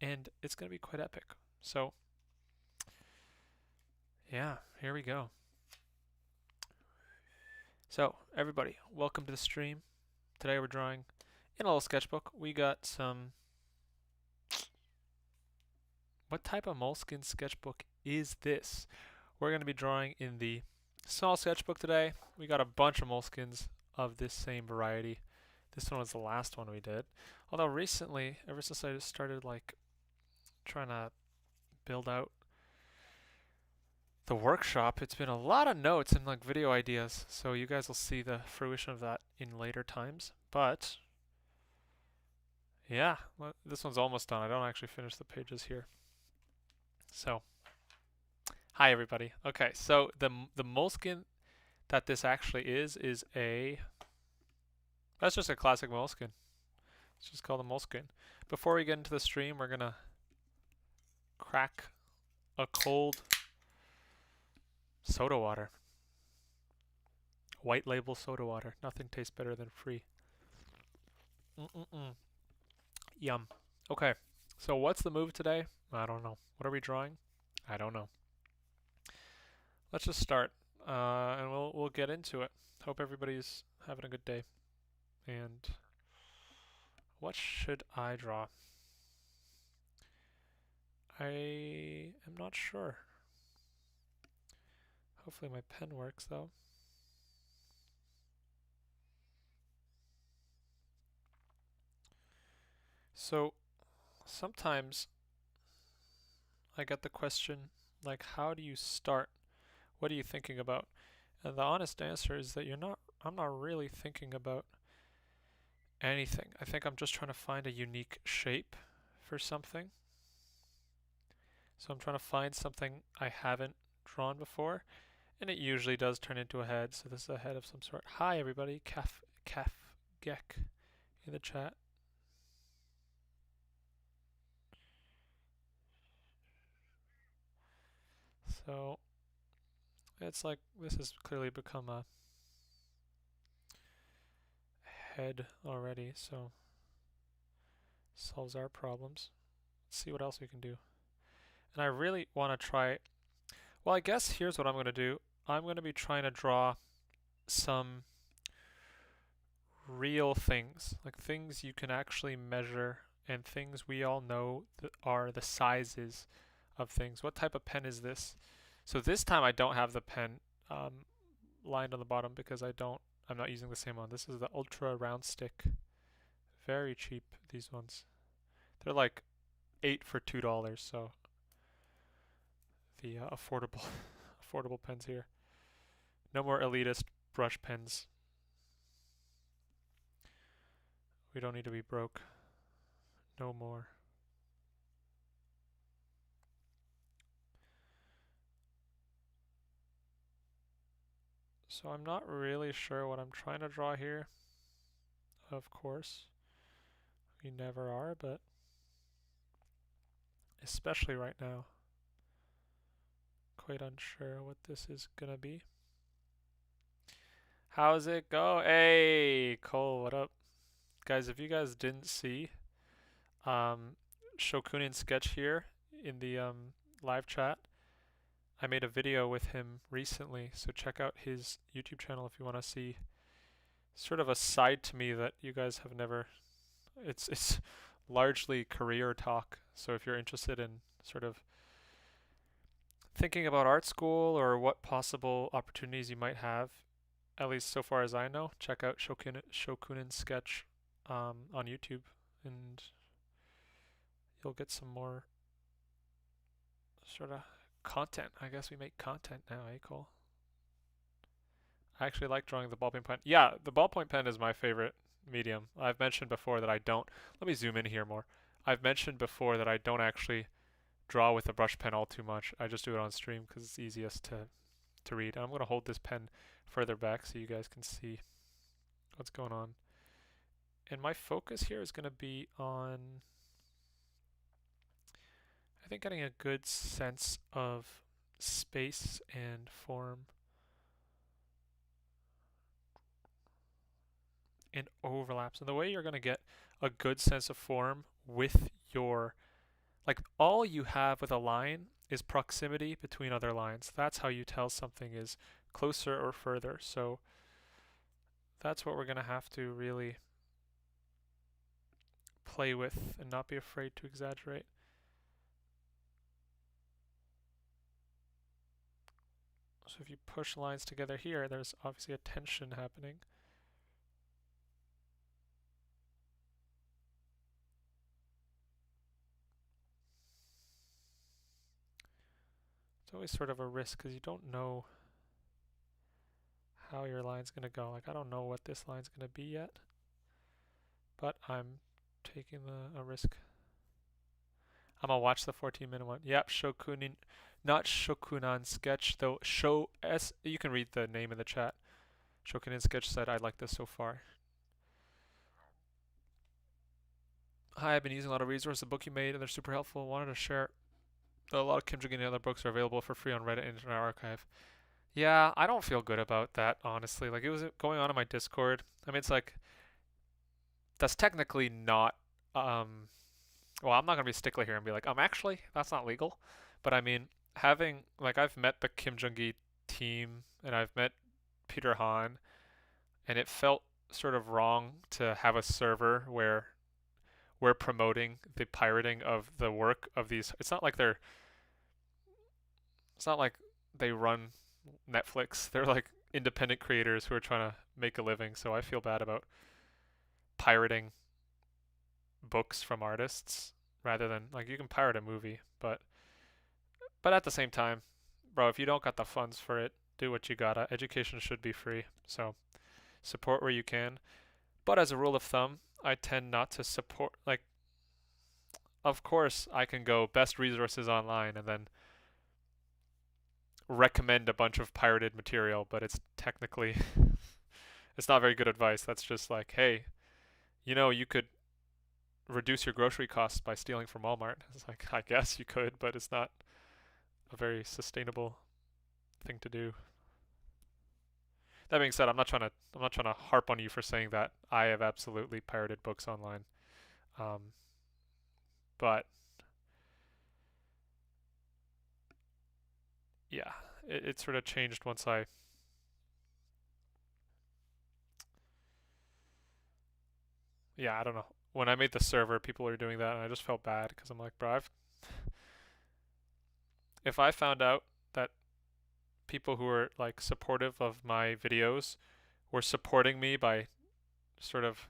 and it's going to be quite epic. So, yeah, here we go. So, everybody, welcome to the stream. Today we're drawing in a little sketchbook. We got some. What type of moleskin sketchbook is this? We're going to be drawing in the small sketchbook today. We got a bunch of moleskins of this same variety. This one was the last one we did. Although recently, ever since I started like trying to build out the workshop, it's been a lot of notes and like video ideas. So you guys will see the fruition of that in later times. But yeah, this one's almost done. I don't actually finish the pages here. So hi everybody. Okay, so the moleskin that this actually is that's just a classic moleskin. It's just called a moleskin. Before we get into the stream, we're gonna crack a cold soda water. White label soda water. Nothing tastes better than free. Yum. Okay, so what's the move today? I don't know. What are we drawing? I don't know. Let's just start, and we'll get into it. Hope everybody's having a good day. And what should I draw? I am not sure. Hopefully my pen works though. So sometimes I get the question like, how do you start? What are you thinking about? And the honest answer is that I'm not really thinking about anything. I think I'm just trying to find a unique shape for something. So I'm trying to find something I haven't drawn before, and it usually does turn into a head. So this is a head of some sort. Hi everybody, Gek in the chat. So it's like this has clearly become a head already, so solves our problems. Let's see what else we can do. And I really want to try, well, I guess here's what I'm going to do. I'm going to be trying to draw some real things, like things you can actually measure and things we all know that are the sizes of things. What type of pen is this? So this time I don't have the pen lined on the bottom because I'm not using the same one. This is the Ultra Round Stick. Very cheap, these ones. They're like 8 for $2, so the affordable affordable pens here. No more elitist brush pens. We don't need to be broke. No more. So I'm not really sure what I'm trying to draw here. Of course. We never are, but especially right now. Quite unsure what this is gonna be. How's it go? Hey, Cole, what up? Guys, if you guys didn't see, Shokunin Sketch here in the live chat, I made a video with him recently, so check out his YouTube channel if you want to see sort of a side to me that you guys have never. It's largely career talk, so if you're interested in sort of thinking about art school or what possible opportunities you might have, at least so far as I know, check out Shokunin Sketch on YouTube, and you'll get some more sort of content. I guess we make content now, eh, Cole? I actually like drawing the ballpoint pen. Yeah, the ballpoint pen is my favorite medium. I've mentioned before that I don't. Let me zoom in here more. I've mentioned before that I don't actually draw with a brush pen all too much. I just do it on stream because it's easiest to read. And I'm going to hold this pen further back so you guys can see what's going on. And my focus here is going to be on, I think, getting a good sense of space and form and overlaps. And the way you're going to get a good sense of form with your Like all you have with a line is proximity between other lines. That's how you tell something is closer or further. So that's what we're going to have to really play with and not be afraid to exaggerate. So if you push lines together here, there's obviously a tension happening. It's always sort of a risk because you don't know how your line's going to go. Like I don't know what this line's going to be yet, but I'm taking a risk. I'm gonna watch the 14-minute one. Yep, Shokunin, not Shokunan sketch though. You can read the name in the chat. Shokunin sketch said I like this so far. Hi, I've been using a lot of resources. The book you made and they're super helpful. Wanted to share. A lot of Kim Jung Gi and other books are available for free on Reddit and Internet Archive. Yeah, I don't feel good about that honestly. Like it was going on in my Discord. I mean, it's like that's technically not. Well, I'm not gonna be a stickler here and be like, actually, that's not legal. But I mean, having like I've met the Kim Jung Gi team and I've met Peter Han, and it felt sort of wrong to have a server where we're promoting the pirating of the work of these. It's not like they run Netflix. They're like independent creators who are trying to make a living. So I feel bad about pirating books from artists rather than like you can pirate a movie, but at the same time, bro, if you don't got the funds for it, do what you gotta. Education should be free. So support where you can. But as a rule of thumb, I tend not to support like of course I can go best resources online and then recommend a bunch of pirated material, but it's technically it's not very good advice. That's just like, hey, you could reduce your grocery costs by stealing from Walmart. It's like, I guess you could, but it's not a very sustainable thing to do. That being said, I'm not trying to harp on you for saying that I have absolutely pirated books online. But yeah, it sort of changed once I I don't know. When I made the server, people were doing that, and I just felt bad because I'm like, bro, if I found out that people who were like supportive of my videos were supporting me by sort of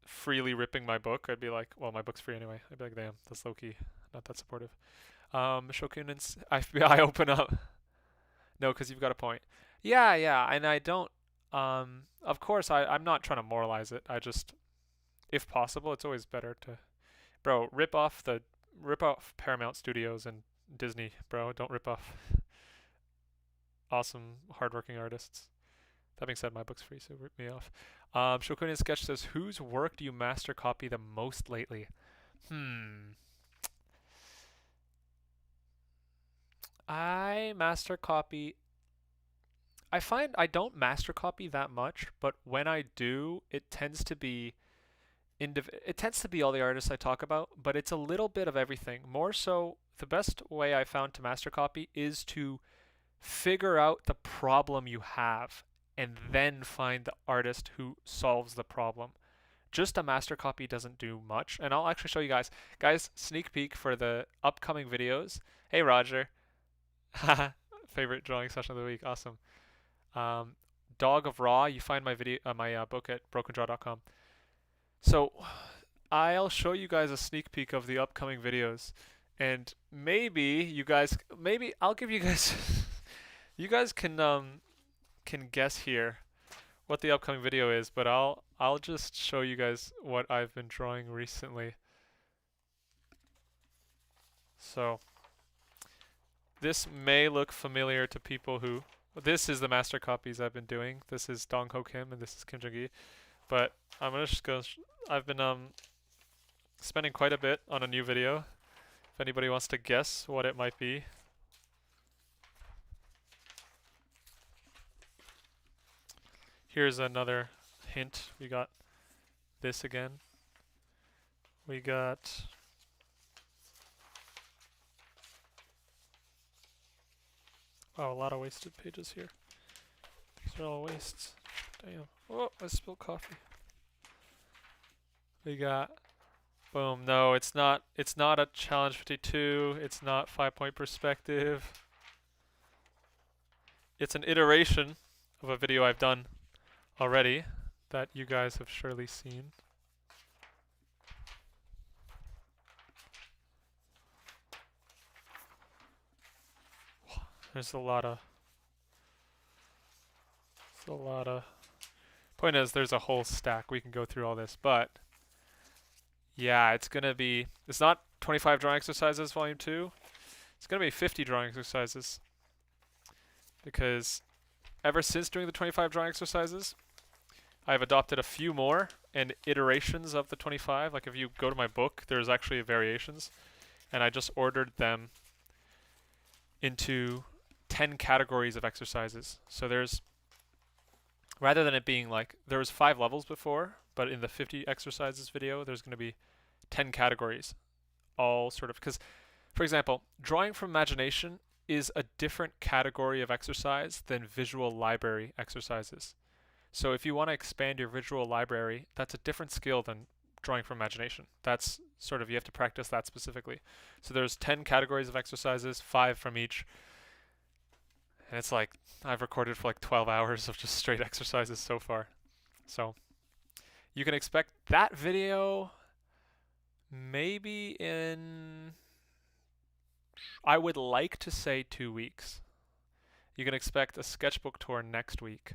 freely ripping my book, I'd be like, well, my book's free anyway. I'd be like, damn, that's low key, not that supportive. Shokunen's FBI open up. No, because you've got a point. Yeah, yeah, and I don't. Of course, I'm not trying to moralize it. I just, if possible, it's always better to, bro, rip off Paramount Studios and Disney, bro. Don't rip off awesome, hardworking artists. That being said, my book's free, so rip me off. Shokunin Sketch says, whose work do you master copy the most lately? I master copy. I find I don't master copy that much, but when I do, it tends to be all the artists I talk about, but it's a little bit of everything. More so, the best way I found to master copy is to figure out the problem you have and then find the artist who solves the problem. Just a master copy doesn't do much, and I'll actually show you guys. Guys, sneak peek for the upcoming videos. Hey, Roger. Favorite drawing session of the week. Awesome. Dog of Raw. You find my book at brokendraw.com. So I'll show you guys a sneak peek of the upcoming videos, and maybe I'll give you guys you guys can guess here what the upcoming video is, but I'll just show you guys what I've been drawing recently. So this may look familiar to people who this is the master copies I've been doing. This is Dong Ho Kim and this is Kim Jung Gi. But I'm gonna just go. I've been spending quite a bit on a new video. If anybody wants to guess what it might be. Here's another hint. We got this again. We got a lot of wasted pages here. These are all wastes. Damn. Oh, I spilled coffee. We got boom. No, it's not a challenge 52. It's not 5-point perspective. It's an iteration of a video I've done already that you guys have surely seen. There's a lot of point is there's a whole stack. We can go through all this, but yeah, it's not 25 drawing exercises volume 2. It's going to be 50 drawing exercises, because ever since doing the 25 drawing exercises, I've adopted a few more and iterations of the 25. Like if you go to my book, there's actually variations, and I just ordered them into 10 categories of exercises. So there's, rather than it being like, there was 5 levels before, but in the 50 exercises video, there's going to be 10 categories. All sort of, because, for example, drawing from imagination is a different category of exercise than visual library exercises. So if you want to expand your visual library, that's a different skill than drawing from imagination. That's sort of, you have to practice that specifically. So there's 10 categories of exercises, 5 from each. And it's like, I've recorded for like 12 hours of just straight exercises so far. So you can expect that video maybe in, I would like to say 2 weeks. You can expect a sketchbook tour next week,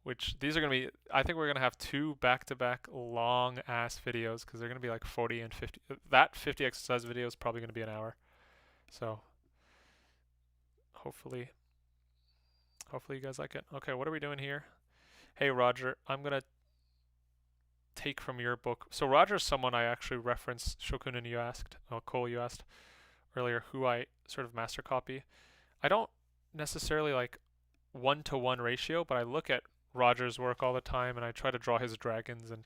which these are going to be, I think we're going to have 2 back-to-back long-ass videos, because they're going to be like 40 and 50. That 50 exercise video is probably going to be an hour. So hopefully you guys like it. Okay, what are we doing here? Hey, Roger, I'm going to take from your book. So Roger is someone I actually referenced, Shokunin, you asked, Cole, you asked earlier, who I sort of master copy. I don't necessarily like 1-to-1 ratio, but I look at Roger's work all the time, and I try to draw his dragons and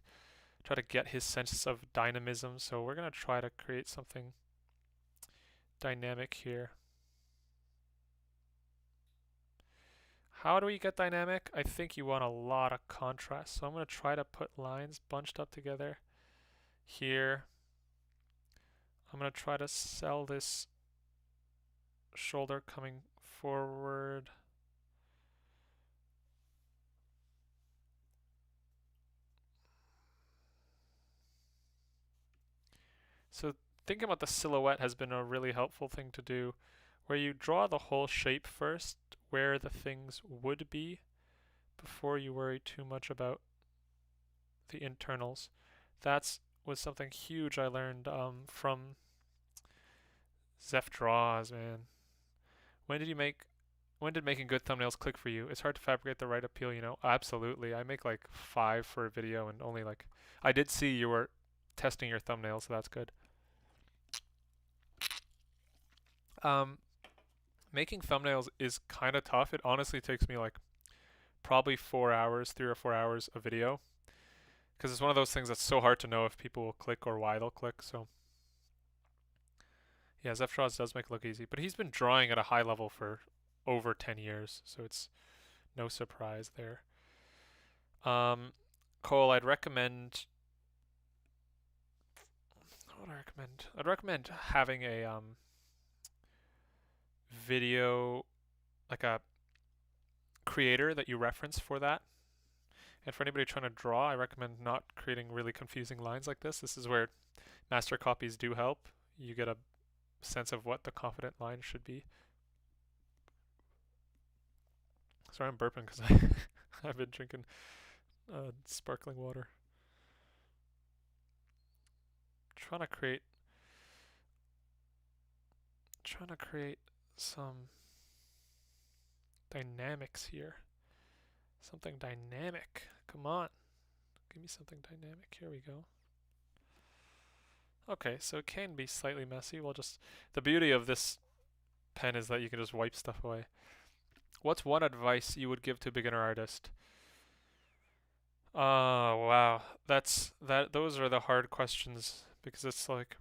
try to get his sense of dynamism. So we're going to try to create something dynamic here. How do we get dynamic? I think you want a lot of contrast. So I'm going to try to put lines bunched up together here. I'm going to try to sell this shoulder coming forward. So thinking about the silhouette has been a really helpful thing to do, where you draw the whole shape first, where the things would be, before you worry too much about the internals. That was something huge I learned from Zeph Draws, man. When did making good thumbnails click for you? It's hard to fabricate the right appeal, you know? Absolutely. I make like 5 for a video, and only like, I did see you were testing your thumbnails, so that's good. Making thumbnails is kind of tough. It honestly takes me like probably 4 hours, 3 or 4 hours a video, because it's one of those things that's so hard to know if people will click or why they'll click. So yeah, Zeph Draws does make it look easy, but he's been drawing at a high level for over 10 years, so it's no surprise there. Cole, I'd recommend, what would I recommend? I'd recommend having a video, like a creator that you reference for that. And for anybody trying to draw, I recommend not creating really confusing lines like this. This is where master copies do help. You get a sense of what the confident line should be. Sorry, I'm burping because I've been drinking sparkling water. Trying to create some dynamics here. Something dynamic. Come on. Give me something dynamic. Here we go. Okay, so it can be slightly messy. We'll just, the beauty of this pen is that you can just wipe stuff away. What's one advice you would give to a beginner artist? Oh, wow. Those are the hard questions, because it's like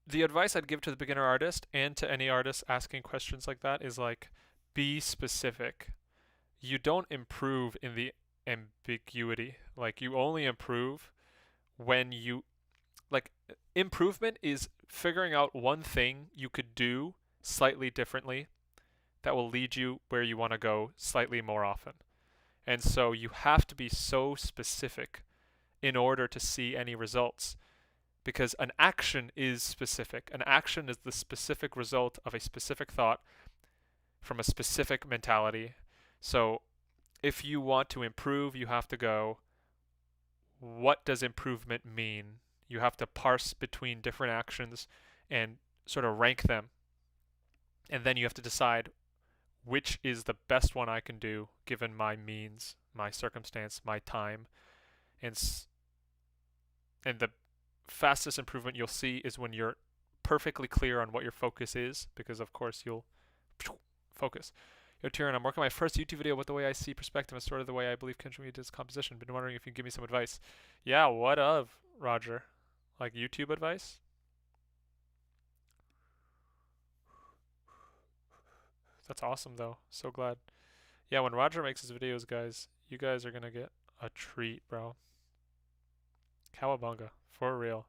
the advice I'd give to the beginner artist and to any artist asking questions like that is like, be specific. You don't improve in the ambiguity. Like, you only improve when you, like, improvement is figuring out one thing you could do slightly differently that will lead you where you want to go slightly more often. And so you have to be so specific in order to see any results, because an action is specific. An action is the specific result of a specific thought from a specific mentality. So if you want to improve, you have to go, what does improvement mean? You have to parse between different actions and sort of rank them. And then you have to decide which is the best one I can do given my means, my circumstance, my time. And the fastest improvement you'll see is when you're perfectly clear on what your focus is, because of course you'll focus. Yo, Tyrion, I'm working on my first YouTube video with the way I see perspective and sort of the way I believe Kim Jung Gi does composition. Been wondering if you can give me some advice. Yeah, what of, Roger? Like YouTube advice? That's awesome though. So glad. Yeah, when Roger makes his videos, guys, you guys are gonna get a treat, bro. Cowabunga. For real.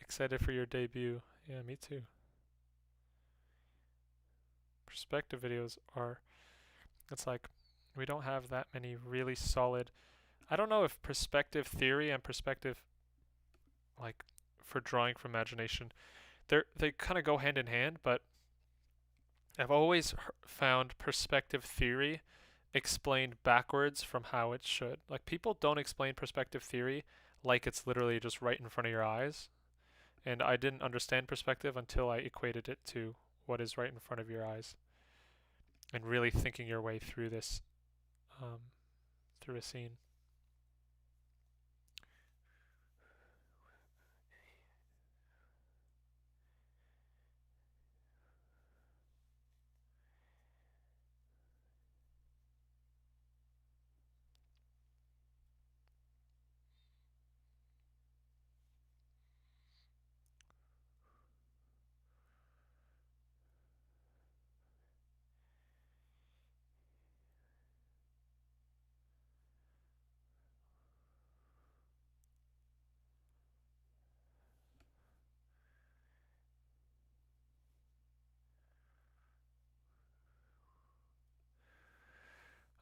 Excited for your debut. Yeah, me too. Perspective videos are, it's like, we don't have that many really solid, I don't know if perspective theory and perspective, like, for drawing from imagination, they kind of go hand in hand, but I've always found perspective theory explained backwards from how it should. Like, people don't explain perspective theory like it's literally just right in front of your eyes. And I didn't understand perspective until I equated it to what is right in front of your eyes. And really thinking your way through this, through a scene.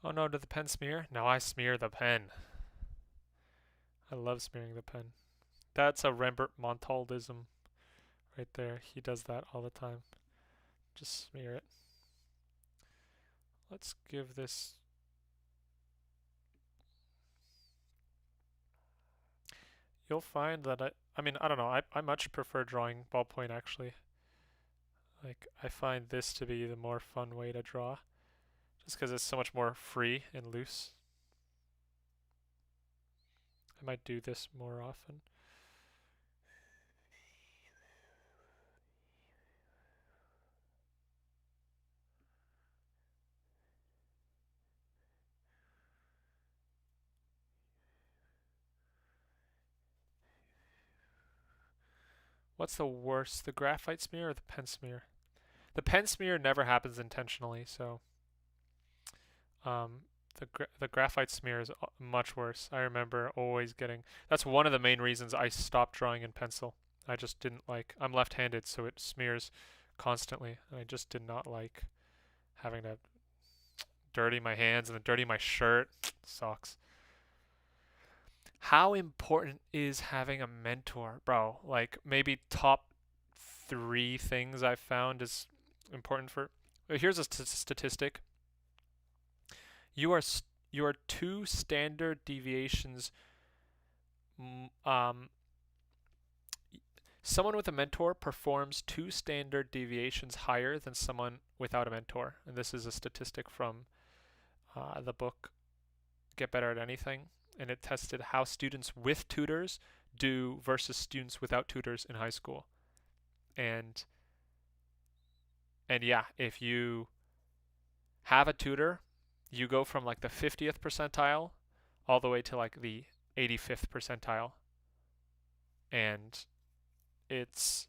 Oh no, did the pen smear? No, I smear the pen. I love smearing the pen. That's a Rembert Montaldism right there. He does that all the time. Just smear it. Let's give this... You'll find that I mean, I don't know, I much prefer drawing ballpoint actually. Like, I find this to be the more fun way to draw. Just because it's so much more free and loose. I might do this more often. What's the worst, the graphite smear or the pen smear? The pen smear never happens intentionally, so the graphite smear is much worse. I remember always getting, that's one of the main reasons I stopped drawing in pencil. I just didn't like, I'm left-handed, so it smears constantly, and I just did not like having to dirty my hands and then dirty my shirt. Sucks. How important is having a mentor, bro? Like, maybe top 3 things I've found is important for... Here's a statistic. You are you are 2 standard deviations. Um, Someone with a mentor performs 2 standard deviations higher than someone without a mentor, and this is a statistic from the book Get Better at Anything, and it tested how students with tutors do versus students without tutors in high school. And yeah, if you have a tutor, you go from like the 50th percentile all the way to like the 85th percentile. And it's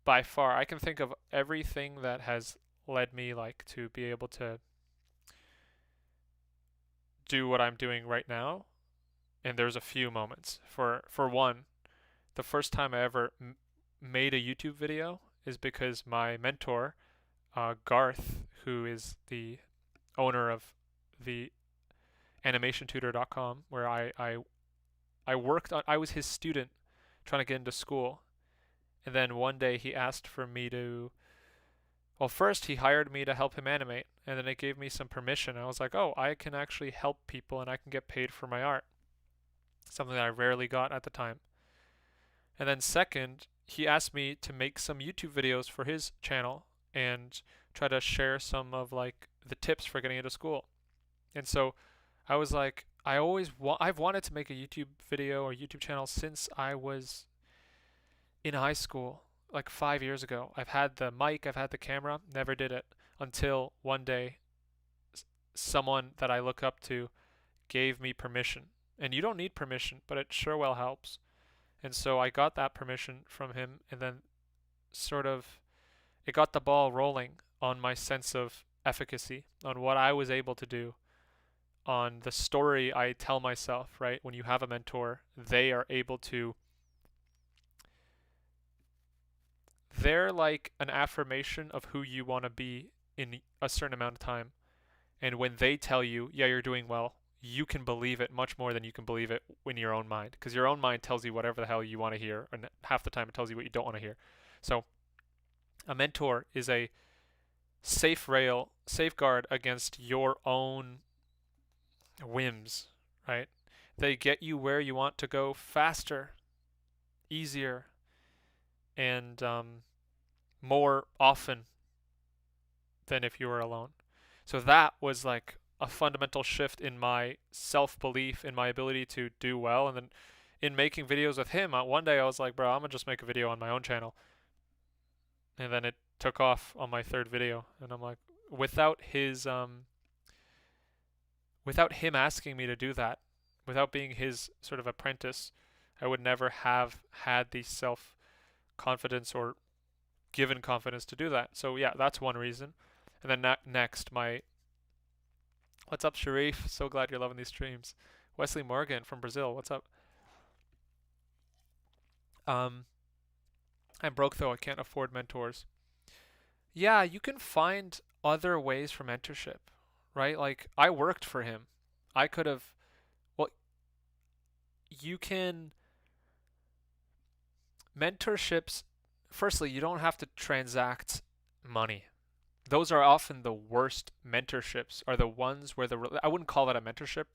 by far, I can think of everything that has led me like to be able to do what I'm doing right now. And there's a few moments. For one, the first time I ever made a YouTube video is because my mentor, Garth, who is the owner of the animationtutor.com, where I worked on, I was his student trying to get into school. And then one day he asked for me to, well, first he hired me to help him animate, and then it gave me some permission. I was like, oh, I can actually help people and I can get paid for my art. Something that I rarely got at the time. And then second, he asked me to make some YouTube videos for his channel and try to share some of like the tips for getting into school. And so I was like, I've wanted to make a YouTube video or YouTube channel since I was in high school, like 5 years ago. I've had the mic, I've had the camera, never did it until one day someone that I look up to gave me permission. And you don't need permission, but it sure well helps. And so I got that permission from him, and then sort of it got the ball rolling on my sense of efficacy, on what I was able to do, on the story I tell myself, right? When you have a mentor, they are able to, they're like an affirmation of who you want to be in a certain amount of time. And when they tell you, yeah, you're doing well, you can believe it much more than you can believe it in your own mind, because your own mind tells you whatever the hell you want to hear, and half the time it tells you what you don't want to hear. So a mentor is a safeguard against your own whims, right? They get you where you want to go faster, easier, and more often than if you were alone. So that was like a fundamental shift in my self-belief, in my ability to do well. And then in making videos with him, one day I was like, bro, I'm gonna just make a video on my own channel. And then it took off on my 3rd video, and I'm like, without him asking me to do that, without being his sort of apprentice, I would never have had the self-confidence or given confidence to do that. So yeah, that's one reason. And then next, what's up, Sharif? So glad you're loving these streams. Wesley Morgan from Brazil, what's up? I'm broke though, I can't afford mentors. Yeah, you can find other ways for mentorship, right? Like, I worked for him. I could have, well, you can, mentorships, firstly, you don't have to transact money. Those are often the worst mentorships, are the ones where I wouldn't call that a mentorship,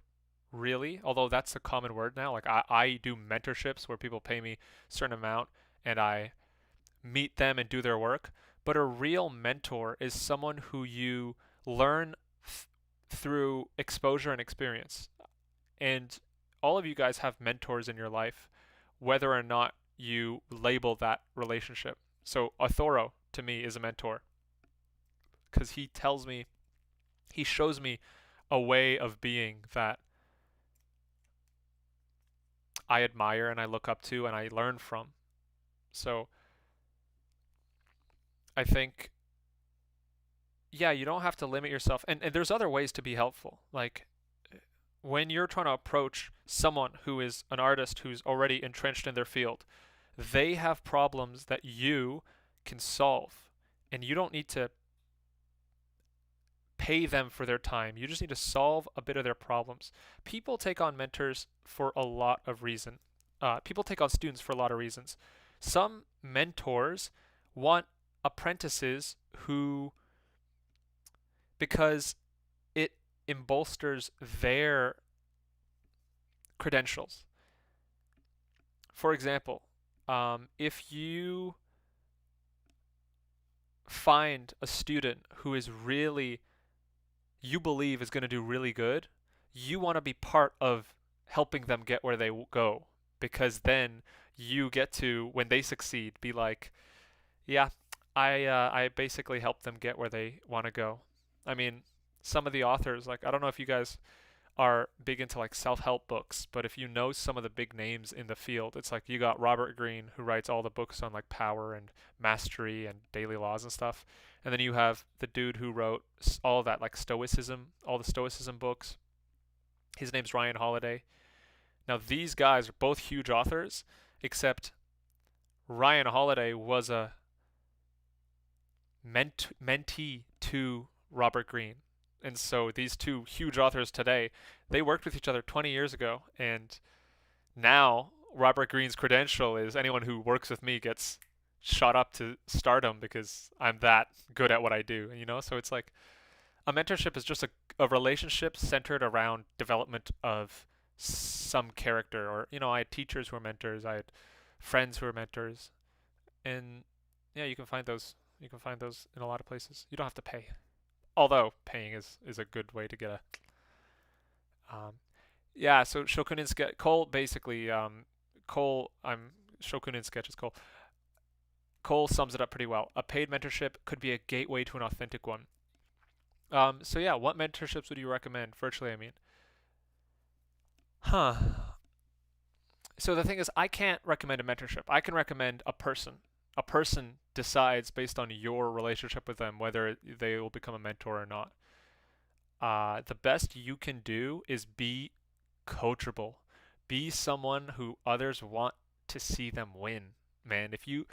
really, although that's a common word now. Like, I do mentorships where people pay me a certain amount and I meet them and do their work. But a real mentor is someone who you learn through exposure and experience. And all of you guys have mentors in your life, whether or not you label that relationship. So Authoro, to me, is a mentor, because he shows me a way of being that I admire and I look up to and I learn from. So I think, yeah, you don't have to limit yourself. And there's other ways to be helpful. Like, when you're trying to approach someone who is an artist who's already entrenched in their field, they have problems that you can solve. And you don't need to pay them for their time. You just need to solve a bit of their problems. People take on mentors for a lot of reasons. People take on students for a lot of reasons. Some mentors want apprentices who, because embolsters their credentials. For example, if you find a student who is really, you believe is going to do really good, you want to be part of helping them get where they go, because then you get to, when they succeed, be like, yeah, I basically helped them get where they want to go. I mean, some of the authors, like, I don't know if you guys are big into like self-help books, but if you know some of the big names in the field, it's like you got Robert Greene, who writes all the books on like power and mastery and daily laws and stuff. And then you have the dude who wrote all that like stoicism, all the stoicism books. His name's Ryan Holiday. Now these guys are both huge authors, except Ryan Holiday was a mentee to Robert Greene. And so these two huge authors today, they worked with each other 20 years ago, and now Robert Greene's credential is anyone who works with me gets shot up to stardom because I'm that good at what I do, you know? So it's like a mentorship is just a relationship centered around development of some character. Or, you know, I had teachers who were mentors, I had friends who were mentors, and yeah, you can find those in a lot of places. You don't have to pay. Although paying is a good way to get a yeah. So Shokunin sketch Cole basically Cole I'm Shokunin sketches Cole sums it up pretty well. A paid mentorship could be a gateway to an authentic one. So yeah, what mentorships would you recommend virtually? I mean, huh? So the thing is, I can't recommend a mentorship. I can recommend a person. A person decides based on your relationship with them whether they will become a mentor or not. The best you can do is be coachable. Be someone who others want to see them win. Man, if you,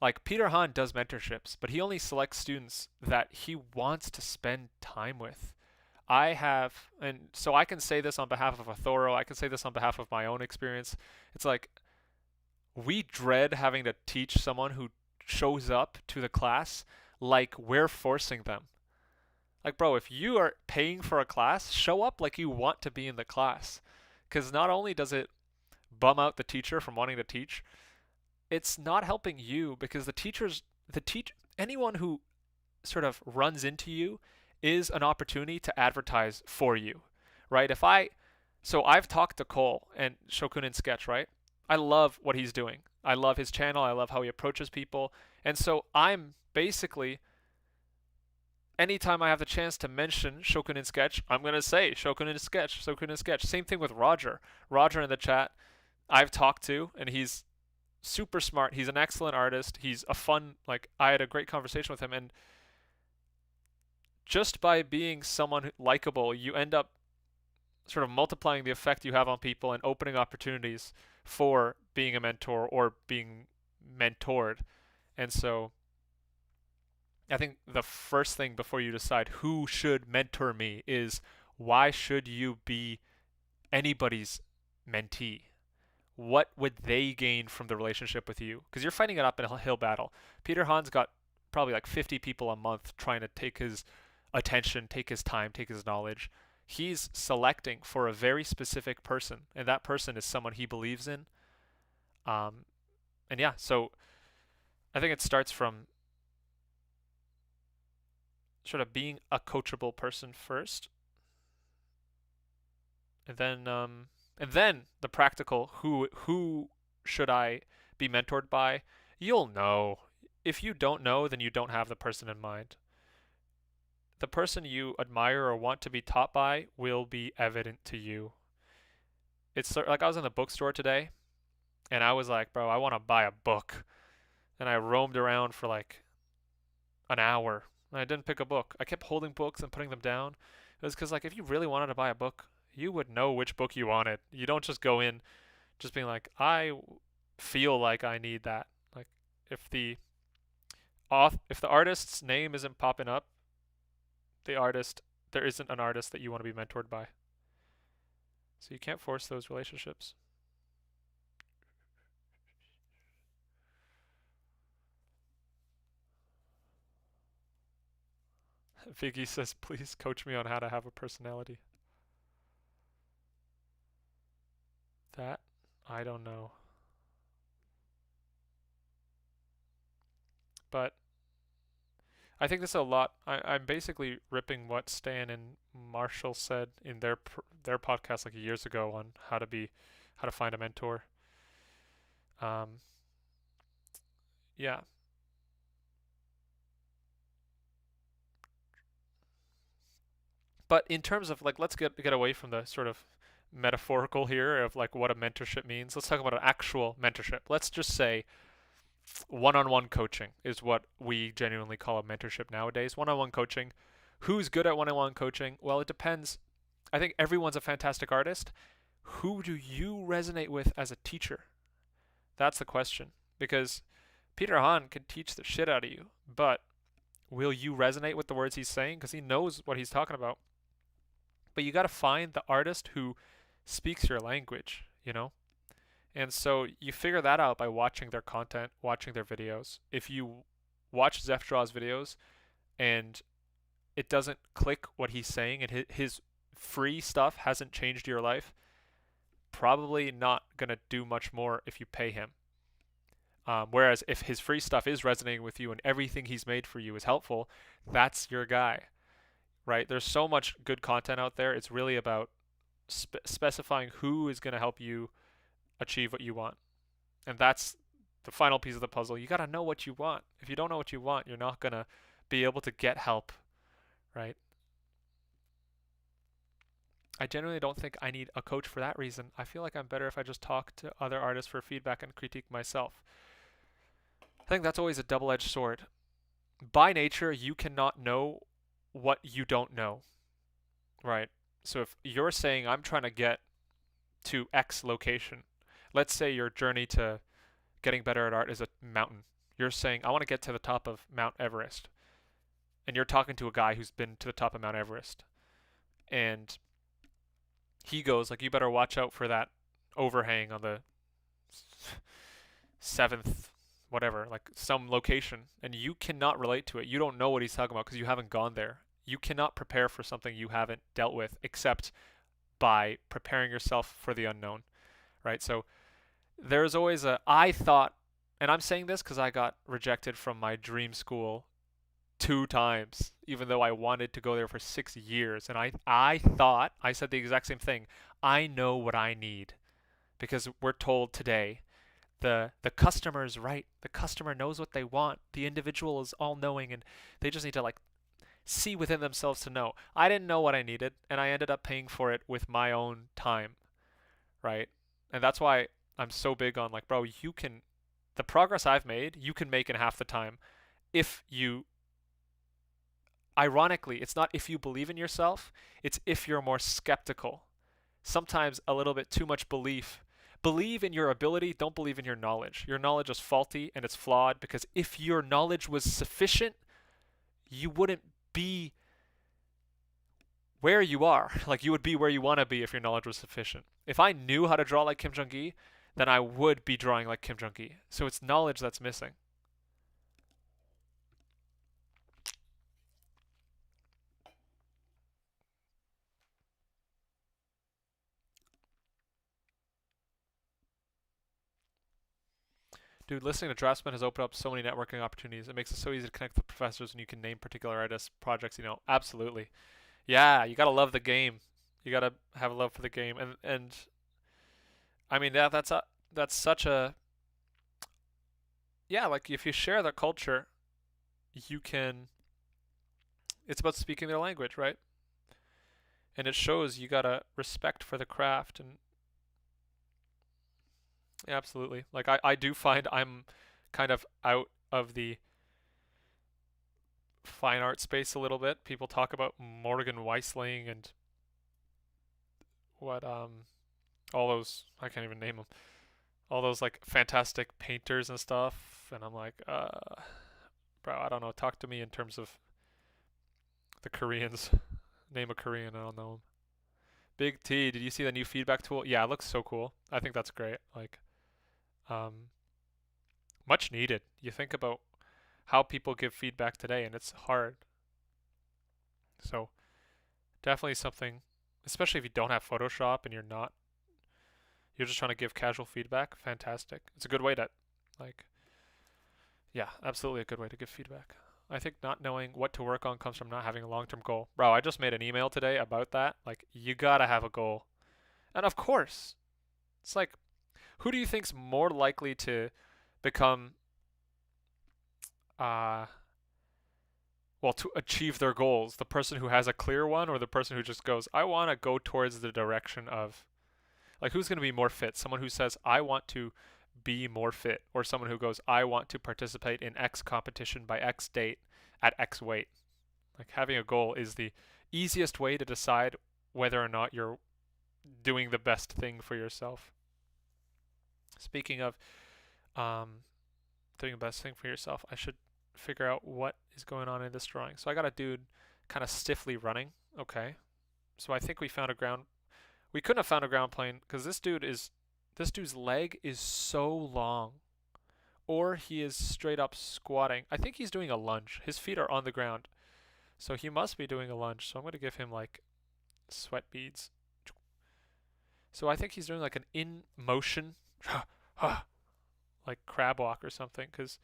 like, Peter Han does mentorships, but he only selects students that he wants to spend time with. I have, and so I can say this on behalf of Authoro, I can say this on behalf of my own experience. It's like, we dread having to teach someone who shows up to the class like we're forcing them. Like, bro, if you are paying for a class, show up like you want to be in the class. Because not only does it bum out the teacher from wanting to teach, it's not helping you, because anyone who sort of runs into you is an opportunity to advertise for you, right? So I've talked to Cole and Shokunin Sketch, right? I love what he's doing. I love his channel. I love how he approaches people. And so I'm basically, anytime I have the chance to mention Shokunin Sketch, I'm going to say Shokunin Sketch, Shokunin Sketch. Same thing with Roger. Roger in the chat, I've talked to, and he's super smart. He's an excellent artist. He's a fun, like, I had a great conversation with him. And just by being someone likable, you end up sort of multiplying the effect you have on people and opening opportunities for being a mentor or being mentored. And so I think the first thing before you decide who should mentor me is, why should you be anybody's mentee? What would they gain from the relationship with you? Because you're fighting it up in a hill battle. Peter Han's got probably like 50 people a month trying to take his attention, take his time, take his knowledge. He's selecting for a very specific person, and that person is someone he believes in. And yeah, so I think it starts from sort of being a coachable person first, and then the practical, who should I be mentored by? You'll know. If you don't know, then you don't have the person in mind. The person you admire or want to be taught by will be evident to you. It's like, I was in the bookstore today, and I was like, bro, I want to buy a book. And I roamed around for like an hour, and I didn't pick a book. I kept holding books and putting them down. It was because, like, if you really wanted to buy a book, you would know which book you wanted. You don't just go in just being like, I feel like I need that. Like, if the artist's name isn't popping up, there isn't an artist that you want to be mentored by. So you can't force those relationships. Viggy says, please coach me on how to have a personality. That, I don't know. But I think this is a lot. I'm basically ripping what Stan and Marshall said in their podcast like years ago on how to find a mentor. Um, yeah. But in terms of like, let's get away from the sort of metaphorical here of like what a mentorship means. Let's talk about an actual mentorship. Let's just say one-on-one coaching is what we genuinely call a mentorship nowadays. One-on-one coaching. Who's good at one-on-one coaching? Well, it depends. I think everyone's a fantastic artist. Who do you resonate with as a teacher? That's the question. Because Peter Hahn can teach the shit out of you, but will you resonate with the words he's saying? Because he knows what he's talking about. But you got to find the artist who speaks your language, you know? And so you figure that out by watching their content, watching their videos. If you watch Zeph Draw's videos and it doesn't click what he's saying and his free stuff hasn't changed your life, probably not going to do much more if you pay him. Whereas if his free stuff is resonating with you and everything he's made for you is helpful, that's your guy, right? There's so much good content out there. It's really about specifying who is going to help you achieve what you want. And that's the final piece of the puzzle. You got to know what you want. If you don't know what you want, you're not going to be able to get help, right? I genuinely don't think I need a coach for that reason. I feel like I'm better if I just talk to other artists for feedback and critique myself. I think that's always a double-edged sword. By nature, you cannot know what you don't know, right? So if you're saying, I'm trying to get to X location, let's say your journey to getting better at art is a mountain. You're saying, I want to get to the top of Mount Everest. And you're talking to a guy who's been to the top of Mount Everest. And he goes, like, you better watch out for that overhang on the seventh, whatever, like some location. And you cannot relate to it. You don't know what he's talking about because you haven't gone there. You cannot prepare for something you haven't dealt with except by preparing yourself for the unknown, right? So there's always I thought, and I'm saying this because I got rejected from my dream school 2 times, even though I wanted to go there for 6 years. And I thought, I said the exact same thing. I know what I need because we're told today the customer is right. The customer knows what they want. The individual is all knowing and they just need to like see within themselves to know. I didn't know what I needed and I ended up paying for it with my own time, right? And that's why I'm so big on like, bro, the progress I've made, you can make in half the time if you, ironically, it's not if you believe in yourself, it's if you're more skeptical. Sometimes a little bit too much belief. Believe in your ability, don't believe in your knowledge. Your knowledge is faulty and it's flawed because if your knowledge was sufficient, you wouldn't be where you are. Like you would be where you want to be if your knowledge was sufficient. If I knew how to draw like Kim Jung Gi, then I would be drawing like Kim Jung Gi. So it's knowledge that's missing. Dude, listening to Draftsman has opened up so many networking opportunities. It makes it so easy to connect with professors when you can name particular artists, projects, Absolutely. Yeah, you gotta love the game. You gotta have a love for the game. And I mean that's such a yeah, like if you share the culture, you can it's about speaking their language, right? And it shows you got a respect for the craft and yeah, absolutely. Like I do find I'm kind of out of the fine art space a little bit. People talk about Morgan Weisling and what all those I can't even name them. All those like fantastic painters and stuff and I'm like bro, I don't know. Talk to me in terms of the Koreans. Name a Korean, I don't know 'em. Big T, did you see the new feedback tool? Yeah, it looks so cool. I think that's great. Like um much needed. You think about how people give feedback today and it's hard. So definitely something, especially if you don't have Photoshop and you're just trying to give casual feedback, fantastic. It's a good way to, like, yeah, absolutely a good way to give feedback. I think not knowing what to work on comes from not having a long-term goal. Bro, I just made an email today about that. Like, you gotta have a goal. And of course, it's like, who do you think's more likely to become, uh, well, to achieve their goals? The person who has a clear one or the person who just goes, I want to go towards the direction of, like, who's going to be more fit? Someone who says, I want to be more fit, or someone who goes, I want to participate in X competition by X date at X weight. Like, having a goal is the easiest way to decide whether or not you're doing the best thing for yourself. Speaking of doing the best thing for yourself, I should figure out what is going on in this drawing. So I got a dude kind of stiffly running. Okay. So I think we found a ground. We couldn't have found a ground plane because this dude's leg is so long, or he is straight up squatting. I think he's doing a lunge. His feet are on the ground, so he must be doing a lunge. So I'm going to give him like sweat beads. So I think he's doing like an in motion, like crab walk or something, because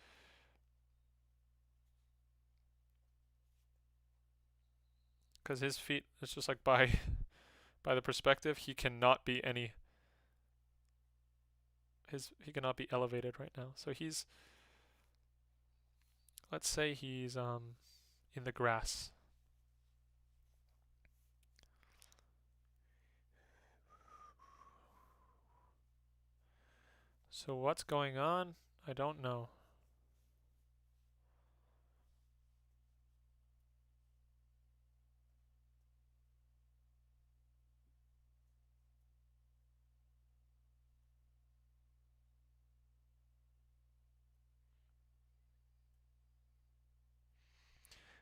his feet, it's just like by the perspective, he cannot be he cannot be elevated right now. So he's, let's say he's in the grass. So what's going on? I don't know.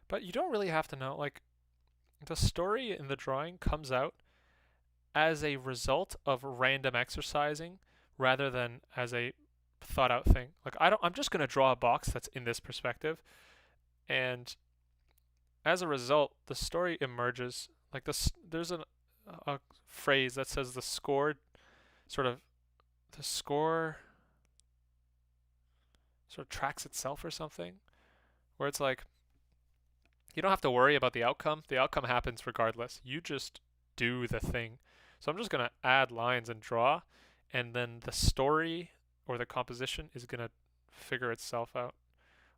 But you don't really have to know. Like, the story in the drawing comes out as a result of random exercising rather than as a thought out thing. Like, I'm just going to draw a box that's in this perspective, and as a result the story emerges. Like, there's a phrase that says the score tracks itself or something, where it's like, you don't have to worry about the outcome. The outcome happens regardless. You just do the thing. So I'm just going to add lines and draw, and then the story or the composition is going to figure itself out.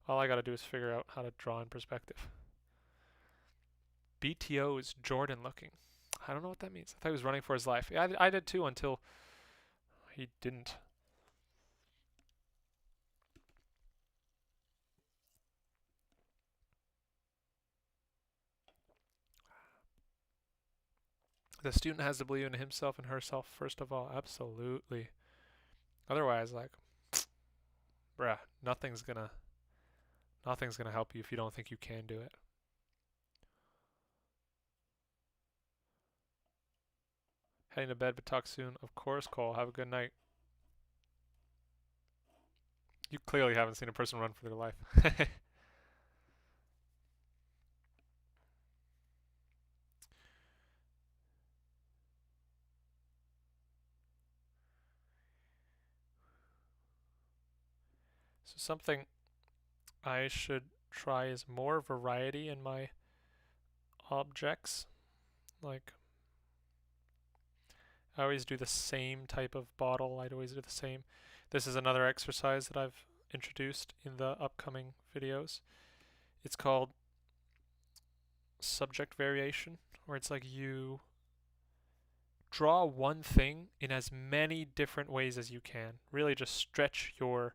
All I got to do is figure out how to draw in perspective. BTO is Jordan looking. I don't know what that means. I thought he was running for his life. Yeah, I did too until he didn't. The student has to believe in himself and herself first of all. Absolutely. Otherwise, like, bruh, nothing's gonna help you if you don't think you can do it. Heading to bed, but talk soon. Of course, Cole. Have a good night. You clearly haven't seen a person run for their life. So something I should try is more variety in my objects. Like, I always do the same type of bottle. I'd always do the same. This is another exercise that I've introduced in the upcoming videos. It's called subject variation, where it's like you draw one thing in as many different ways as you can. Really just stretch your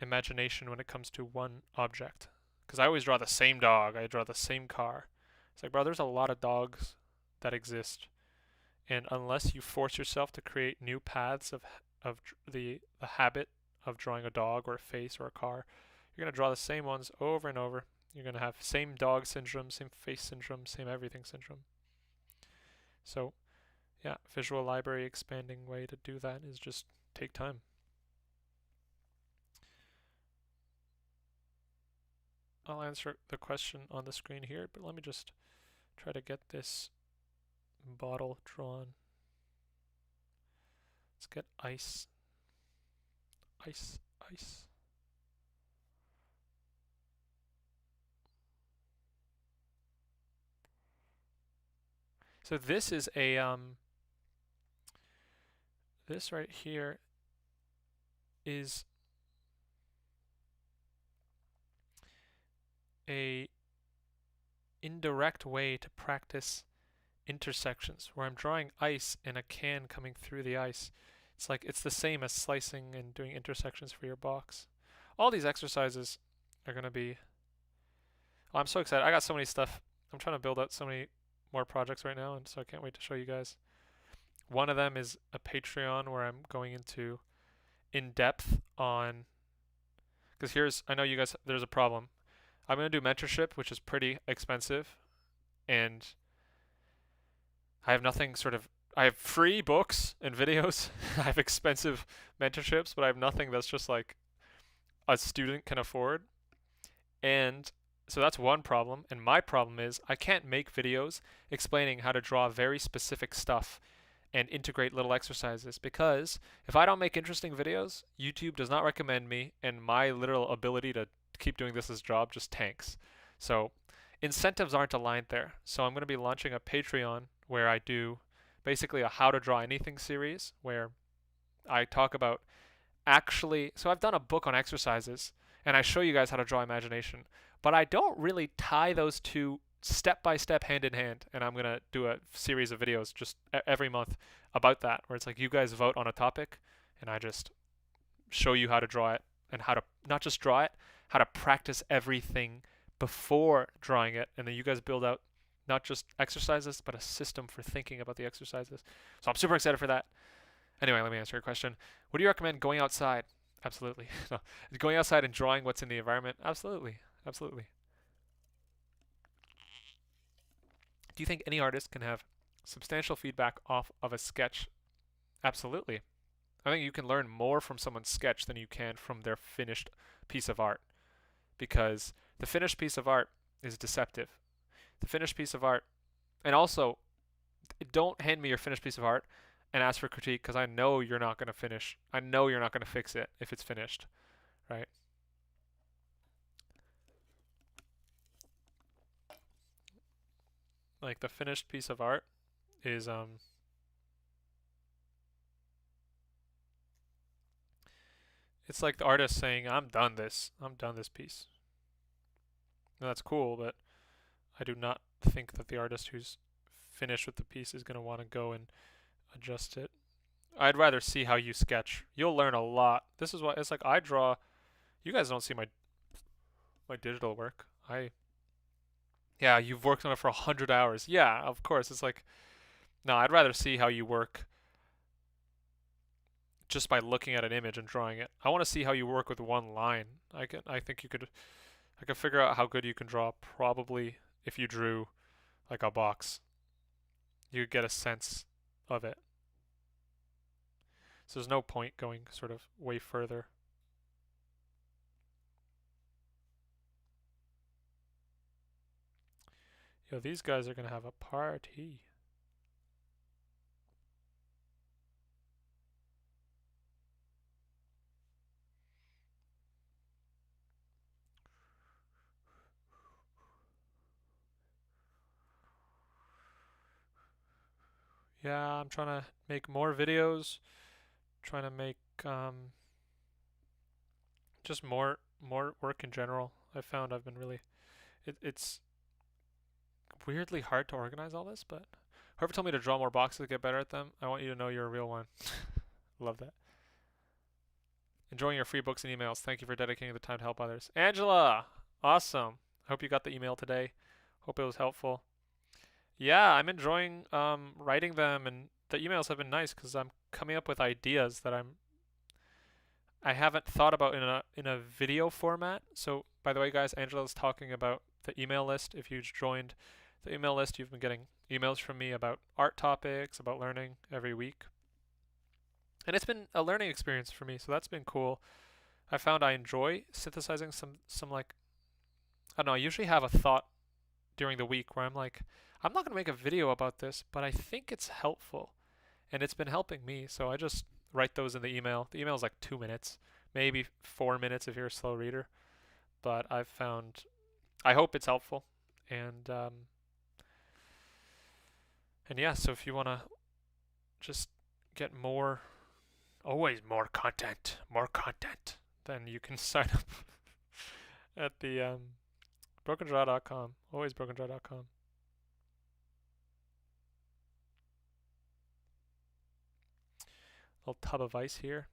imagination when it comes to one object. Because I always draw the same dog, I draw the same car. It's like, bro, there's a lot of dogs that exist. And unless you force yourself to create new paths of the habit of drawing a dog or a face or a car, you're going to draw the same ones over and over. You're going to have same dog syndrome, same face syndrome, same everything syndrome. So, yeah, visual library expanding way to do that is just take time. I'll answer the question on the screen here, but let me just try to get this bottle drawn. Let's get ice. Ice, ice. So this is a this right here is a indirect way to practice intersections where I'm drawing ice in a can coming through the ice. It's like it's the same as slicing and doing intersections for your box. All these exercises are going to be oh, I'm so excited. I got so many stuff. I'm trying to build out so many more projects right now, and so I can't wait to show you guys. One of them is a Patreon where I'm going into in depth on because I know you guys there's a problem. I'm going to do mentorship, which is pretty expensive, and I have nothing sort of I have free books and videos. I have expensive mentorships, but I have nothing that's just like a student can afford. And so that's one problem. And my problem is I can't make videos explaining how to draw very specific stuff and integrate little exercises because if I don't make interesting videos, YouTube does not recommend me and my literal ability to keep doing this as a job just tanks. So incentives aren't aligned there. So I'm going to be launching a Patreon where I do basically a how to draw anything series where I talk about so I've done a book on exercises and I show you guys how to draw imagination, but I don't really tie those two step by step hand in hand, and I'm going to do a series of videos just every month about that where it's like you guys vote on a topic and I just show you how to draw it and how to not just draw it, how to practice everything before drawing it, and then you guys build out not just exercises, but a system for thinking about the exercises. So I'm super excited for that. Anyway, let me answer your question. Would you recommend going outside? Absolutely. No. Going outside and drawing what's in the environment? Absolutely. Absolutely. Do you think any artist can have substantial feedback off of a sketch? Absolutely. I think you can learn more from someone's sketch than you can from their finished piece of art because the finished piece of art is deceptive. The finished piece of art, and also don't hand me your finished piece of art and ask for critique because I know you're not going to finish. I know you're not going to fix it if it's finished, right? Like the finished piece of art is it's like the artist saying, I'm done this piece. Now, that's cool, but I do not think that the artist who's finished with the piece is going to want to go and adjust it. I'd rather see how you sketch. You'll learn a lot. This is why it's like I draw. You guys don't see my digital work. Yeah, you've worked on it for 100 hours. Yeah, of course. It's like no, I'd rather see how you work just by looking at an image and drawing it. I want to see how you work with one line. I think I could figure out how good you can draw probably if you drew like a box. You get a sense of it. So there's no point going sort of way further. Yo, these guys are going to have a party. Yeah, I'm trying to make more videos, trying to make just more work in general. I found I've been really it's weirdly hard to organize all this, but whoever told me to draw more boxes to get better at them, I want you to know you're a real one. Love that. Enjoying your free books and emails. Thank you for dedicating the time to help others. Angela! Awesome. I hope you got the email today. Hope it was helpful. Yeah, I'm enjoying writing them, and the emails have been nice because I'm coming up with ideas that I haven't thought about in a video format. So, by the way, guys, Angela's talking about the email list. If you joined the email list, you've been getting emails from me about art topics, about learning every week. And it's been a learning experience for me, so that's been cool. I found I enjoy synthesizing some like I don't know, I usually have a thought during the week where I'm like, I'm not going to make a video about this, but I think it's helpful. And it's been helping me, so I just write those in the email. The email is like 2 minutes, maybe 4 minutes if you're a slow reader. But I've found, I hope it's helpful. And yeah, so if you want to just get more, always more content, then you can sign up at the brokendraw.com, always brokendraw.com. Little tub of ice here.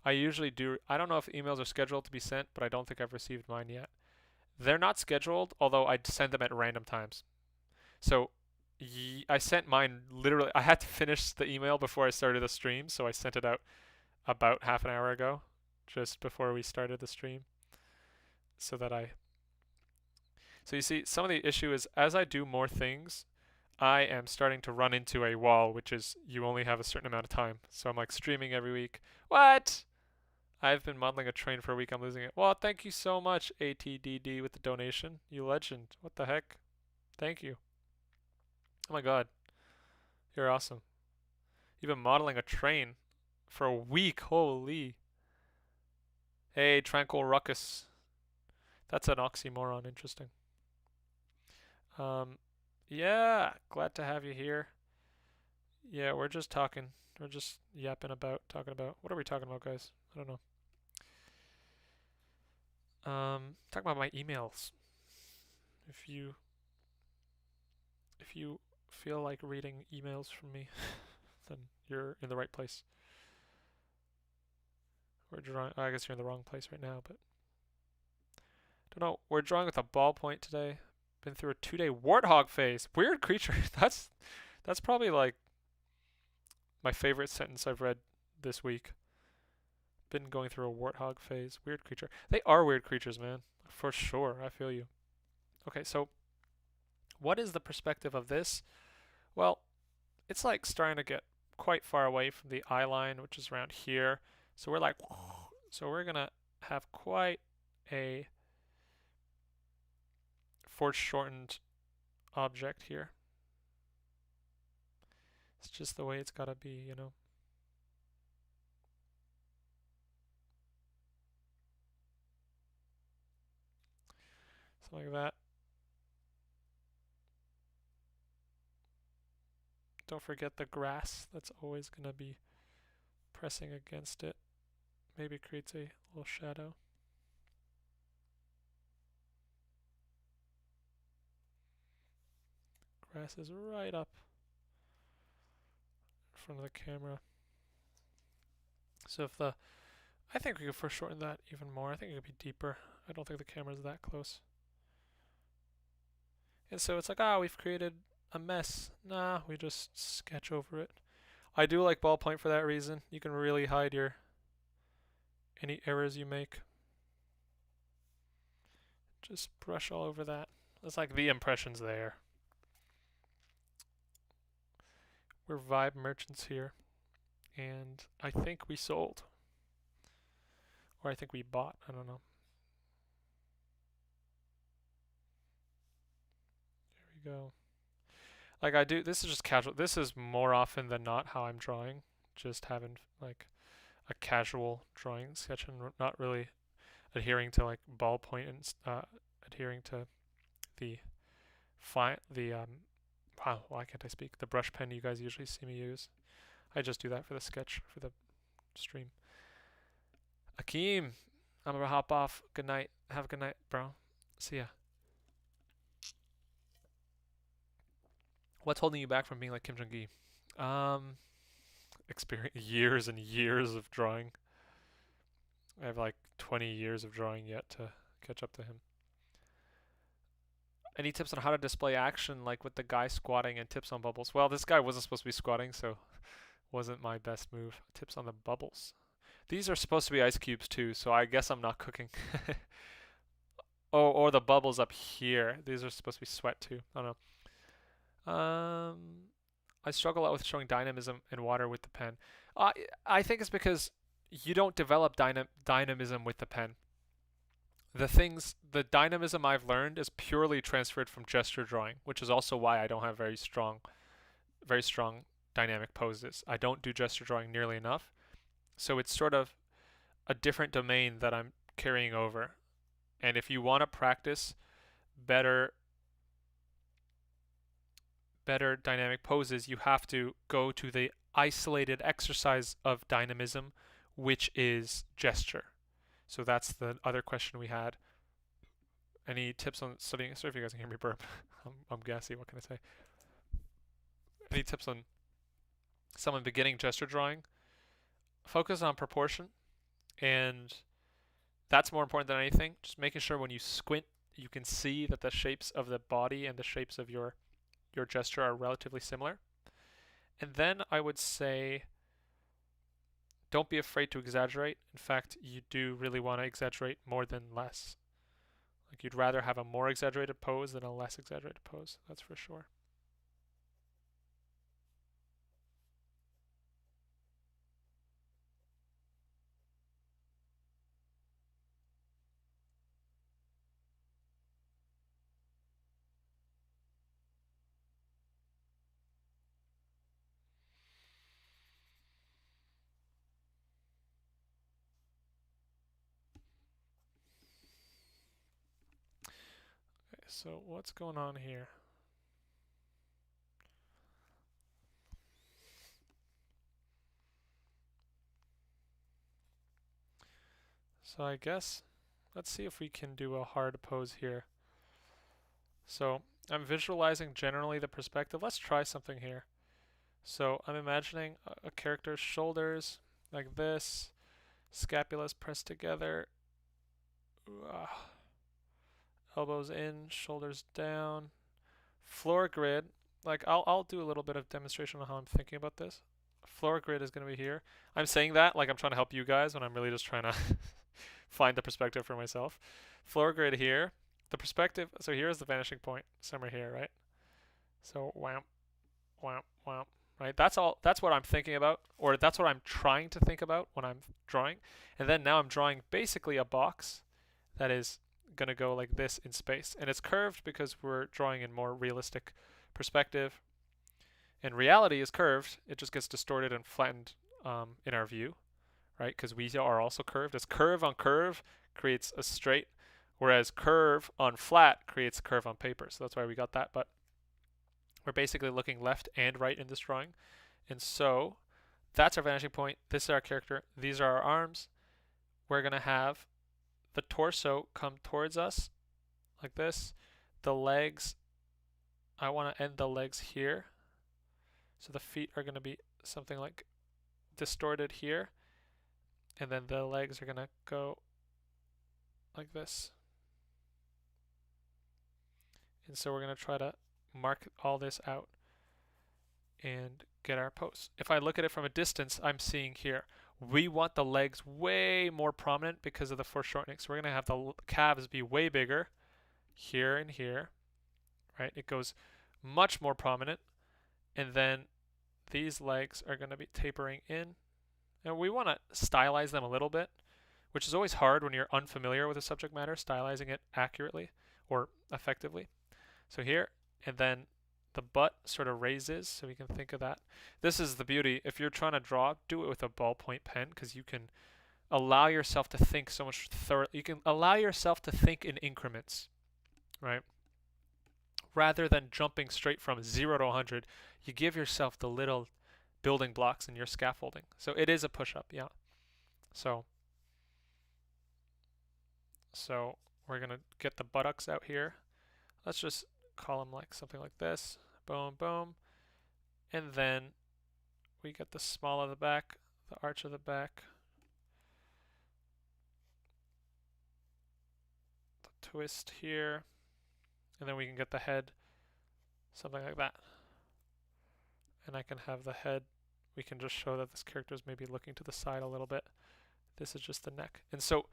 I usually do, I don't know if emails are scheduled to be sent, but I don't think I've received mine yet. They're not scheduled, although I send them at random times. So I sent mine literally, I had to finish the email before I started the stream, so I sent it out about half an hour ago, just before we started the stream. So you see, some of the issue is as I do more things, I am starting to run into a wall, which is you only have a certain amount of time. So I'm like streaming every week. What? I've been modeling a train for a week. I'm losing it. Well, thank you so much, ATDD, with the donation. You legend. What the heck? Thank you. Oh my god. You're awesome. You've been modeling a train for a week. Holy. Hey, Tranquil Ruckus. That's an oxymoron. Interesting. Yeah, glad to have you here. Yeah, we're just talking. We're just yapping about, talking about. What are we talking about, guys? I don't know. Talking about my emails. If you feel like reading emails from me, then you're in the right place. We're drawing. I guess you're in the wrong place right now, but don't know. We're drawing with a ballpoint today. Been through a 2-day warthog phase. Weird creature. That's probably like my favorite sentence I've read this week. Been going through a warthog phase. Weird creature. They are weird creatures, man. For sure. I feel you. Okay, so what is the perspective of this? Well, it's like starting to get quite far away from the eye line, which is around here. So we're like, so we're gonna have quite a foreshortened object here. It's just the way it's gotta be, you know. Something like that. Don't forget the grass. That's always gonna be pressing against it. Maybe it creates a little shadow. Grass is right up in front of the camera. So if the, I think we could foreshorten that even more. I think it could be deeper. I don't think the camera's that close. And so it's like, we've created a mess. Nah, we just sketch over it. I do like Ballpoint for that reason. You can really hide any errors you make. Just brush all over that. It's like the impression's there. We're vibe merchants here. And I think we sold. Or I think we bought. I don't know. There we go. Like I do, this is just casual. This is more often than not how I'm drawing. Just having like a casual drawing sketch and not really adhering to like ballpoint and adhering to the wow, why can't I speak? The brush pen you guys usually see me use. I just do that for the sketch for the stream. Akeem, I'm gonna hop off. Good night. Have a good night, bro. See ya. What's holding you back from being like Kim Jung Gi? Experience, years and years of drawing. I have like 20 years of drawing yet to catch up to him. Any tips on how to display action, like with the guy squatting, and tips on bubbles? Well, this guy wasn't supposed to be squatting, so wasn't my best move. Tips on the bubbles. These are supposed to be ice cubes too, so I guess I'm not cooking. Oh, or the bubbles up here. These are supposed to be sweat too. I don't know. I struggle a lot with showing dynamism in water with the pen. I think it's because you don't develop dynamism with the pen. the dynamism I've learned is purely transferred from gesture drawing, which is also why I don't have very strong dynamic poses. I don't do gesture drawing nearly enough. So it's sort of a different domain that I'm carrying over. And if you want to practice better dynamic poses, you have to go to the isolated exercise of dynamism, which is gesture. So that's the other question we had. Any tips on studying? Sorry if you guys can hear me burp. I'm gassy. What can I say? Any tips on someone beginning gesture drawing? Focus on proportion, and that's more important than anything. Just making sure when you squint, you can see that the shapes of the body and the shapes of your gesture are relatively similar. And then I would say, don't be afraid to exaggerate. In fact, you do really want to exaggerate more than less. Like, you'd rather have a more exaggerated pose than a less exaggerated pose, that's for sure. Okay, so what's going on here? So I guess, let's see if we can do a hard pose here. So I'm visualizing generally the perspective. Let's try something here. So I'm imagining a character's shoulders like this, scapulas pressed together, elbows in, shoulders down, floor grid. Like, I'll do a little bit of demonstration on how I'm thinking about this. Floor grid is going to be here. I'm saying that like I'm trying to help you guys when I'm really just trying to find the perspective for myself. Floor grid here. The perspective, so here's the vanishing point, somewhere here, right? So wham, wham, wham, right? That's what I'm thinking about, or that's what I'm trying to think about when I'm drawing. And then now I'm drawing basically a box that is going to go like this in space. And it's curved because we're drawing in more realistic perspective. And reality is curved. It just gets distorted and flattened in our view, right? Because we are also curved. As curve on curve creates a straight, whereas curve on flat creates a curve on paper. So that's why we got that. But we're basically looking left and right in this drawing. And so that's our vanishing point. This is our character. These are our arms. We're going to have the torso come towards us like this. The legs, I want to end the legs here. So the feet are going to be something like distorted here. And then the legs are going to go like this. And so we're going to try to mark all this out and get our pose. If I look at it from a distance, I'm seeing here, we want the legs way more prominent because of the foreshortening. So we're going to have the calves be way bigger here and here, right? It goes much more prominent. And then these legs are going to be tapering in. And we want to stylize them a little bit, which is always hard when you're unfamiliar with the subject matter, stylizing it accurately or effectively. So here, and then the butt sort of raises, so we can think of that. This is the beauty. If you're trying to draw, do it with a ballpoint pen, because you can allow yourself to think so much thoroughly. You can allow yourself to think in increments, right? Rather than jumping straight from 0 to 100, you give yourself the little building blocks in your scaffolding. So it is a push-up, yeah. So we're going to get the buttocks out here. Let's just call them like something like this. Boom, boom. And then we get the small of the back, the arch of the back, the twist here, and then we can get the head, something like that. And I can have the head, we can just show that this character is maybe looking to the side a little bit. This is just the neck. And so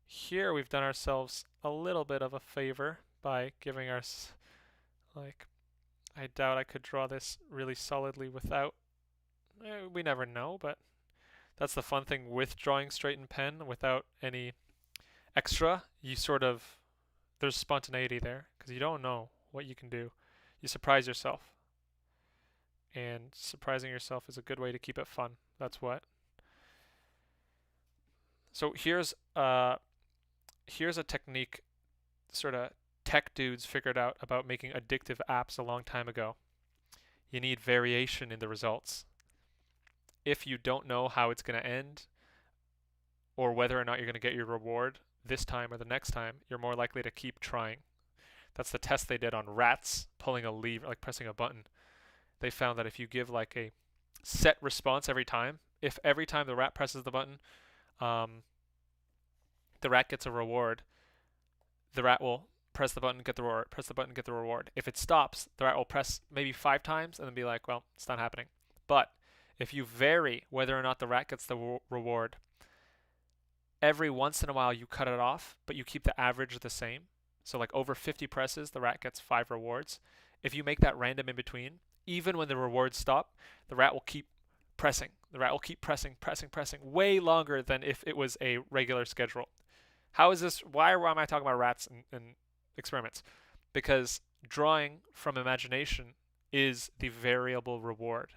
here we've done ourselves a little bit of a favor by giving us, like, I doubt I could draw this really solidly without, we never know, but that's the fun thing with drawing straight in pen without any extra, you sort of, there's spontaneity there because you don't know what you can do. You surprise yourself. And surprising yourself is a good way to keep it fun. That's what. So here's a technique sort of tech dudes figured out about making addictive apps a long time ago. You need variation in the results. If you don't know how it's going to end or whether or not you're going to get your reward this time or the next time, you're more likely to keep trying. That's the test they did on rats pulling a lever, like pressing a button. They found that if you give like a set response every time, if every time the rat presses the button, the rat gets a reward, the rat will press the button, get the reward, press the button, get the reward. If it stops, the rat will press maybe 5 times and then be like, well, it's not happening. But if you vary whether or not the rat gets the reward, every once in a while you cut it off, but you keep the average the same. So like over 50 presses, the rat gets 5 rewards. If you make that random in between, even when the rewards stop, the rat will keep pressing. The rat will keep pressing way longer than if it was a regular schedule. How is this? Why am I talking about rats and experiments? Because drawing from imagination is the variable reward.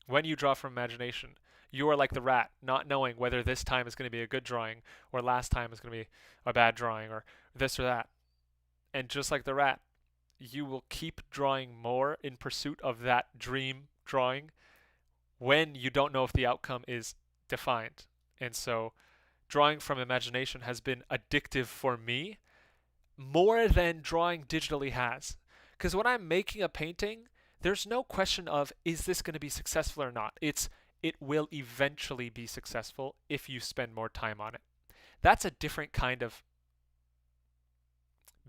When you draw from imagination, you are like the rat, not knowing whether this time is going to be a good drawing or last time is going to be a bad drawing or this or that. And just like the rat, you will keep drawing more in pursuit of that dream drawing when you don't know if the outcome is defined. And so drawing from imagination has been addictive for me more than drawing digitally has. Because when I'm making a painting, there's no question of, is this going to be successful or not? It will eventually be successful if you spend more time on it. That's a different kind of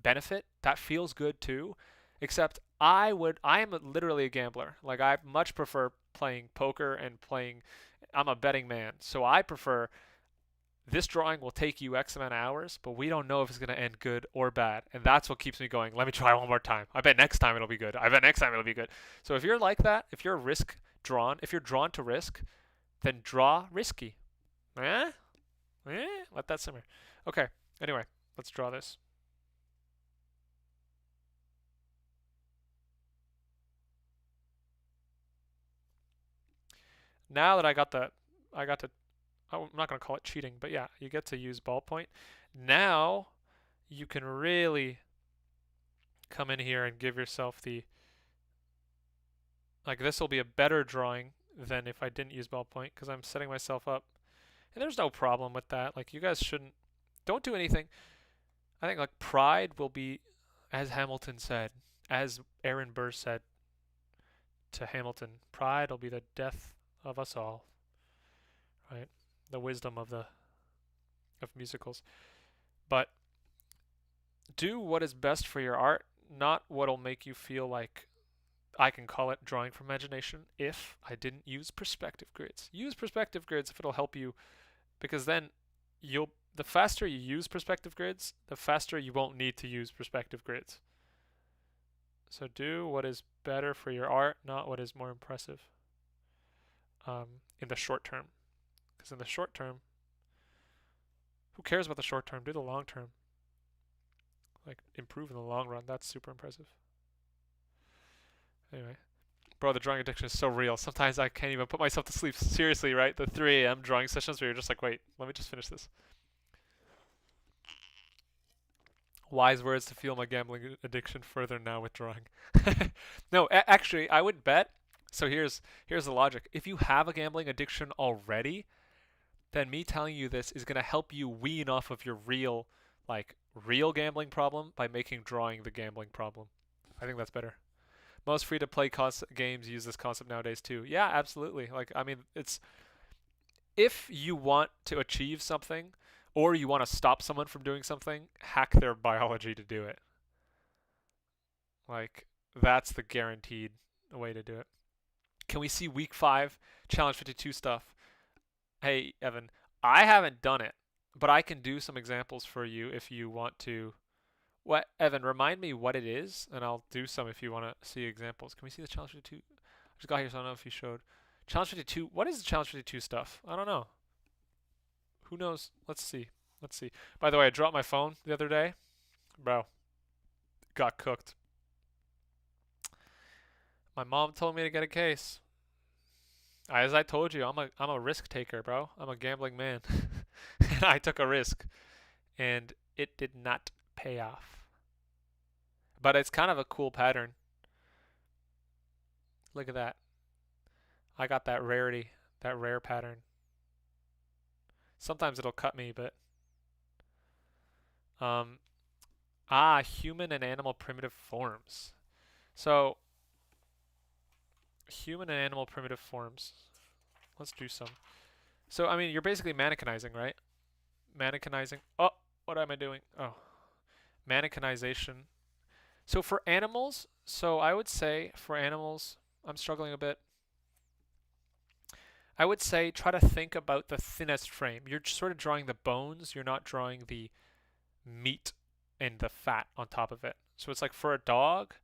benefit. That feels good too. Except I am literally a gambler. Like I much prefer playing poker and I'm a betting man. So I prefer this drawing will take you X amount of hours, but we don't know if it's going to end good or bad. And that's what keeps me going. Let me try one more time. I bet next time it'll be good. I bet next time it'll be good. So if you're like that, if you're if you're drawn to risk, then draw risky. Let that simmer. Okay. Anyway, let's draw this. Now that I'm not going to call it cheating, but yeah, you get to use Ballpoint. Now you can really come in here and give yourself like this will be a better drawing than if I didn't use Ballpoint because I'm setting myself up. And there's no problem with that. Like you guys don't do anything. I think like pride will be, as Hamilton said, as Aaron Burr said to Hamilton, pride will be the death of us all. Right? The wisdom of musicals. But do what is best for your art, not what'll make you feel like I can call it drawing from imagination if I didn't use perspective grids. Use perspective grids if it'll help you, because then the faster you use perspective grids, the faster you won't need to use perspective grids. So do what is better for your art, not what is more impressive in the short term. Because in the short term, who cares about the short term? Do the long term. Like, improve in the long run. That's super impressive. Anyway. Bro, the drawing addiction is so real. Sometimes I can't even put myself to sleep. Seriously, right? The 3 a.m. drawing sessions where you're just like, wait, let me just finish this. Wise words to fuel my gambling addiction further now with drawing. No, actually, I would bet. So here's the logic. If you have a gambling addiction already, then me telling you this is going to help you wean off of your real gambling problem by making drawing the gambling problem. I think that's better. Most free-to-play games use this concept nowadays too. Yeah, absolutely. Like, I mean, it's if you want to achieve something or you want to stop someone from doing something, hack their biology to do it. Like, that's the guaranteed way to do it. Can we see week 5 challenge 52 stuff? Hey, Evan, I haven't done it, but I can do some examples for you if you want to. What, Evan, remind me what it is, and I'll do some if you want to see examples. Can we see the challenge 52? I just got here, so I don't know if you showed. Challenge 52, what is the challenge 52 stuff? I don't know. Who knows? Let's see. Let's see. By the way, I dropped my phone the other day. Bro, got cooked. My mom told me to get a case. As I told you, I'm a risk taker, bro. I'm a gambling man. I took a risk and it did not pay off. But it's kind of a cool pattern. Look at that. I got that rarity, that rare pattern. Sometimes it'll cut me, but human and animal primitive forms. So human and animal primitive forms. Let's do some. So I mean, you're basically mannequinizing, right? Mannequinizing. Oh, what am I doing? Oh, mannequinization. So for animals, I would say for animals, I'm struggling a bit. I would say try to think about the thinnest frame. You're sort of drawing the bones, you're not drawing the meat and the fat on top of it. So it's like for a dog,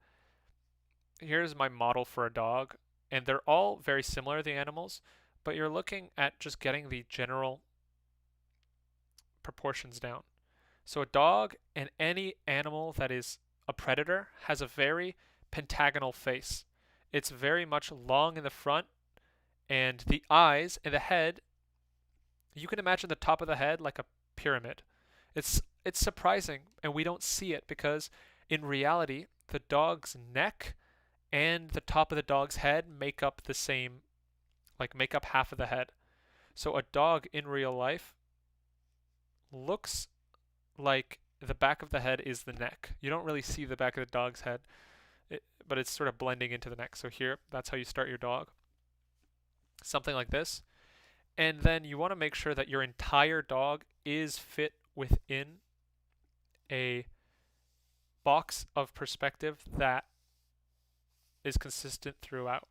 here's my model for a dog, and they're all very similar, the animals, but you're looking at just getting the general proportions down. So a dog and any animal that is a predator has a very pentagonal face. It's very much long in the front, and the eyes and the head, you can imagine the top of the head like a pyramid. It's surprising, and we don't see it because in reality, the dog's neck and the top of the dog's head make up the same, like make up half of the head. So a dog in real life looks like the back of the head is the neck. You don't really see the back of the dog's head, but it's sort of blending into the neck. So here, that's how you start your dog. Something like this. And then you want to make sure that your entire dog is fit within a box of perspective that is consistent throughout.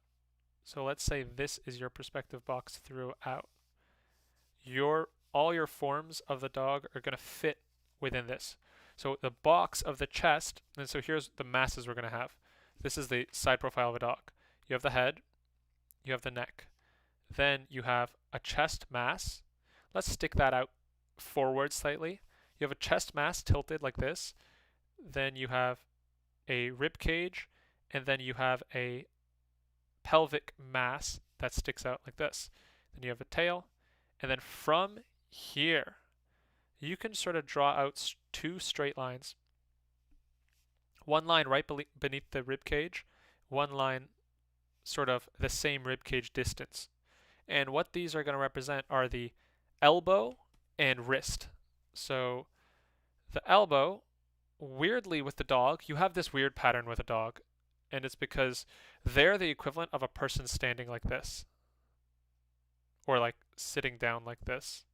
So let's say this is your perspective box throughout. All your forms of the dog are going to fit within this. So the box of the chest, and so here's the masses we're going to have. This is the side profile of a dog. You have the head, you have the neck. Then you have a chest mass. Let's stick that out forward slightly. You have a chest mass tilted like this. Then you have a rib cage, and then you have a pelvic mass that sticks out like this. Then you have a tail, and then from here, you can sort of draw out two straight lines. One line right beneath the rib cage, one line sort of the same rib cage distance. And what these are going to represent are the elbow and wrist. So the elbow, weirdly with the dog, you have this weird pattern with a dog, and it's because they're the equivalent of a person standing like this, or like sitting down like this.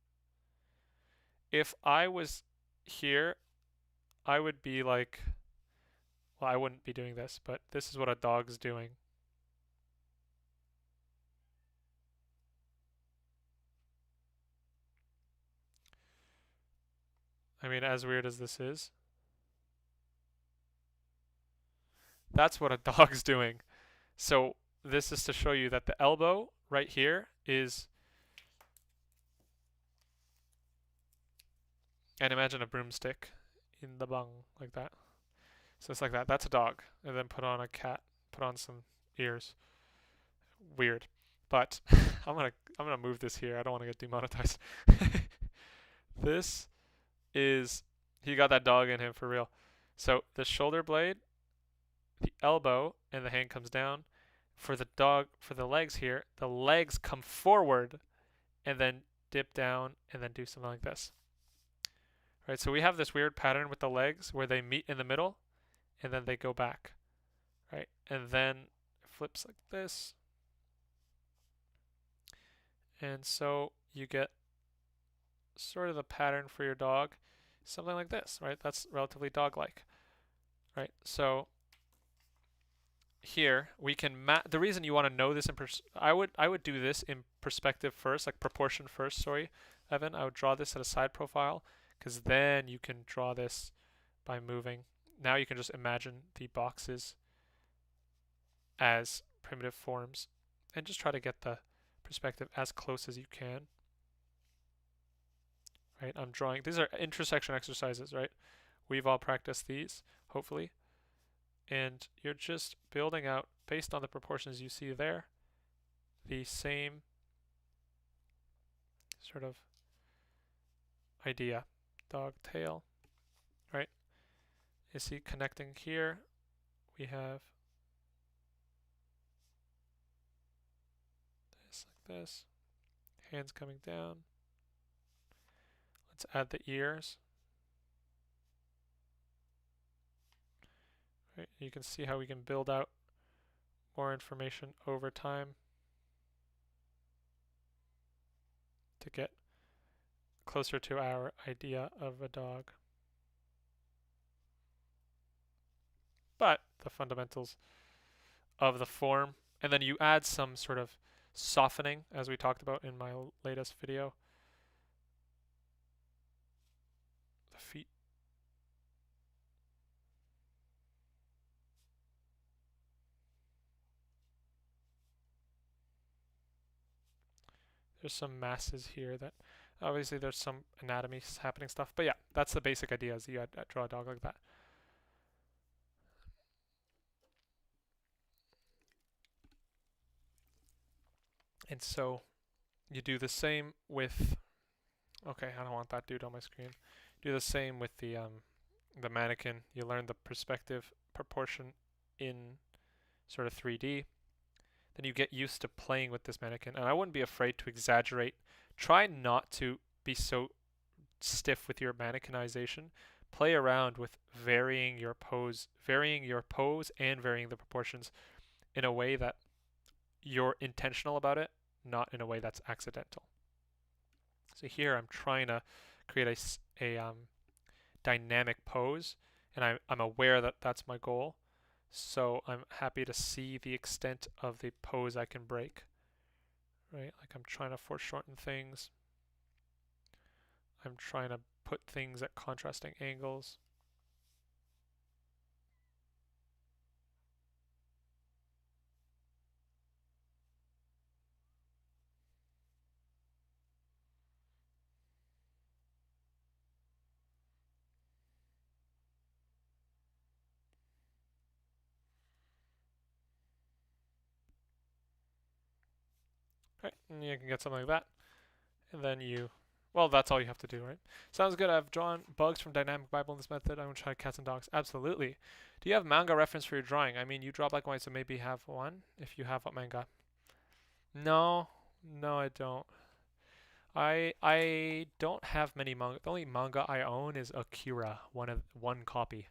If I was here, I would be like, well, I wouldn't be doing this, but this is what a dog's doing. I mean, as weird as this is, that's what a dog's doing. So this is to show you that the elbow right here is, and imagine a broomstick in the bung like that. So it's like that. That's a dog. And then put on a cat. Put on some ears. Weird. But I'm gonna move this here. I don't want to get demonetized. This is, he got that dog in him for real. So the shoulder blade, the elbow, and the hand comes down. For the dog, for the legs here, the legs come forward and then dip down and then do something like this. Right, so we have this weird pattern with the legs where they meet in the middle and then they go back. Right, and then it flips like this. And so you get sort of the pattern for your dog, something like this, right? That's relatively dog-like, right? So here we can the reason you want to know this in I would do this in perspective first, like proportion first, sorry, Evan. I would draw this at a side profile, because then you can draw this by moving. Now you can just imagine the boxes as primitive forms and just try to get the perspective as close as you can. right? I'm drawing. These are intersection exercises, right? We've all practiced these, hopefully. And you're just building out, based on the proportions you see there, the same sort of idea. Dog tail, right? You see connecting here, we have this like this, hands coming down. Let's add the ears. Right, you can see how we can build out more information over time to get closer to our idea of a dog. But the fundamentals of the form, and then you add some sort of softening, as we talked about in my latest video. The feet. There's some masses here that obviously there's some anatomy happening stuff, but yeah, that's the basic idea, is you draw a dog like that. And so you do the same with, okay, I don't want that dude on my screen. Do the same with the mannequin. You learn the perspective proportion in sort of 3D. Then you get used to playing with this mannequin. And I wouldn't be afraid to exaggerate. Try not to be so stiff with your mannequinization. Play around with varying your pose and varying the proportions in a way that you're intentional about it, not in a way that's accidental. So here I'm trying to create a dynamic pose, and I'm aware that that's my goal. So I'm happy to see the extent of the pose I can break. Right? Like I'm trying to foreshorten things. I'm trying to put things at contrasting angles. Right, and you can get something like that. And then well, that's all you have to do, right? Sounds good. I've drawn bugs from Dynamic Bible in this method. I'm going to try cats and dogs. Absolutely. Do you have manga reference for your drawing? I mean, you draw black and white, so maybe have one if you have a manga. No, I don't. I don't have many manga. The only manga I own is Akira, one copy.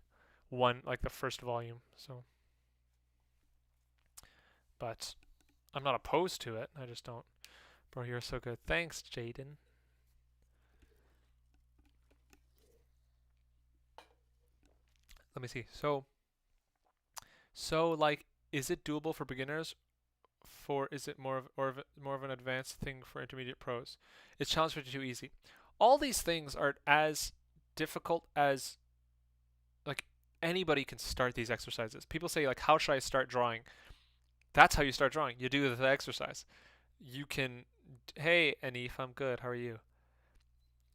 One, like the first volume, so. But I'm not opposed to it. I just don't. Bro, you're so good. Thanks, Jaden. Let me see. So like, is it doable for beginners? Is it more of an advanced thing for intermediate pros? It's challenge 52 easy. All these things are as difficult as, like, anybody can start these exercises. People say, like, how should I start drawing? That's how you start drawing. You do the exercise. You can, hey Anif, I'm good. How are you?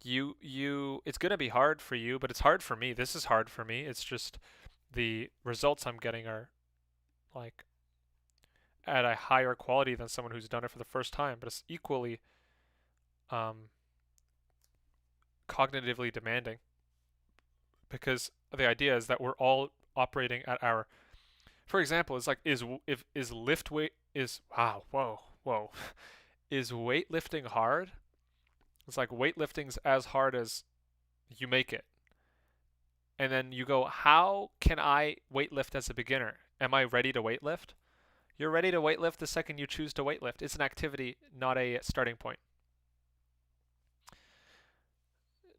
It's gonna be hard for you, but it's hard for me. This is hard for me. It's just the results I'm getting are like at a higher quality than someone who's done it for the first time, but it's equally cognitively demanding, because the idea is that we're all operating at our, for example, it's like is lift weight is wow whoa is weightlifting hard? It's like weightlifting's as hard as you make it. And then you go, how can I weightlift as a beginner? Am I ready to weightlift? You're ready to weightlift the second you choose to weightlift. It's an activity, not a starting point.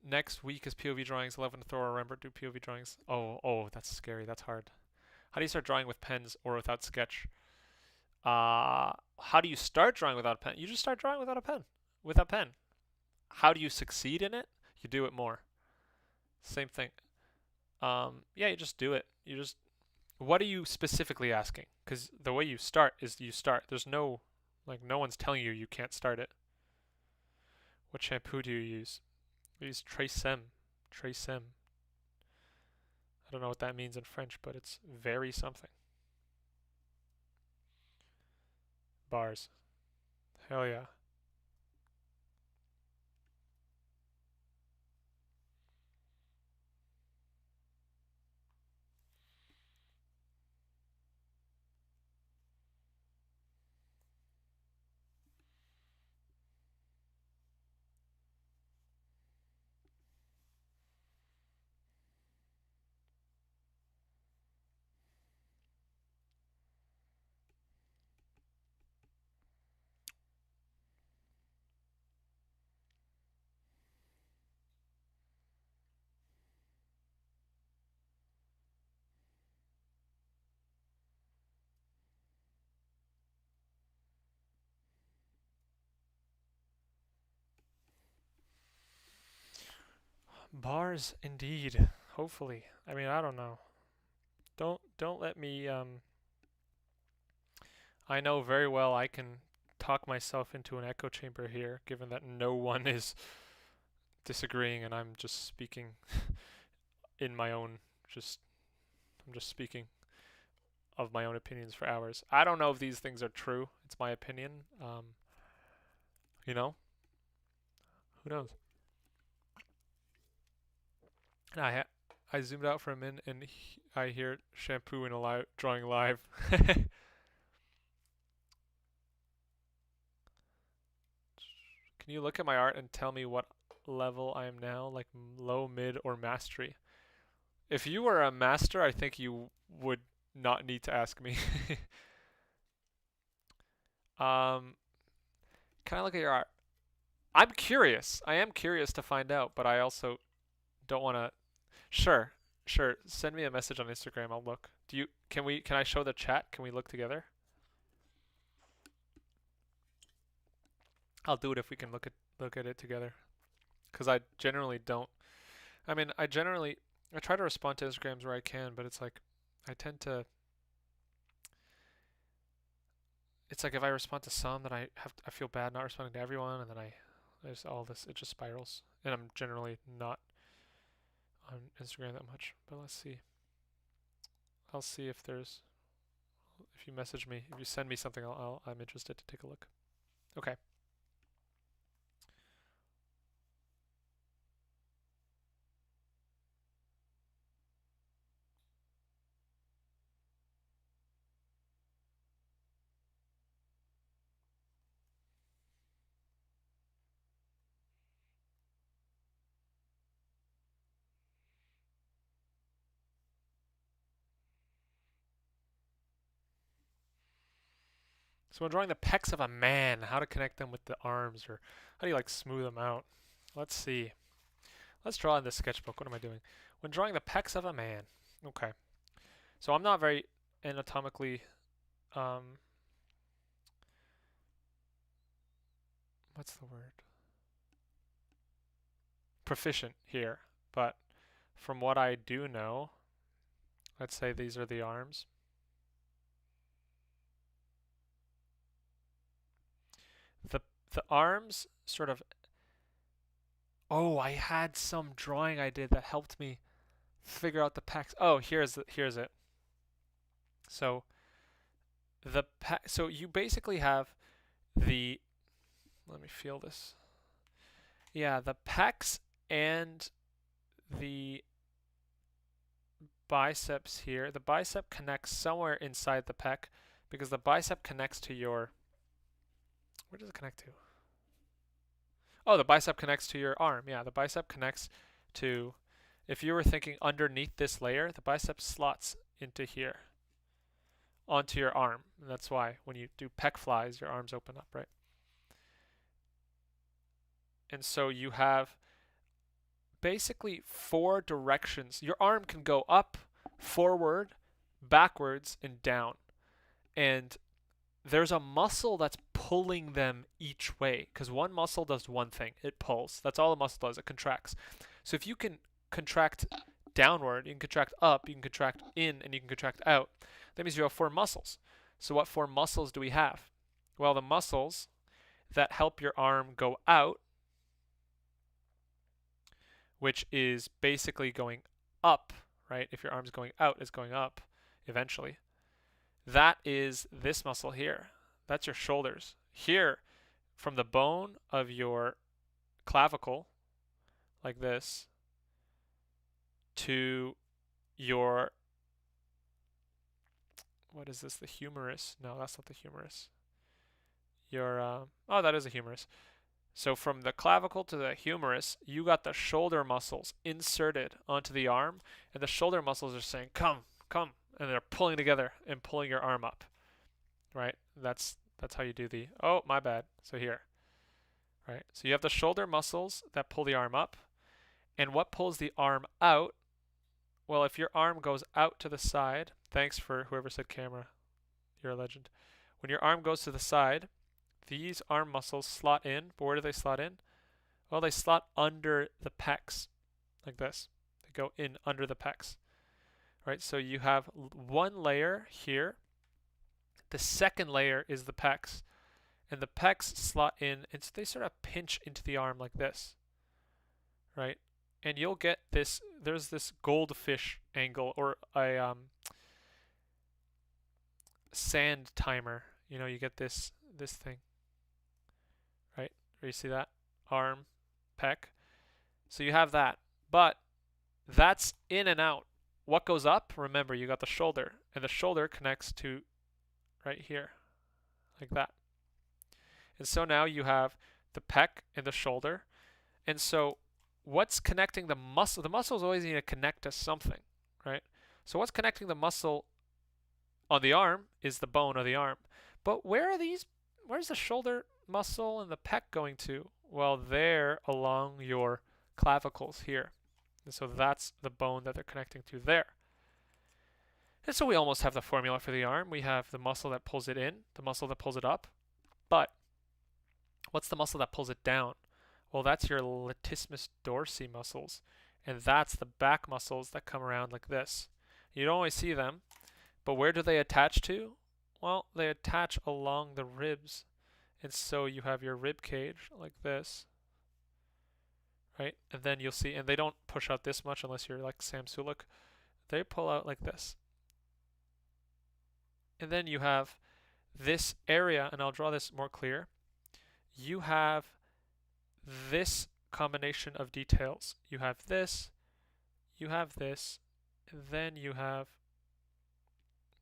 Next week is POV drawings. 11 to throw. Remember, do POV drawings. Oh, that's scary. That's hard. How do you start drawing with pens or without sketch? How do you start drawing without a pen? You just start drawing without a pen. With a pen. How do you succeed in it? You do it more. Same thing. Yeah, you just do it. What are you specifically asking? Because the way you start is you start. There's no one's telling you can't start it. What shampoo do you use? Use tracem. Tracem. I don't know what that means in French, but it's very something. Bars. Hell yeah. Bars indeed. Hopefully. I mean, I don't know. Don't let me I know very well I can talk myself into an echo chamber here, given that no one is disagreeing and I'm just speaking in my own I'm just speaking of my own opinions for hours. I don't know if these things are true. It's my opinion. You know, who knows? And I zoomed out for a minute and I hear shampoo in a drawing live. Can you look at my art and tell me what level I am now, like low, mid, or mastery? If you were a master, I think you would not need to ask me. Can I look at your art? I'm curious. I am curious to find out, but I also don't want to. Sure, sure. Send me a message on Instagram. I'll look. Do you? Can I show the chat? Can we look together? I'll do it if we can look at it together. Because I generally don't. I mean, I try to respond to Instagrams where I can, but it's like I tend to. It's like if I respond to some, then I feel bad not responding to everyone, and then there's all this. It just spirals, and I'm generally not on Instagram that much. But let's see. I'll see if you message me, if you send me something, I'm interested to take a look. Okay. So when drawing the pecs of a man, how to connect them with the arms, or how do you like smooth them out? Let's see. Let's draw in the sketchbook. What am I doing? When drawing the pecs of a man. Okay. So I'm not very anatomically, what's the word? Proficient here. But from what I do know, let's say these are the arms. The arms sort of. Oh, I had some drawing I did that helped me figure out the pecs. Oh, here's it. So so you basically have the. Let me feel this. Yeah, the pecs and the biceps here. The bicep connects somewhere inside the pec because the bicep connects to your. Where does it connect to? Oh, the bicep connects to your arm. Yeah, the bicep connects to. If you were thinking underneath this layer, the bicep slots into here onto your arm. And that's why when you do pec flies, your arms open up, right? And so you have basically 4 directions. Your arm can go up, forward, backwards, and down. And there's a muscle that's pulling them each way because one muscle does one thing. It pulls. That's all the muscle does. It contracts. So if you can contract downward, you can contract up, you can contract in, and you can contract out. That means you have 4 muscles. So what 4 muscles do we have? Well, the muscles that help your arm go out which is basically going up, right? If your arm's going out, it's going up eventually. That is this muscle here. That's your shoulders. Here, from the bone of your clavicle, like this, to your, what is this, the humerus? No, that's not the humerus. Your, oh, that is a humerus. So from the clavicle to the humerus, you got the shoulder muscles inserted onto the arm, and the shoulder muscles are saying, come, come, and they're pulling together and pulling your arm up, right? That's how you do the, oh, my bad. So here, right? So you have the shoulder muscles that pull the arm up, and what pulls the arm out? Well, if your arm goes out to the side, thanks for whoever said camera, you're a legend. When your arm goes to the side, these arm muscles slot in, but where do they slot in? Well, they slot under the pecs, like this. They go in under the pecs, right? So you have one layer here. The second layer is the pecs, and the pecs slot in, and so they sort of pinch into the arm like this, right? And you'll get this, there's this goldfish angle, or a sand timer. You know, you get this thing, right? Where you see that? Arm, pec. So you have that, but that's in and out. What goes up? Remember, you got the shoulder, and the shoulder connects to right here, like that. And so now you have the pec and the shoulder. And so what's connecting the muscle? The muscles always need to connect to something, right? So what's connecting the muscle on the arm is the bone of the arm. But where's the shoulder muscle and the pec going to? Well, they're along your clavicles here. And so that's the bone that they're connecting to there. And so we almost have the formula for the arm. We have the muscle that pulls it in, the muscle that pulls it up. But what's the muscle that pulls it down? Well, that's your latissimus dorsi muscles. And that's the back muscles that come around like this. You don't always see them, but where do they attach to? Well, they attach along the ribs. And so you have your rib cage like this, right? And then you'll see, and they don't push out this much unless you're like Sam Sulek. They pull out like this. And then you have this area, and I'll draw this more clear. You have this combination of details. You have this, and then you have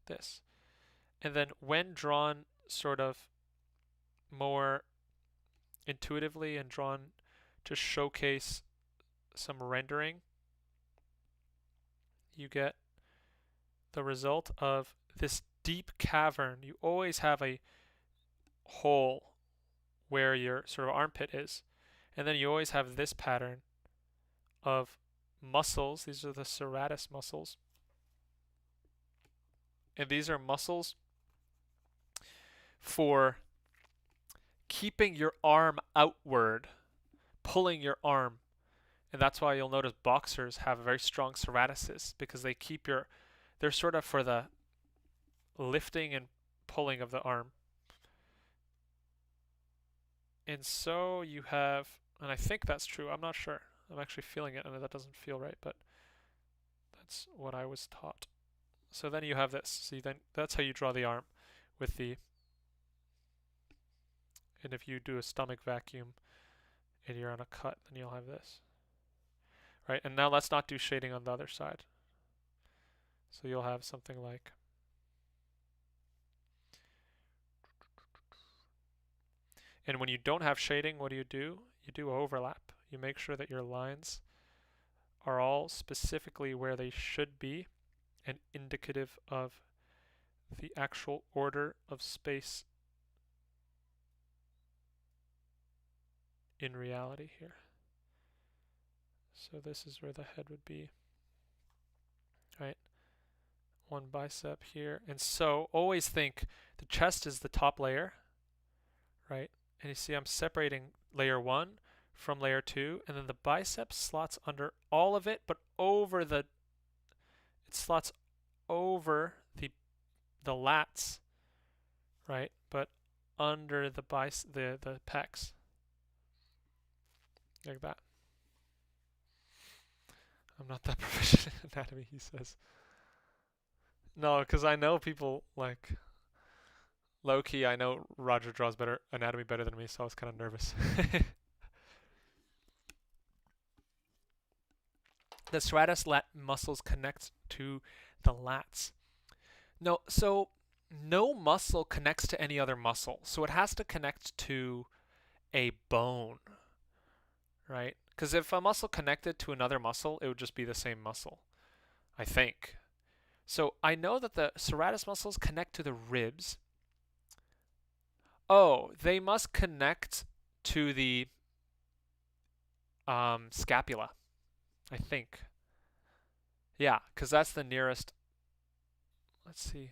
this. And then when drawn sort of more intuitively and drawn to showcase some rendering, you get the result of this deep cavern. You always have a hole where your sort of armpit is. And then you always have this pattern of muscles. These are the serratus muscles. And these are muscles for keeping your arm outward, pulling your arm. And that's why you'll notice boxers have very strong serratuses, because they keep they're sort of for the lifting and pulling of the arm. And so you have, and I think that's true, I'm not sure. I'm actually feeling it, and that doesn't feel right, but that's what I was taught. So then you have this. See, then that's how you draw the arm with the, and if you do a stomach vacuum and you're on a cut, then you'll have this. Right, and now let's not do shading on the other side. So you'll have something like, and when you don't have shading, what do? You do overlap. You make sure that your lines are all specifically where they should be and indicative of the actual order of space in reality here. So this is where the head would be, right? One bicep here. And so always think the chest is the top layer, right? And you see I'm separating layer 1 from layer 2, and then the bicep slots under all of it, but over the, it slots over the lats, right? But under the the pecs, like that. I'm not that proficient in anatomy, he says. No, because I know people like low key. I know Roger draws better anatomy better than me, so I was kind of nervous. The serratus lat muscles connect to the lats. No, so no muscle connects to any other muscle, so it has to connect to a bone, right? Because if a muscle connected to another muscle, it would just be the same muscle, I think. So I know that the serratus muscles connect to the ribs. Oh, they must connect to the scapula, I think. Yeah, because that's the nearest. Let's see.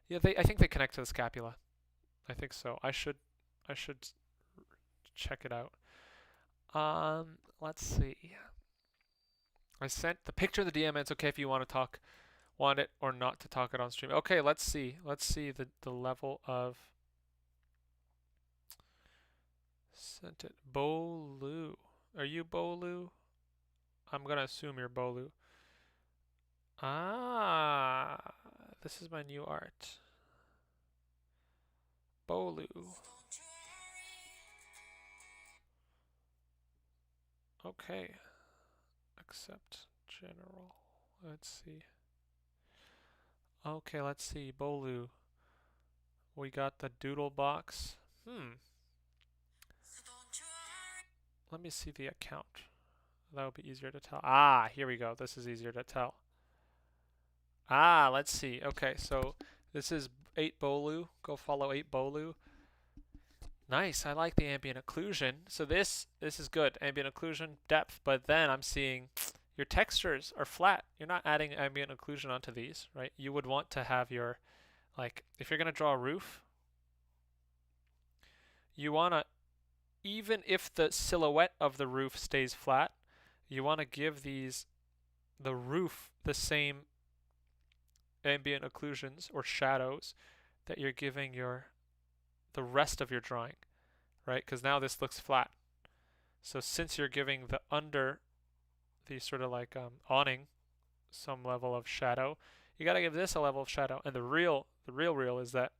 Yeah, I think they connect to the scapula. I think so. I should check it out. Let's see. I sent the picture of the DM. It's okay if you want it or not to talk it on stream. Okay, let's see. Let's see the level of. Sent it. Bolu. Are you Bolu? I'm gonna assume you're Bolu. Ah, this is my new art. Bolu. Okay. Accept general. Let's see. Okay, let's see. Bolu. We got the doodle box. Let me see the account. That would be easier to tell. Ah, here we go. This is easier to tell. Ah, let's see. Okay, so this is 8 Bolu. Go follow 8 Bolu. Nice. I like the ambient occlusion. So this is good. Ambient occlusion, depth, but then I'm seeing your textures are flat. You're not adding ambient occlusion onto these, right? You would want to have your, like, if you're going to draw a roof, you want to, even if the silhouette of the roof stays flat, you want to give the roof the same ambient occlusions or shadows that you're giving the rest of your drawing, right? Because now this looks flat. So since you're giving the sort of like awning some level of shadow, you got to give this a level of shadow. And the real is that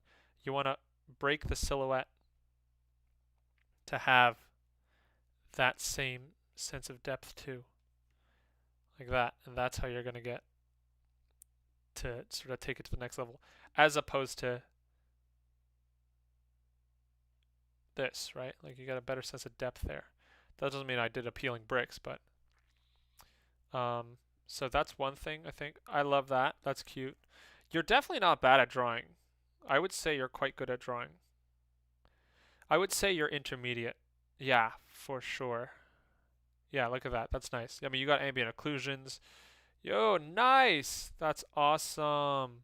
you want to break the silhouette to have that same sense of depth too, like that. And that's how you're going to get to sort of take it to the next level, as opposed to this, right? Like you got a better sense of depth there. That doesn't mean I did appealing bricks, but so that's one thing I think. I love that. That's cute. You're definitely not bad at drawing. I would say you're quite good at drawing. I would say you're intermediate. Yeah, for sure. Yeah, look at that. That's nice. I mean, you got ambient occlusions. Yo, nice. That's awesome.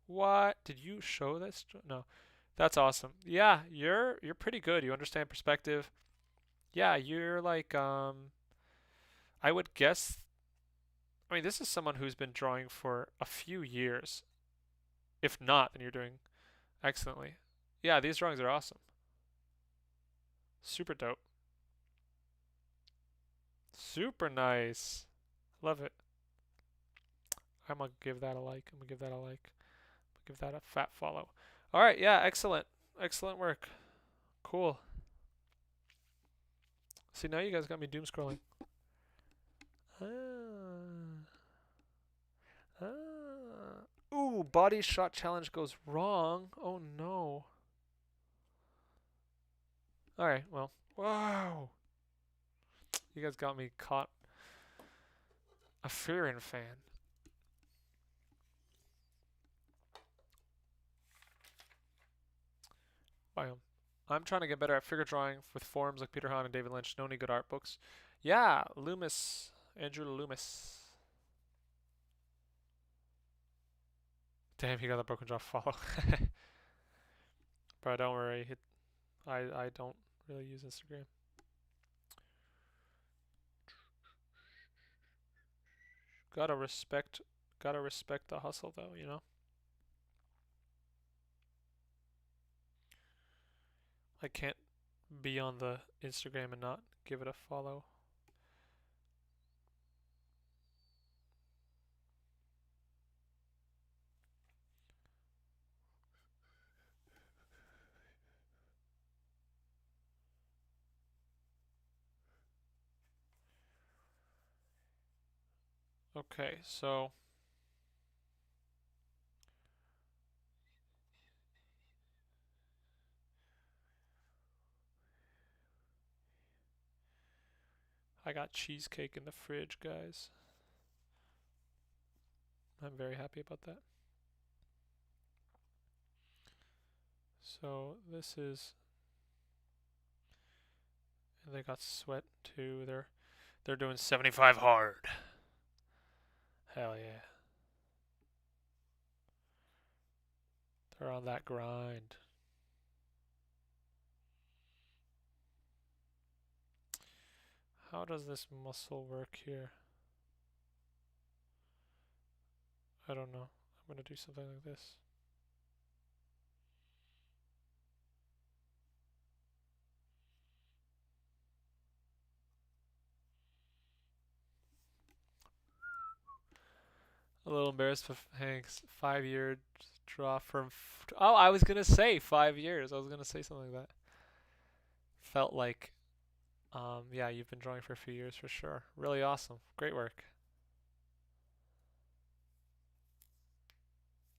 What? Did you show this? No. That's awesome. Yeah, you're pretty good. You understand perspective. Yeah, you're like I would guess, I mean, this is someone who's been drawing for a few years. If not, then you're doing excellently. Yeah, these drawings are awesome. Super dope. Super nice. Love it. I'm gonna give that a like. I'm gonna give that a like. Give that a fat follow. All right, yeah, excellent. Excellent work. Cool. See, now you guys got me doom scrolling. Ooh, body shot challenge goes wrong. Oh no. Alright, well. Wow. You guys got me caught. A Fearin' fan. Biome. I'm trying to get better at figure drawing with forums like Peter Hahn and David Lynch. No any good art books. Yeah, Loomis. Andrew Loomis. Damn, he got the broken jaw follow. Bro, don't worry. I don't really use Instagram. Gotta respect the hustle though, you know? I can't be on the Instagram and not give it a follow. Okay, so I got cheesecake in the fridge, guys. I'm very happy about that. So this is, and they got sweat too. They're doing 75 hard. Hell yeah. They're on that grind. How does this muscle work here? I don't know. I'm gonna do something like this. A little embarrassed with Hank's 5-year draw from. Oh, I was gonna say 5 years. I was gonna say something like that. Felt like, yeah, you've been drawing for a few years for sure. Really awesome. Great work.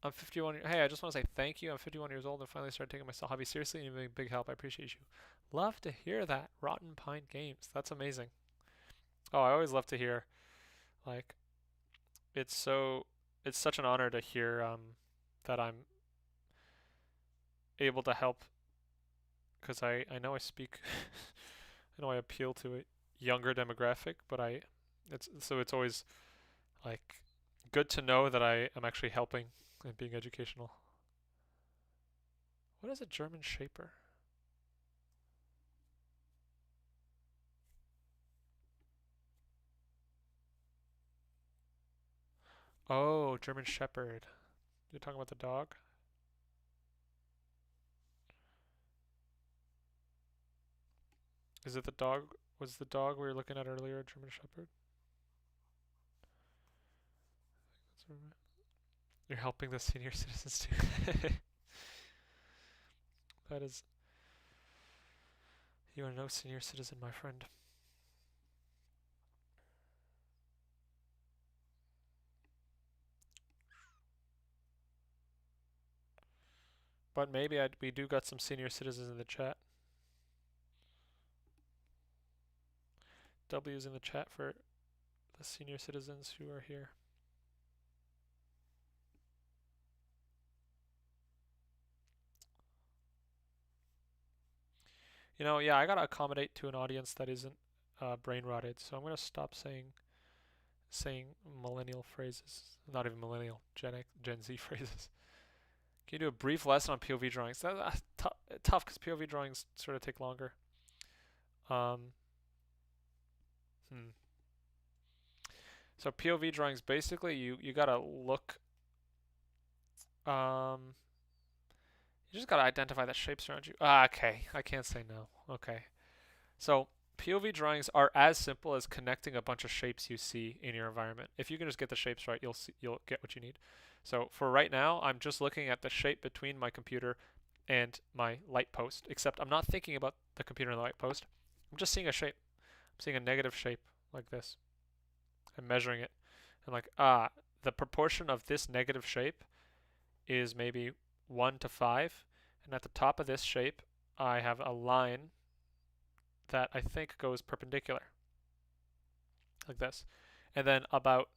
I'm 51. Hey, I just want to say thank you. I'm 51 years old and finally started taking my hobby seriously, and you've been a big help. I appreciate you. Love to hear that. Rotten Pine Games. That's amazing. Oh, I always love to hear. Like, it's so, it's such an honor to hear that I'm able to help, because I know I speak, I know I appeal to a younger demographic, but it's always like good to know that I am actually helping and being educational. What is a German shaper? Oh, German Shepherd. You're talking about the dog? Is it the dog? Was the dog we were looking at earlier a German Shepherd? You're helping the senior citizens too. That is. You are no senior citizen, my friend. But maybe we do got some senior citizens in the chat. W's in the chat for the senior citizens who are here. You know, yeah, I gotta accommodate to an audience that isn't brain rotted, so I'm gonna stop saying millennial phrases. Not even millennial, Gen Z phrases. Can you do a brief lesson on POV drawings? That's tough because POV drawings sort of take longer. Um, hmm. So POV drawings, basically, you gotta look. Um, you just gotta identify the shapes around you. Ah, okay. I can't say no. Okay. So POV drawings are as simple as connecting a bunch of shapes you see in your environment. If you can just get the shapes right, you'll get what you need. So for right now, I'm just looking at the shape between my computer and my light post, except I'm not thinking about the computer and the light post. I'm just seeing a shape. I'm seeing a negative shape like this. I'm measuring it. I'm like, the proportion of this negative shape is maybe 1 to 5. And at the top of this shape, I have a line that I think goes perpendicular, like this. And then about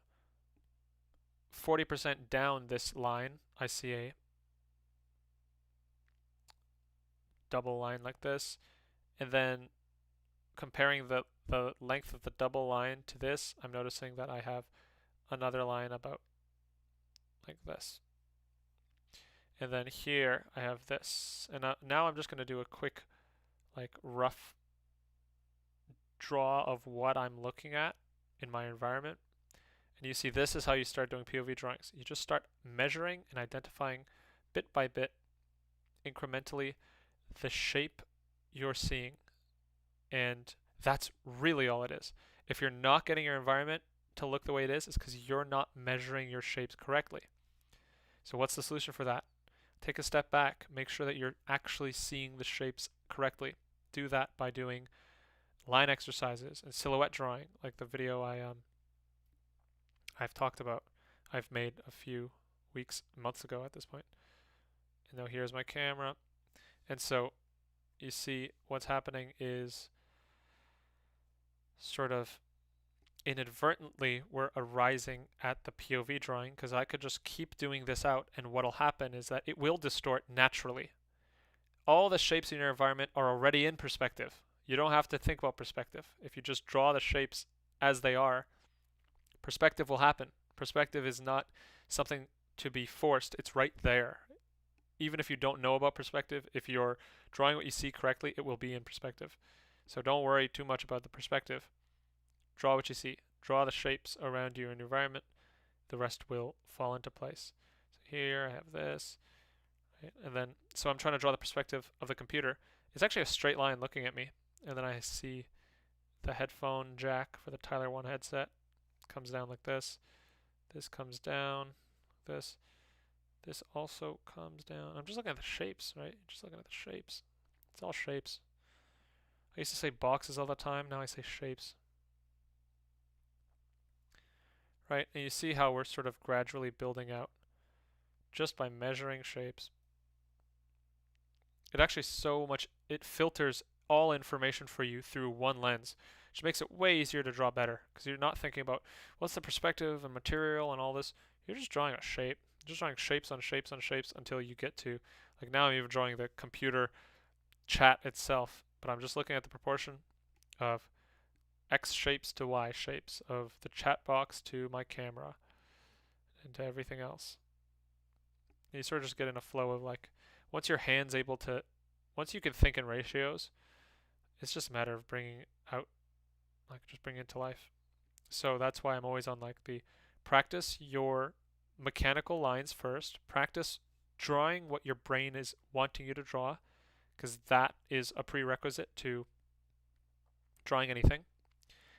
40% down this line, I see a double line like this. And then comparing the length of the double line to this, I'm noticing that I have another line about like this. And then here I have this. And now I'm just going to do a quick like rough draw of what I'm looking at in my environment. And you see this is how you start doing POV drawings. You just start measuring and identifying bit by bit, incrementally, the shape you're seeing. And that's really all it is. If you're not getting your environment to look the way it is, it's because you're not measuring your shapes correctly. So what's the solution for that? Take a step back. Make sure that you're actually seeing the shapes correctly. Do that by doing line exercises and silhouette drawing, like the video I've talked about, I've made a few weeks, months ago at this point. And now here's my camera. And so you see what's happening is sort of inadvertently we're arising at the POV drawing, because I could just keep doing this out, and what'll happen is that it will distort naturally. All the shapes in your environment are already in perspective. You don't have to think about perspective. If you just draw the shapes as they are, perspective will happen. Perspective is not something to be forced. It's right there. Even if you don't know about perspective, if you're drawing what you see correctly, it will be in perspective. So don't worry too much about the perspective. Draw what you see. Draw the shapes around you in your environment. The rest will fall into place. So here I have this. Right? And then, so I'm trying to draw the perspective of the computer. It's actually a straight line looking at me. And then I see the headphone jack for the Tyler 1 headset. Comes down like this. This comes down. This. This also comes down. I'm just looking at the shapes, right? Just looking at the shapes. It's all shapes. I used to say boxes all the time. Now I say shapes. Right? And you see how we're sort of gradually building out just by measuring shapes. It actually it filters all information for you through one lens, which makes it way easier to draw better, because you're not thinking about what's the perspective and material and all this. You're just drawing a shape. Just drawing shapes on shapes on shapes until you get to, like now I'm even drawing the computer chat itself, but I'm just looking at the proportion of X shapes to Y shapes, of the chat box to my camera, and to everything else. And you sort of just get in a flow of like, once your hand's able to, once you can think in ratios, it's just a matter of bringing it out, like just bringing it to life. So that's why I'm always on like the practice your mechanical lines first. Practice drawing what your brain is wanting you to draw, because that is a prerequisite to drawing anything.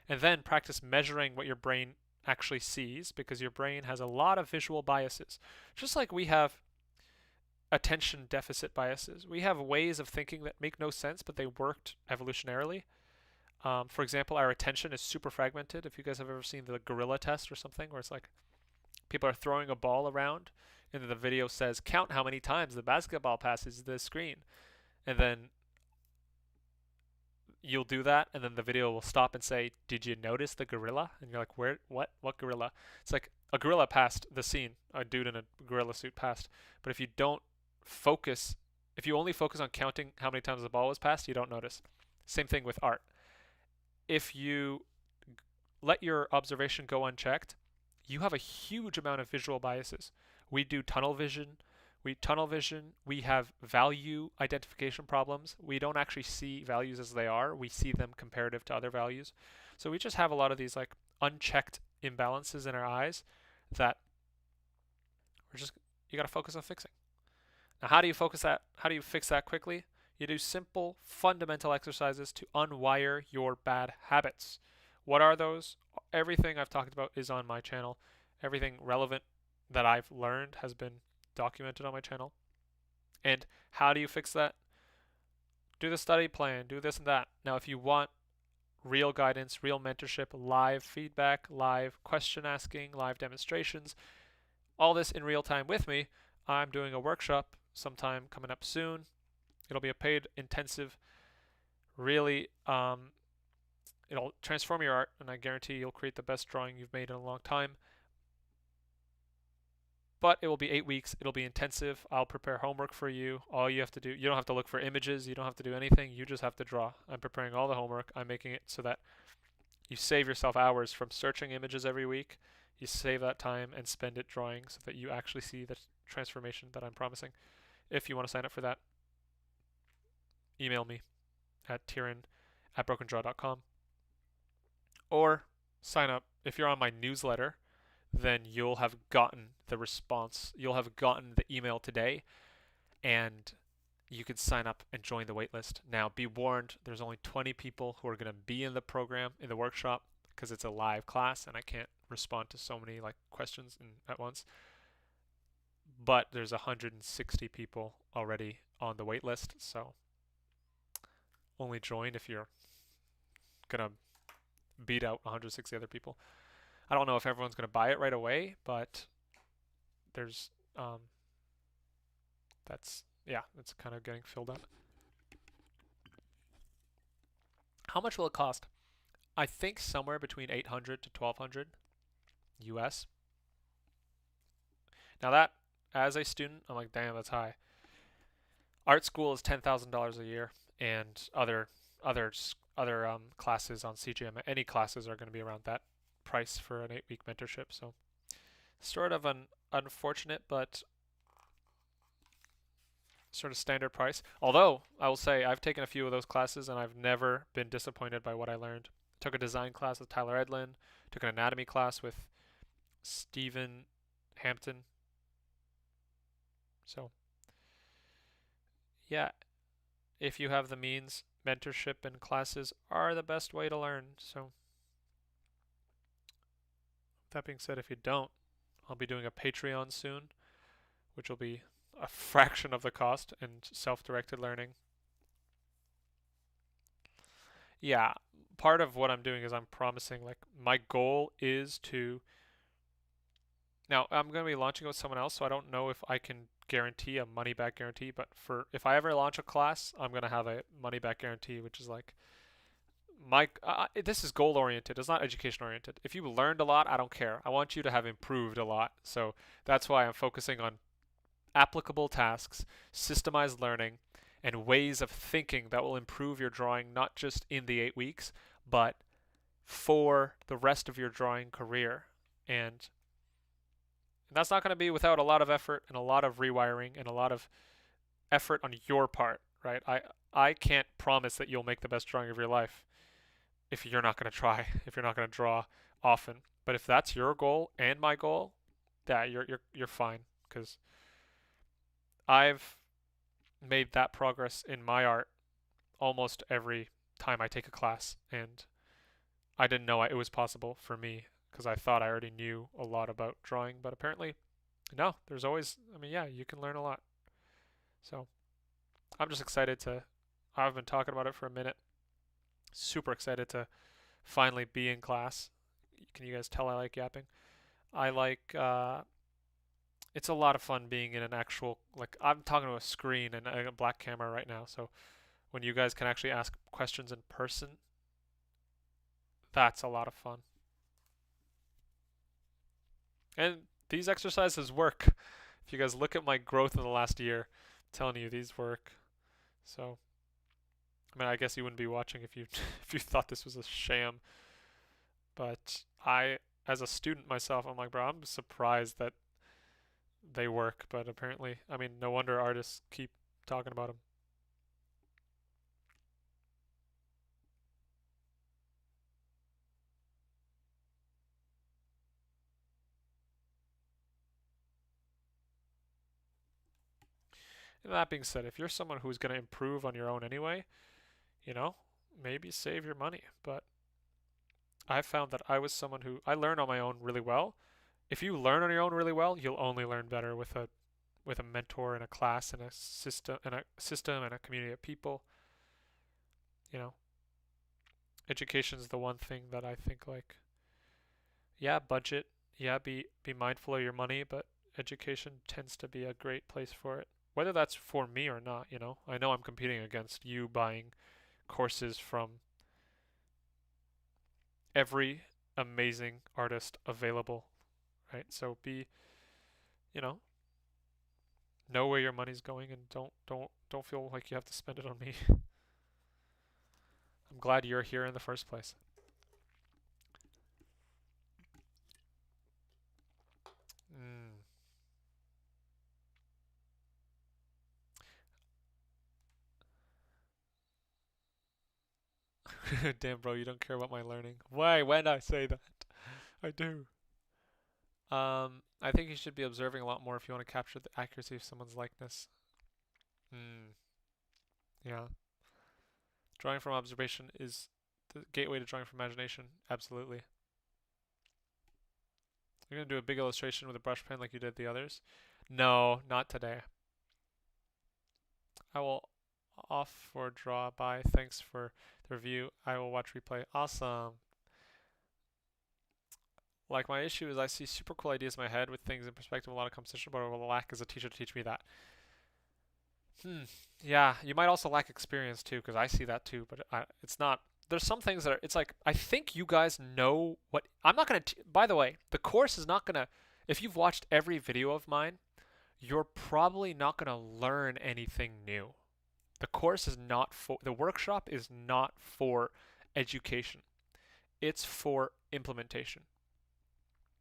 And then practice measuring what your brain actually sees, because your brain has a lot of visual biases. Just like we have attention deficit biases. We have ways of thinking that make no sense, but they worked evolutionarily. For example, our attention is super fragmented. If you guys have ever seen the gorilla test or something, where it's like people are throwing a ball around, and then the video says, count how many times the basketball passes the screen. And then you'll do that, and then the video will stop and say, did you notice the gorilla? And you're like, where, what gorilla? It's like a gorilla passed the scene. A dude in a gorilla suit passed. But if you don't focus, if you only focus on counting how many times the ball was passed, you don't notice. Same thing with art. If you let your observation go unchecked, you have a huge amount of visual biases. We do tunnel vision. We have value identification problems. We don't actually see values as they are. We see them comparative to other values. So we just have a lot of these like unchecked imbalances in our eyes that you got to focus on fixing. Now, how do you focus that? How do you fix that quickly? You do simple, fundamental exercises to unwire your bad habits. What are those? Everything I've talked about is on my channel. Everything relevant that I've learned has been documented on my channel. And how do you fix that? Do the study plan, do this and that. Now, if you want real guidance, real mentorship, live feedback, live question asking, live demonstrations, all this in real time with me, I'm doing a workshop sometime coming up soon. It'll be a paid intensive. Really, it'll transform your art, and I guarantee you'll create the best drawing you've made in a long time. But it will be 8 weeks. It'll be intensive. I'll prepare homework for you. All you have to do, you don't have to look for images. You don't have to do anything. You just have to draw. I'm preparing all the homework. I'm making it so that you save yourself hours from searching images every week. You save that time and spend it drawing so that you actually see the transformation that I'm promising. If you want to sign up for that, email me at tyran@brokendraw.com, or sign up. If you're on my newsletter, then you'll have gotten the response. You'll have gotten the email today, and you could sign up and join the waitlist. Now, be warned, there's only 20 people who are going to be in the program, in the workshop, because it's a live class, and I can't respond to so many like questions at once. But there's 160 people already on the waitlist, so only join if you're going to beat out 160 other people. I don't know if everyone's going to buy it right away, but there's that's kind of getting filled up. How much will it cost? I think somewhere between 800 to 1200 US. Now that, as a student, I'm like, damn, that's high. Art school is $10,000 a year, and other classes on CGM, any classes are going to be around that price for an 8-week mentorship. So sort of an unfortunate but sort of standard price. Although I will say I've taken a few of those classes and I've never been disappointed by what I learned. Took a design class with Tyler Edlin, took an anatomy class with Stephen Hampton. So yeah, if you have the means, mentorship and classes are the best way to learn. So that being said, if you don't, I'll be doing a Patreon soon, which will be a fraction of the cost and self-directed learning. Yeah, part of what I'm doing is I'm promising, like, my goal is to. Now, I'm going to be launching it with someone else, so I don't know if I can guarantee a money back guarantee, but for if I ever launch a class, I'm going to have a money back guarantee, which is like this is goal oriented. It's not education oriented. If you learned a lot, I don't care. I want you to have improved a lot. So that's why I'm focusing on applicable tasks, systemized learning, and ways of thinking that will improve your drawing not just in the 8 weeks, but for the rest of your drawing career. And that's not going to be without a lot of effort and a lot of rewiring and a lot of effort on your part, right? I can't promise that you'll make the best drawing of your life if you're not going to try, if you're not going to draw often. But if that's your goal and my goal, yeah, you're fine, because I've made that progress in my art almost every time I take a class, and I didn't know it was possible for me because I thought I already knew a lot about drawing, but apparently no, there's always, I mean, yeah, you can learn a lot. So I'm just excited to, I've been talking about it for a minute. Super excited to finally be in class. Can you guys tell I like yapping? I like, it's a lot of fun being in an actual, like, I'm talking to a screen and a black camera right now, so when you guys can actually ask questions in person, that's a lot of fun. And these exercises work. If you guys look at my growth in the last year, I'm telling you, these work. So, I mean, I guess you wouldn't be watching if you if you thought this was a sham. But as a student myself, I'm like, bro, I'm surprised that they work. But apparently, I mean, no wonder artists keep talking about them. And that being said, if you're someone who's going to improve on your own anyway, you know, maybe save your money. But I found that I was someone who I learned on my own really well. If you learn on your own really well, you'll only learn better with a mentor and a class and a system and a community of people. You know, education is the one thing that I think, like, yeah, budget, yeah, be mindful of your money, but education tends to be a great place for it. Whether that's for me or not, you know. I know I'm competing against you buying courses from every amazing artist available, right? So you know where your money's going, and don't feel like you have to spend it on me. I'm glad you're here in the first place. Mm. Damn, bro, you don't care about my learning. Why? When I say that, I do. I think you should be observing a lot more if you want to capture the accuracy of someone's likeness. Hmm. Yeah. Drawing from observation is the gateway to drawing from imagination. Absolutely. You're gonna do a big illustration with a brush pen like you did the others? No, not today. I will off for draw. Bye. Thanks for the review. I will watch replay. Awesome. Like, my issue is I see super cool ideas in my head with things in perspective, a lot of composition, but I will lack as a teacher to teach me that. Yeah, you might also lack experience too, because I see that too, but it's not. There's some things that are, it's like, I think you guys know what, I'm not going to, by the way, the course is not going to, if you've watched every video of mine, you're probably not going to learn anything new. The course is not for, the workshop is not for education. It's for implementation.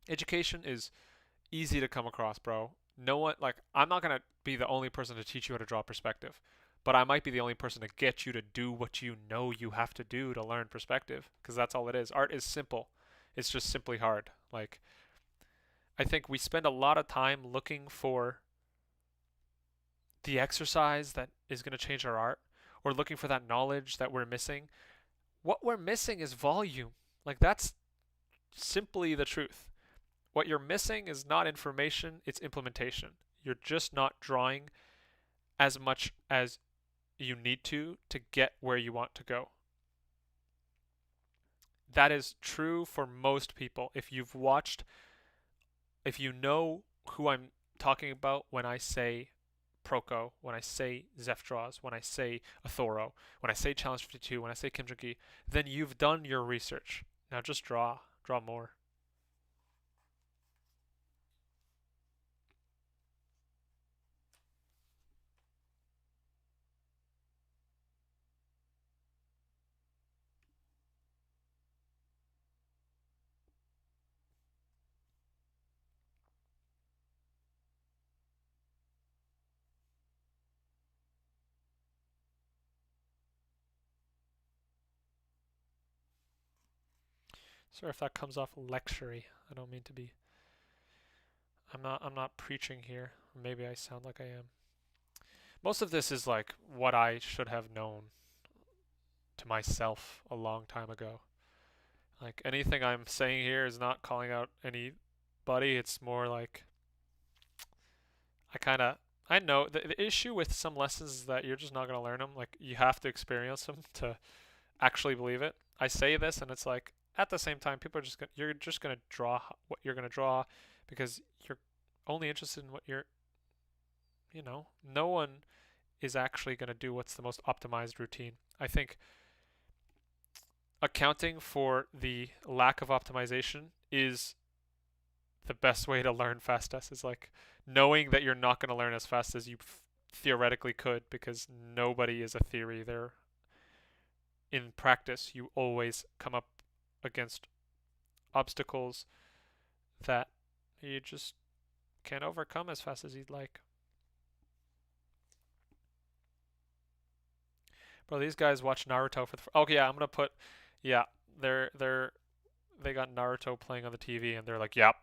Education is easy to come across, bro. No one, like, I'm not going to be the only person to teach you how to draw perspective, but I might be the only person to get you to do what you know you have to do to learn perspective, because that's all it is. Art is simple. It's just simply hard. Like, I think we spend a lot of time looking for the exercise that is going to change our art, or looking for that knowledge that we're missing. What we're missing is volume. Like, that's simply the truth. What you're missing is not information, it's implementation. You're just not drawing as much as you need to get where you want to go. That is true for most people. If you've watched, if you know who I'm talking about when I say Proco, when I say Zeph Draws, when I say Athoro, when I say Challenge 52, when I say Kim Jung Gi, then you've done your research. Now just draw more. Sorry if that comes off lectury. I don't mean to be. I'm not preaching here. Maybe I sound like I am. Most of this is like what I should have known to myself a long time ago. Like, anything I'm saying here is not calling out anybody. It's more like I know the issue with some lessons is that you're just not going to learn them. Like, you have to experience them to actually believe it. I say this and it's like, at the same time, people are just you're just going to draw what you're going to draw because you're only interested in what you're, no one is actually going to do what's the most optimized routine. I think accounting for the lack of optimization is the best way to learn fastest. Is like knowing that you're not going to learn as fast as you theoretically could, because nobody is a theory. They're in practice. You always come up against obstacles that you just can't overcome as fast as you'd like. Bro, these guys watch Naruto for the. Oh yeah, I'm gonna put. Yeah, they got Naruto playing on the TV, and they're like, "Yep,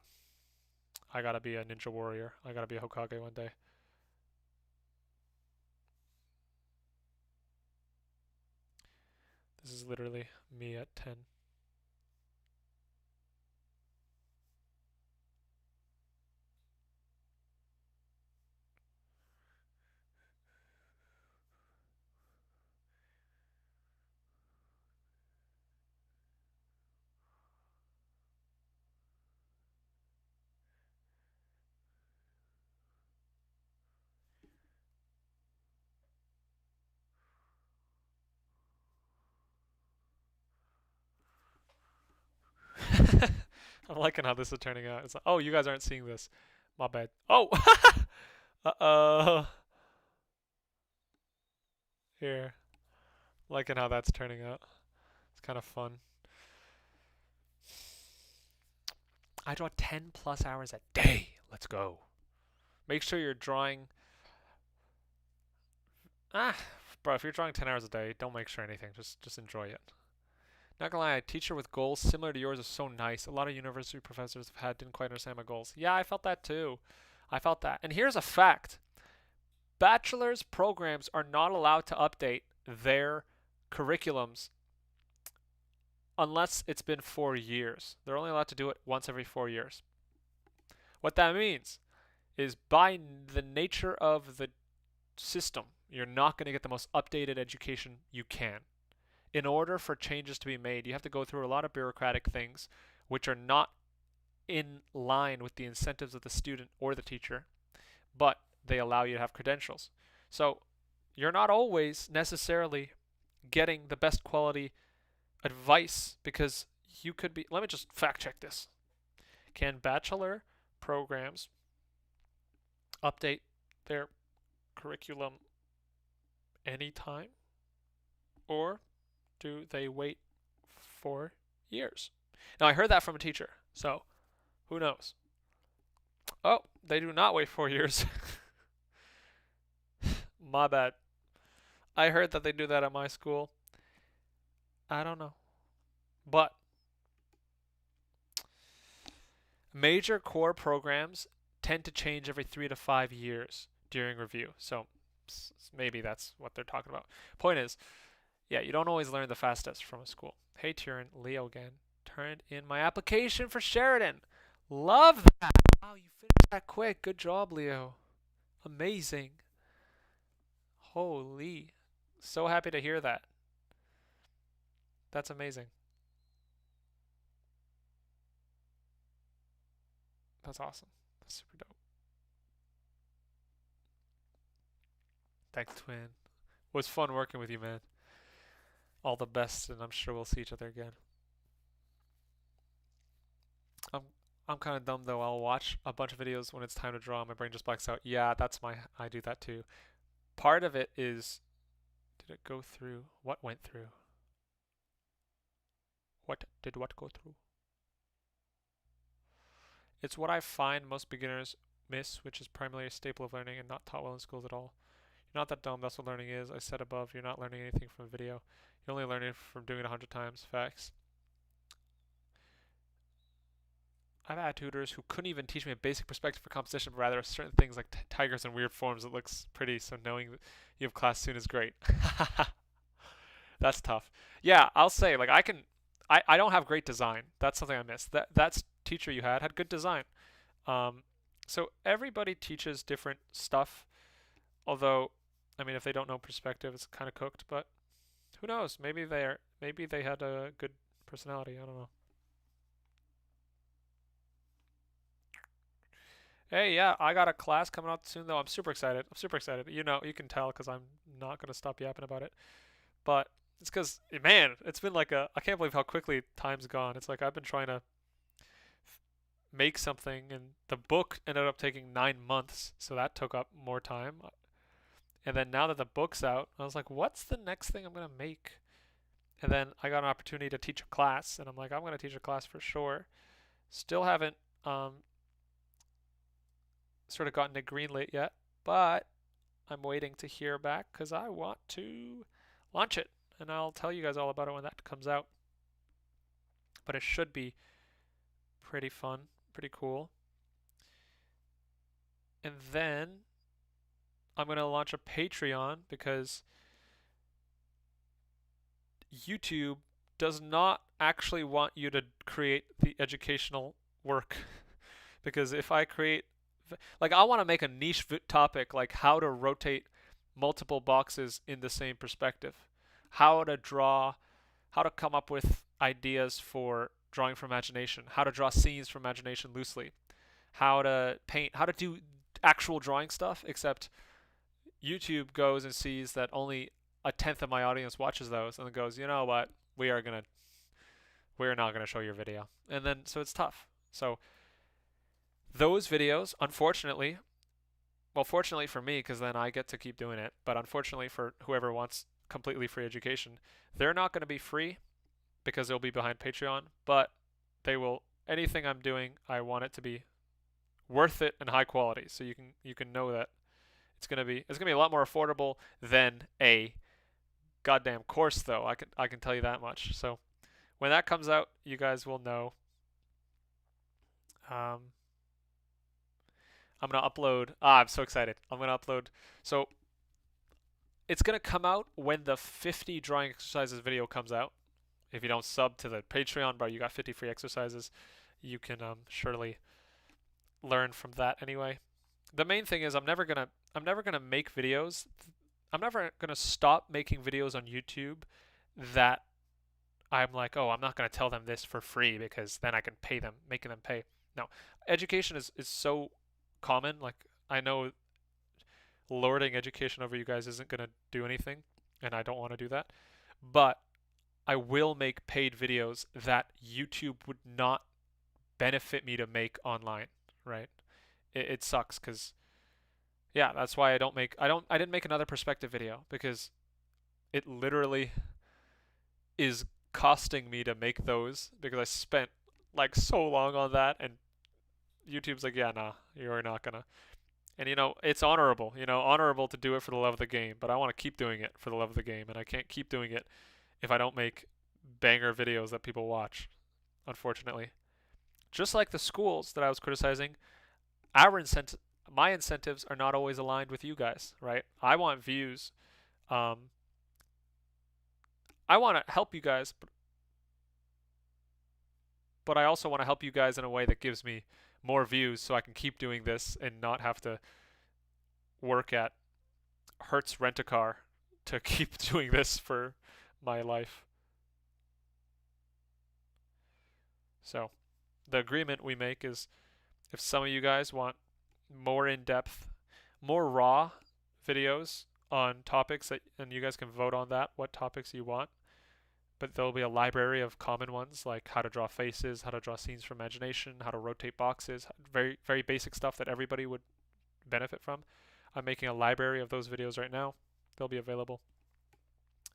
I gotta be a ninja warrior. I gotta be a Hokage one day." This is literally me at 10. I'm liking how this is turning out. It's like, oh, you guys aren't seeing this. My bad. Oh! Uh-oh. Here. Liking how that's turning out. It's kind of fun. I draw 10 plus hours a day. Let's go. Make sure you're drawing. Bro, if you're drawing 10 hours a day, don't make sure anything. Just enjoy it. Not gonna lie, a teacher with goals similar to yours is so nice. A lot of university professors I've had didn't quite understand my goals. Yeah, I felt that too. I felt that. And here's a fact. Bachelor's programs are not allowed to update their curriculums unless it's been 4 years. They're only allowed to do it once every 4 years. What that means is, by the nature of the system, you're not going to get the most updated education you can. In order for changes to be made, you have to go through a lot of bureaucratic things which are not in line with the incentives of the student or the teacher, but they allow you to have credentials. So you're not always necessarily getting the best quality advice because you could be. Let me just fact check this. Can bachelor programs update their curriculum anytime, or do they wait 4 years? Now, I heard that from a teacher, so who knows? Oh, they do not wait 4 years. My bad. I heard that they do that at my school. I don't know. But major core programs tend to change every 3 to 5 years during review. So maybe that's what they're talking about. Point is, yeah, you don't always learn the fastest from a school. Hey, Tyrion, Leo again. Turned in my application for Sheridan. Love that. Wow, you finished that quick. Good job, Leo. Amazing. Holy. So happy to hear that. That's amazing. That's awesome. That's super dope. Thanks, Twin. It was fun working with you, man. All the best, and I'm sure we'll see each other again. I'm kind of dumb though. I'll watch a bunch of videos when it's time to draw. My brain just blacks out. Yeah, I do that too. Part of it is, did it go through? What went through? What go through? It's what I find most beginners miss, which is primarily a staple of learning and not taught well in schools at all. You're not that dumb, that's what learning is. I said above, you're not learning anything from a video. You're only learning from doing it 100 times. Facts. I've had tutors who couldn't even teach me a basic perspective for composition, but rather certain things like tigers and weird forms. It looks pretty, so knowing that you have class soon is great. That's tough. Yeah, I'll say, like, I don't have great design. That's something I missed. That teacher you had good design. So everybody teaches different stuff. Although, I mean, if they don't know perspective, it's kind of cooked. But who knows? Maybe they had a good personality. I don't know. Hey, yeah, I got a class coming out soon, though. I'm super excited. I'm super excited. You know, you can tell because I'm not going to stop yapping about it. But it's because, man, it's been like I can't believe how quickly time's gone. It's like I've been trying to make something, and the book ended up taking 9 months, so that took up more time. And then now that the book's out, I was like, what's the next thing I'm going to make? And then I got an opportunity to teach a class, and I'm like, I'm going to teach a class for sure. Still haven't sort of gotten it greenlit yet, but I'm waiting to hear back because I want to launch it, and I'll tell you guys all about it when that comes out. But it should be pretty fun, pretty cool. And then I'm going to launch a Patreon because YouTube does not actually want you to create the educational work. Because if I create, like, I want to make a niche topic like how to rotate multiple boxes in the same perspective, how to draw, how to come up with ideas for drawing from imagination, how to draw scenes from imagination loosely, how to paint, how to do actual drawing stuff, except YouTube goes and sees that only a tenth of my audience watches those and then goes, you know what, we're not gonna show your video. And then so it's tough. So those videos, unfortunately, well, fortunately for me, because then I get to keep doing it, but unfortunately for whoever wants completely free education, they're not going to be free because they'll be behind Patreon, but they will, anything I'm doing, I want it to be worth it and high quality. So you can know that it's going to be a lot more affordable than a goddamn course, though. I can tell you that much. So when that comes out, you guys will know. I'm going to upload. I'm so excited. I'm going to upload. So it's going to come out when the 50 drawing exercises video comes out. If you don't sub to the Patreon, but you got 50 free exercises, you can surely learn from that anyway. The main thing is I'm never going to make videos. I'm never going to stop making videos on YouTube that I'm like, oh, I'm not going to tell them this for free because then I can pay them, making them pay. Now, education is so common. Like, I know lording education over you guys isn't going to do anything, and I don't want to do that. But I will make paid videos that YouTube would not benefit me to make online, right? It sucks because yeah, that's why I didn't make another perspective video because it literally is costing me to make those because I spent like so long on that and YouTube's like, yeah, nah, you're not gonna. And it's honorable, honorable to do it for the love of the game, but I want to keep doing it for the love of the game, and I can't keep doing it if I don't make banger videos that people watch, unfortunately. Just like the schools that I was criticizing, my incentives are not always aligned with you guys, right? I want views. Um, I want to help you guys, but I also want to help you guys in a way that gives me more views so I can keep doing this and not have to work at Hertz Rent-A-Car to keep doing this for my life. So the agreement we make is if some of you guys want more in-depth, more raw videos on topics and you guys can vote on that, what topics you want. But there'll be a library of common ones like how to draw faces, how to draw scenes from imagination, how to rotate boxes, very, very basic stuff that everybody would benefit from. I'm making a library of those videos right now. They'll be available.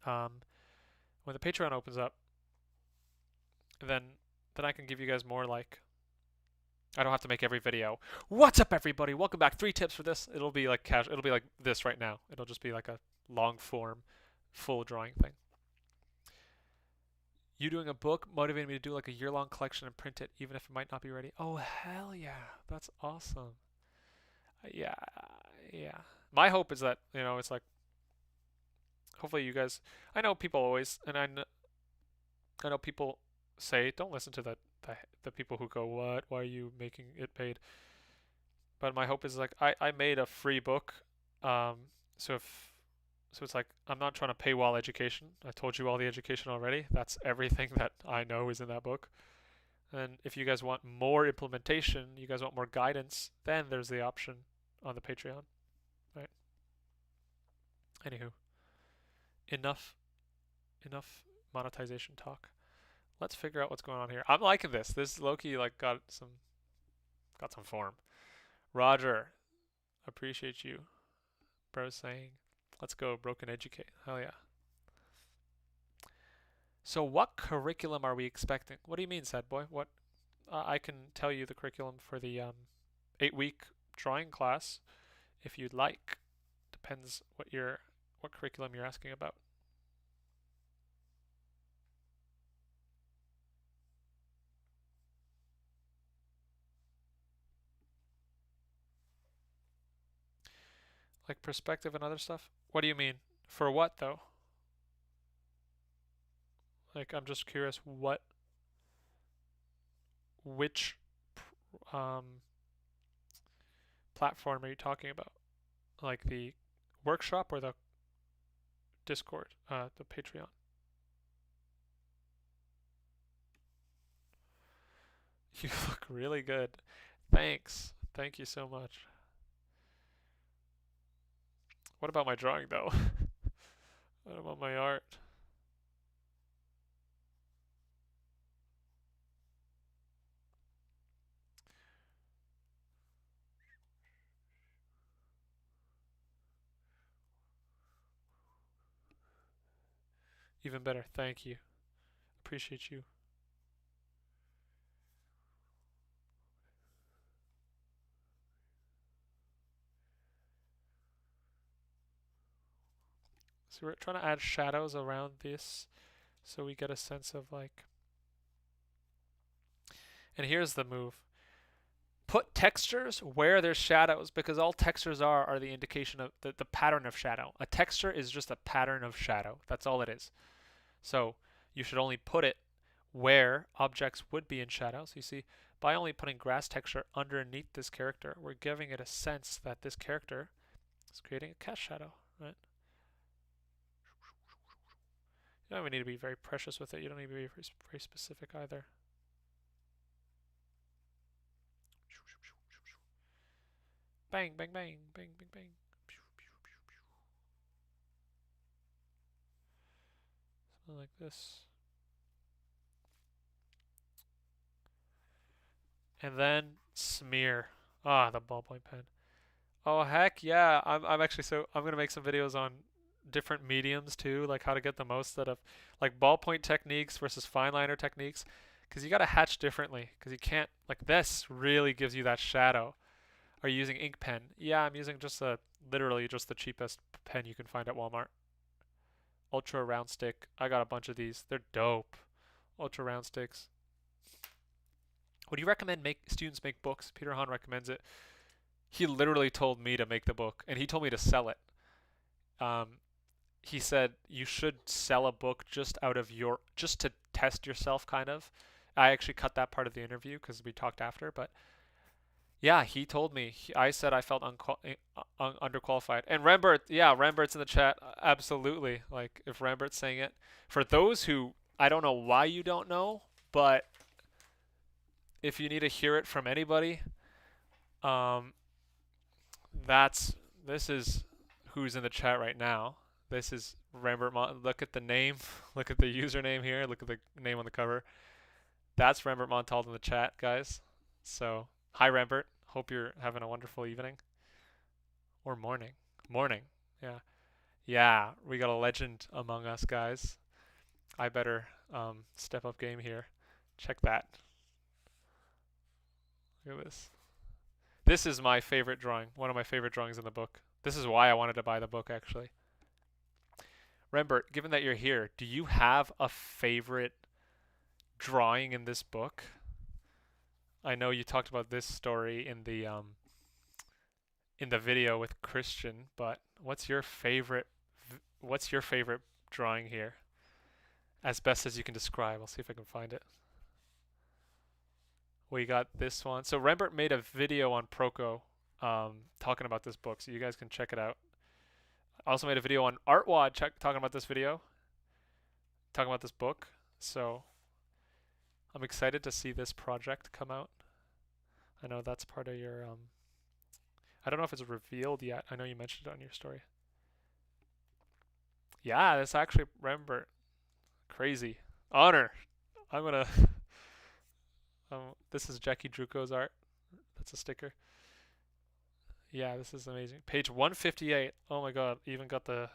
When the Patreon opens up, then I can give you guys more like I don't have to make every video. What's up, everybody? Welcome back. 3 tips for this. It'll be like casual. It'll be like this right now. It'll just be like a long form, full drawing thing. You doing a book motivated me to do like a year-long collection and print it, even if it might not be ready. Oh, hell yeah. That's awesome. Yeah, yeah. My hope is that, it's like, hopefully you guys, I know people always, and I know people say, don't listen to the people who go, what? Why are you making it paid? But my hope is like, I made a free book. So it's like, I'm not trying to paywall education. I told you all the education already. That's everything that I know is in that book. And if you guys want more implementation, you guys want more guidance, then there's the option on the Patreon, right? Anywho, enough monetization talk. Let's figure out what's going on here. I'm liking this. This Loki like got some form. Roger, appreciate you. Bro saying, let's go, broken educate. Hell yeah. So what curriculum are we expecting? What do you mean, sad boy? What? I can tell you the curriculum for the 8-week drawing class if you'd like. Depends what curriculum you're asking about. Like perspective and other stuff? What do you mean? For what though? Like I'm just curious which platform are you talking about? Like the workshop or the Discord, the Patreon? You look really good. Thanks. Thank you so much. What about my drawing though? What about my art? Even better. Thank you. Appreciate you. So we're trying to add shadows around this so we get a sense of like. And here's the move. Put textures where there's shadows because all textures are the indication of the pattern of shadow. A texture is just a pattern of shadow. That's all it is. So you should only put it where objects would be in shadow. So you see, by only putting grass texture underneath this character, we're giving it a sense that this character is creating a cast shadow, right? You don't even need to be very precious with it. You don't need to be very specific either. Bang, bang, bang, bang, bang, bang. Something like this. And then smear. Ah, the ballpoint pen. Oh heck yeah! I'm actually I'm gonna make some videos on different mediums too, like how to get the most out of like ballpoint techniques versus fine liner techniques, because you gotta hatch differently. Because you can't like this really gives you that shadow. Are you using ink pen? Yeah, I'm using just literally just the cheapest pen you can find at Walmart. Ultra round stick. I got a bunch of these. They're dope. Ultra round sticks. Would you recommend students make books? Peter Han recommends it. He literally told me to make the book, and he told me to sell it. Um, he said you should sell a book just to test yourself, kind of. I actually cut that part of the interview because we talked after, but yeah, he told me. I said I felt underqualified. And Rembert, yeah, Rembert's in the chat. Absolutely. Like, if Rembert's saying it. For those who, I don't know why you don't know, but if you need to hear it from anybody, um, this is who's in the chat right now. This is Rembert. Look at the name. Look at the username here. Look at the name on the cover. That's Rembert Montaldo in the chat, guys. So, hi Rembert. Hope you're having a wonderful evening. Or morning. Morning. Yeah. Yeah, we got a legend among us, guys. I better step up game here. Check that. Look at this. This is my favorite drawing. One of my favorite drawings in the book. This is why I wanted to buy the book, actually. Rembert, given that you're here, do you have a favorite drawing in this book? I know you talked about this story in the video with Christian, but what's your favorite drawing here? As best as you can describe. I'll see if I can find it. We got this one. So Rembert made a video on Proco talking about this book, so you guys can check it out. I also made a video on Artwad talking about this book. So I'm excited to see this project come out. I know that's part of your I don't know if it's revealed yet. I know you mentioned it on your story. Yeah, that's actually Rembert. Crazy. Honor. I'm gonna this is Jackie Druko's art. That's a sticker. Yeah, this is amazing. Page 158. Oh my god, even got the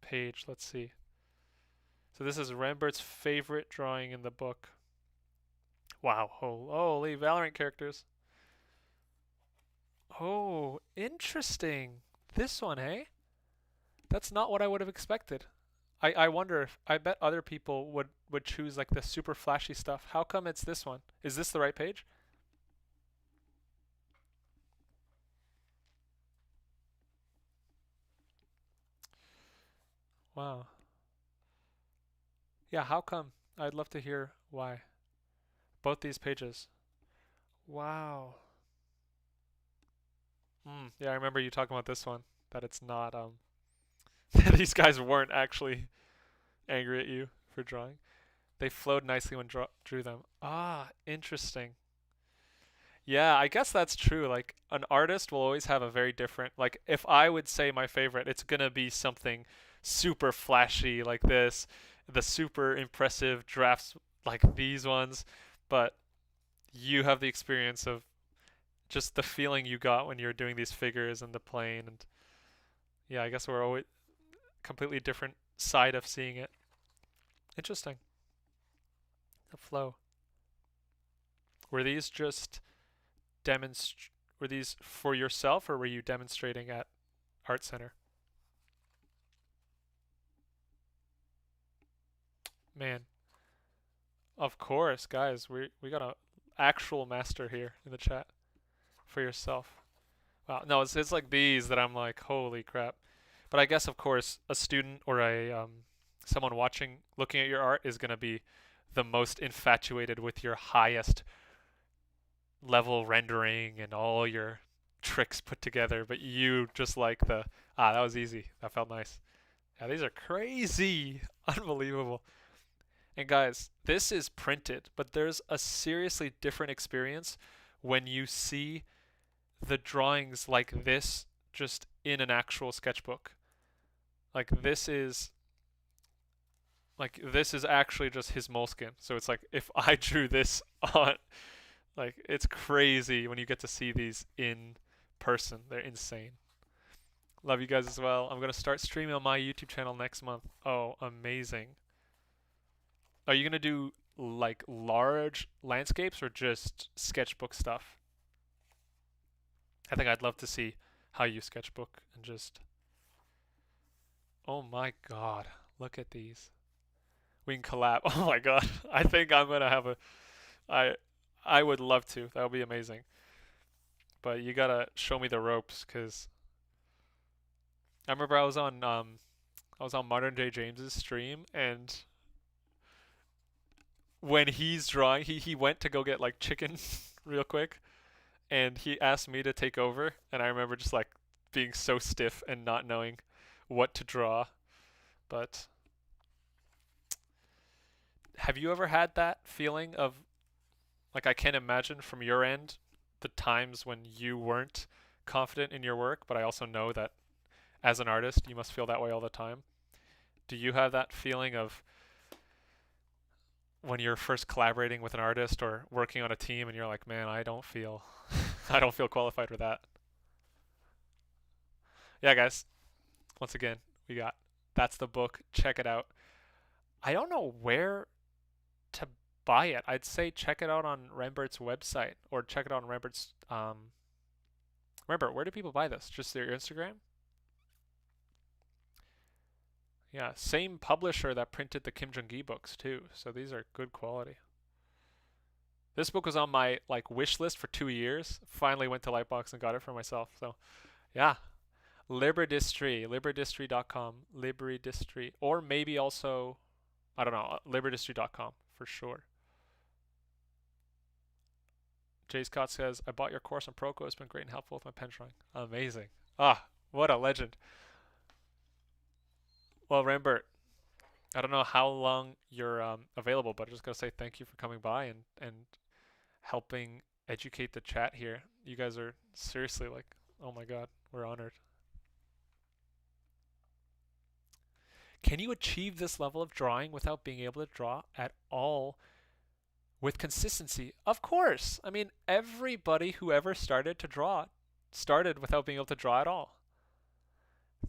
page. Let's see. So this is Rembert's favorite drawing in the book. Wow, holy Valorant characters. Oh, interesting. This one, hey? That's not what I would have expected. I wonder if, I bet other people would choose like the super flashy stuff. How come it's this one? Is this the right page? Wow. Yeah, how come? I'd love to hear why. Both these pages. Wow. Yeah, I remember you talking about this one. That it's not, these guys weren't actually angry at you for drawing. They flowed nicely when drew them. Ah, interesting. Yeah, I guess that's true. Like, an artist will always have a very different, like, if I would say my favorite, it's gonna be something super flashy like this, the super impressive drafts like these ones, but you have the experience of just the feeling you got when you were doing these figures and the plane, and yeah, I guess we're always completely different side of seeing it. Interesting. The flow. Were these just were these for yourself, or were you demonstrating at Art Center? Man, of course, guys, we got a actual master here in the chat for yourself. Wow, no, it's like these that I'm like, holy crap. But I guess of course a student or a someone watching, looking at your art is gonna be the most infatuated with your highest level rendering and all your tricks put together, but you just like that was easy. That felt nice. Yeah, these are crazy. Unbelievable. And guys, this is printed, but there's a seriously different experience when you see the drawings like this just in an actual sketchbook. Like this is actually just his moleskin. So it's like if I drew this on, like it's crazy when you get to see these in person. They're insane. Love you guys as well. I'm gonna start streaming on my YouTube channel next month. Oh, amazing. Are you gonna do like large landscapes or just sketchbook stuff? I think I'd love to see how you sketchbook and just. Oh my god, look at these. We can collab. Oh my god, I think I'm gonna have a. I I would love to. That would be amazing. But you gotta show me the ropes, cause I remember I was on Modern Day James's stream, and when he's drawing, he went to go get like chicken real quick, and he asked me to take over, and I remember just like being so stiff and not knowing what to draw. But have you ever had that feeling of like I can't imagine from your end the times when you weren't confident in your work, but I also know that as an artist you must feel that way all the time. Do you have that feeling of when you're first collaborating with an artist or working on a team and you're like, man, I don't feel I don't feel qualified for that. Yeah, guys. Once again, we got that's the book. Check it out. I don't know where to buy it. I'd say check it out on Rembert's website or check it out on Rembert's Rembert, where do people buy this? Just their Instagram? Yeah, same publisher that printed the Kim Jung Gi books too. So these are good quality. This book was on my like wish list for 2 years. Finally went to Lightbox and got it for myself. So yeah, Liberdistry.com, Liberdistry, or maybe also I don't know, Liberdistry.com for sure. Jay Scott says, I bought your course on Proco. It's been great and helpful with my pen drawing. Amazing. Ah, what a legend. Well, Rambert, I don't know how long you're available, but I'm just gonna say thank you for coming by and helping educate the chat here. You guys are seriously like, oh my god, we're honored. Can you achieve this level of drawing without being able to draw at all with consistency? Of course. I mean, everybody who ever started to draw started without being able to draw at all.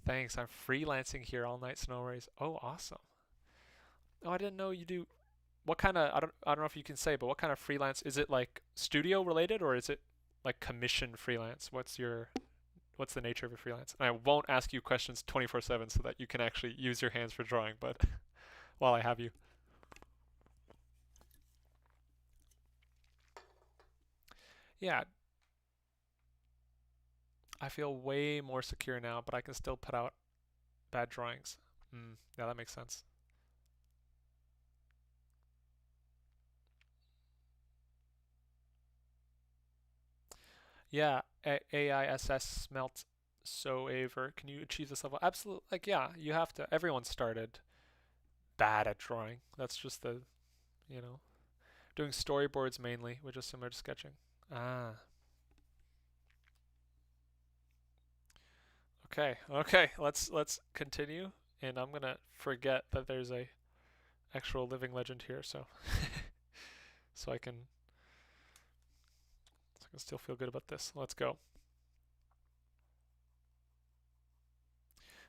Thanks. I'm freelancing here all night, Snow Rays. Oh, awesome. Oh, I didn't know you do. What kind of I don't know if you can say, but what kind of freelance is it? Like studio related or is it like commission freelance? What's the nature of your freelance? And I won't ask you questions 24/7 so that you can actually use your hands for drawing, but while I have you. Yeah, I feel way more secure now, but I can still put out bad drawings. Yeah, that makes sense. Yeah, AISS smelt so aver. Can you achieve this level? Absolutely. Like, yeah, you have to. Everyone started bad at drawing. That's just you know, doing storyboards mainly, which is similar to sketching. Ah. Okay. Let's continue, and I'm gonna forget that there's a actual living legend here, so so I can still feel good about this. Let's go.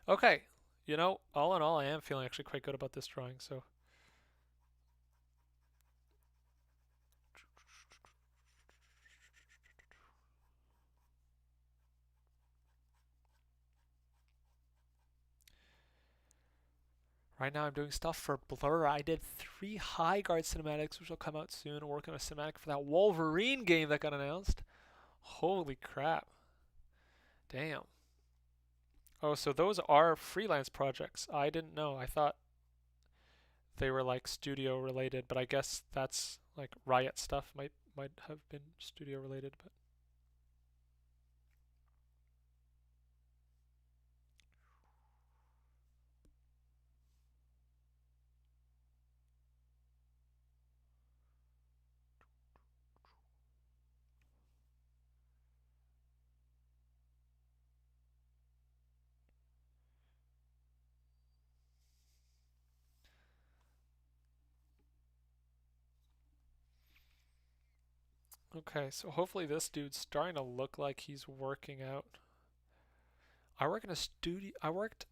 Okay, all in all, I am feeling actually quite good about this drawing. So right now I'm doing stuff for Blur. I did 3 High Guard cinematics, which will come out soon. Working on a cinematic for that Wolverine game that got announced. Holy crap. Damn. Oh, so those are freelance projects. I didn't know. I thought they were like studio related, but I guess that's like Riot stuff might have been studio related, but Okay, so hopefully this dude's starting to look like he's working out. I work in a studio. I work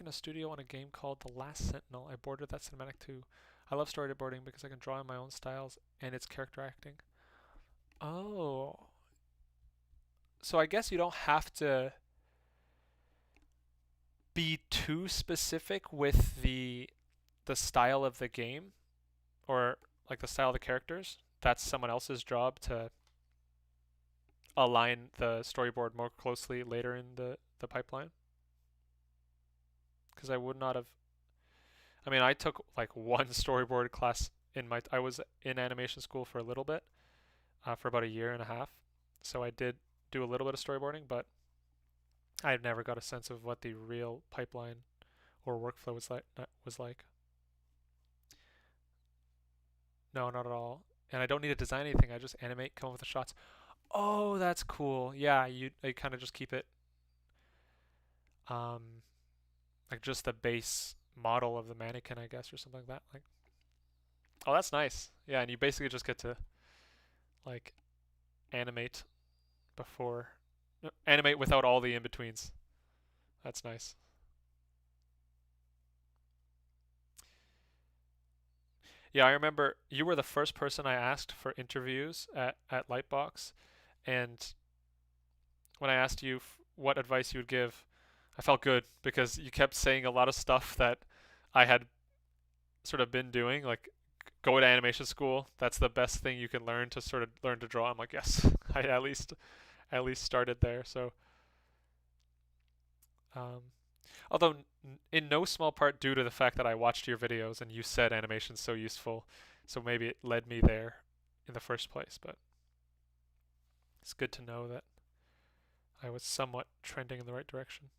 in a studio on a game called The Last Sentinel. I boarded that cinematic too. I love storyboarding because I can draw in my own styles and it's character acting. Oh, so I guess you don't have to be too specific with the style of the game or like the style of the characters. That's someone else's job to align the storyboard more closely later in the pipeline. Because I would not have. I mean, I took like one storyboard class in my. I was in animation school for a little bit, for about a year and a half. So I did do a little bit of storyboarding, but I never got a sense of what the real pipeline or workflow was like. No, not at all. And I don't need to design anything. I just animate, come up with the shots. Oh, that's cool. Yeah, you kind of just keep it um like just the base model of the mannequin, I guess, or something like that. Like, oh, that's nice. Yeah, and you basically just get to like animate before no, animate without all the in-betweens. That's nice. Yeah, I remember you were the first person I asked for interviews at Lightbox, and when I asked you what advice you would give, I felt good because you kept saying a lot of stuff that I had sort of been doing, like go to animation school. That's the best thing you can learn to sort of learn to draw. I'm like, yes, I at least started there. So, um, although in no small part due to the fact that I watched your videos and you said animation's so useful, so maybe it led me there in the first place. But it's good to know that I was somewhat trending in the right direction.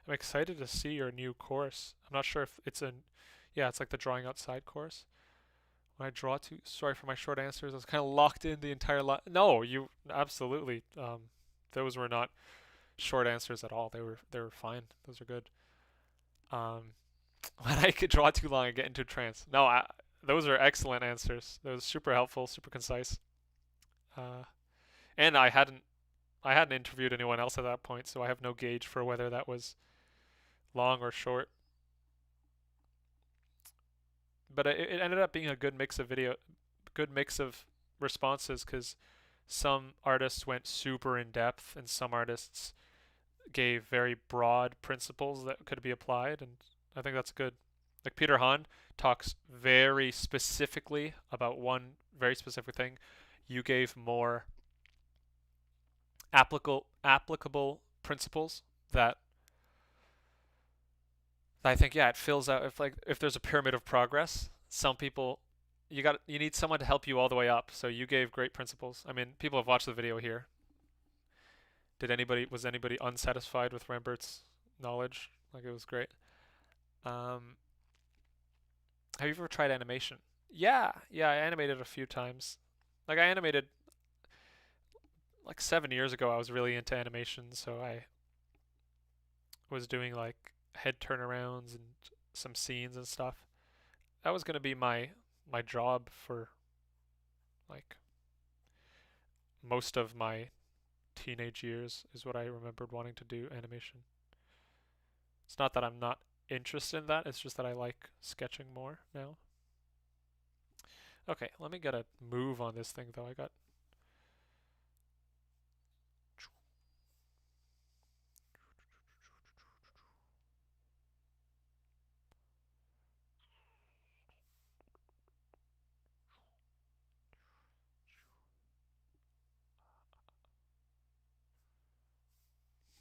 I'm excited to see your new course. I'm not sure if it's yeah, it's like the drawing outside course. When I draw too, sorry for my short answers. I was kind of locked in the entire lot. No, you absolutely. Those were not short answers at all. They were fine. Those are good. Um, when I could draw too long, I get into a trance. No, those are excellent answers. Those super helpful, super concise. Uh, and I hadn't interviewed anyone else at that point, so I have no gauge for whether that was long or short. But it ended up being a good mix of responses because some artists went super in depth and some artists gave very broad principles that could be applied, and I think that's good. Like Peter Hahn talks very specifically about one very specific thing. You gave more applicable principles that I think, yeah, it fills out. If there's a pyramid of progress, some people you need someone to help you all the way up. So you gave great principles. I mean, people have watched the video here. Was anybody unsatisfied with Rambert's knowledge? Like, it was great. Um, have you ever tried animation? Yeah, yeah, I animated a few times. Like, I animated like 7 years ago. I was really into animation, so I was doing like head turnarounds and some scenes and stuff. That was gonna be my job for like most of my teenage years, is what I remembered wanting to do, animation. It's not that I'm not interested in that, it's just that I like sketching more now. Okay, let me get a move on this thing though. I got.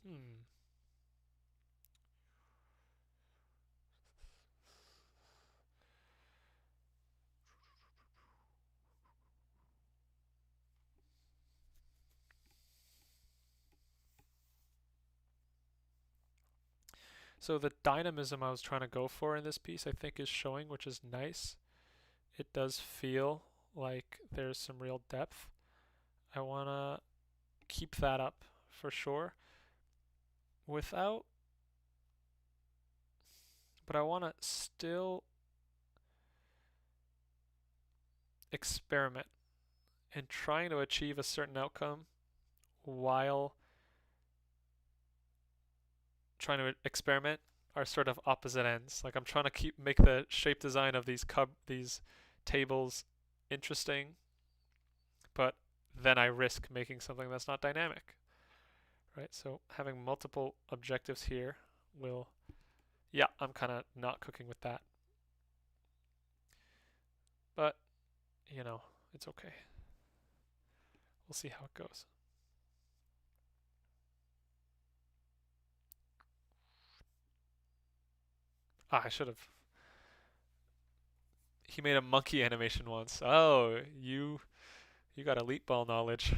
Hmm. So the dynamism I was trying to go for in this piece, I think, is showing, which is nice. It does feel like there's some real depth. I want to keep that up for sure without, but I want to still experiment and trying to achieve a certain outcome while trying to experiment are sort of opposite ends. Like I'm trying to make the shape design of these tables interesting, but then I risk making something that's not dynamic, right? So having multiple objectives here will, yeah, I'm kind of not cooking with that, but you know, it's okay. We'll see how it goes. I should have. He made a monkey animation once. Oh, you got elite ball knowledge.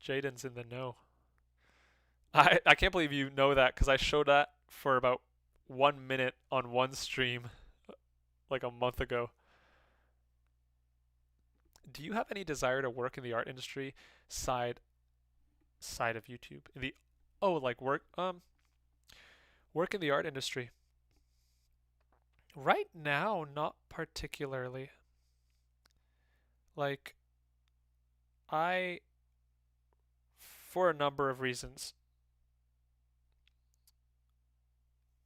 Jaden's in the know. I can't believe you know that because I showed that for about 1 minute on one stream like a month ago. Do you have any desire to work in the art industry side of YouTube? Like work in the art industry. Right now, not particularly. Like I for a number of reasons.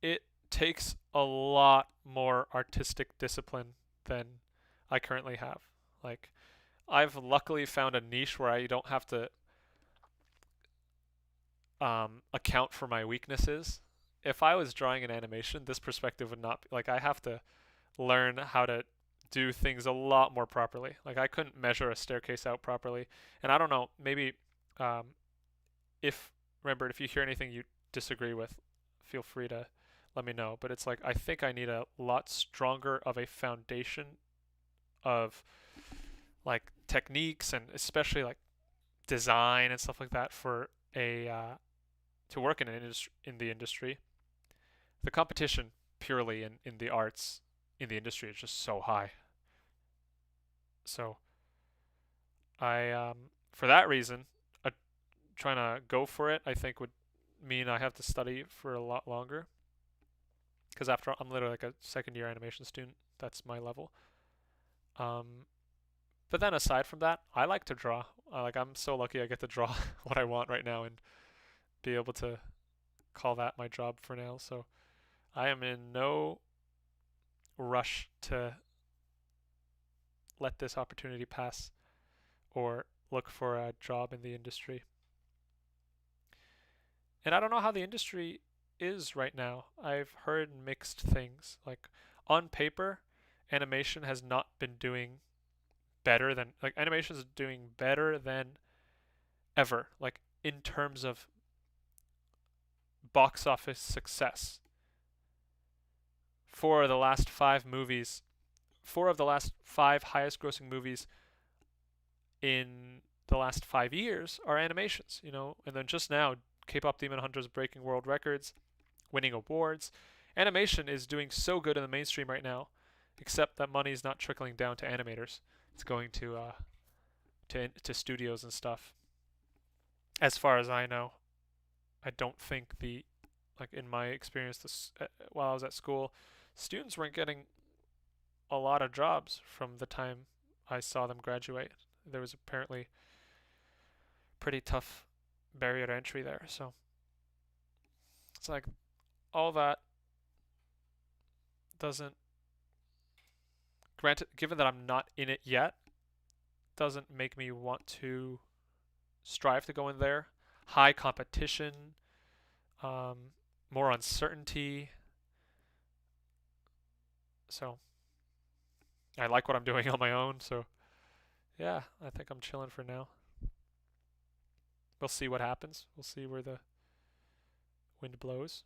It takes a lot more artistic discipline than I currently have. Like I've luckily found a niche where I don't have to account for my weaknesses. If I was drawing an animation, this perspective would not be like I have to learn how to do things a lot more properly. Like I couldn't measure a staircase out properly, and I don't know. Maybe um, if remember if you hear anything you disagree with, feel free to let me know. But it's like I think I need a lot stronger of a foundation of like techniques and especially like design and stuff like that for a to work in the industry. The competition purely in the arts in the industry is just so high. So I for that reason, trying to go for it I think would mean I have to study for a lot longer because after all, I'm literally like a second year animation student. That's my level. Um, but then aside from that, I like to draw. I'm so lucky I get to draw what I want right now and be able to call that my job for now. So I am in no rush to let this opportunity pass or look for a job in the industry. And I don't know how the industry is right now. I've heard mixed things. Like on paper, animation has not been doing better than like animation is doing better than ever. Like in terms of box office success. For the last 5 movies, 4 of the last 5 highest grossing movies in the last 5 years are animations, you know, and then just now K-pop Demon Hunters breaking world records, winning awards. Animation is doing so good in the mainstream right now, except that money is not trickling down to animators. It's going to studios and stuff. As far as I know, I don't think like in my experience while I was at school, students weren't getting a lot of jobs from the time I saw them graduate. There was apparently pretty tough barrier to entry there. So it's like all that doesn't, granted, given that I'm not in it yet, doesn't make me want to strive to go in there. High competition, um, more uncertainty. So I like what I'm doing on my own. So yeah, I think I'm chilling for now. We'll see what happens. We'll see where the wind blows.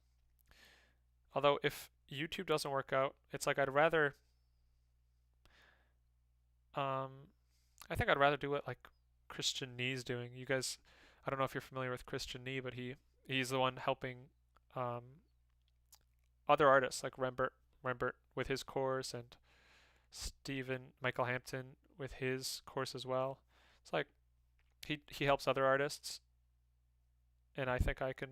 Although if YouTube doesn't work out, it's like I'd rather I think I'd rather do it like Christian Knee's doing. You guys, I don't know if you're familiar with Christian Knee, but he's the one helping um, other artists like Rembert with his course and Michael Hampton with his course as well. It's like he helps other artists, and I think I can.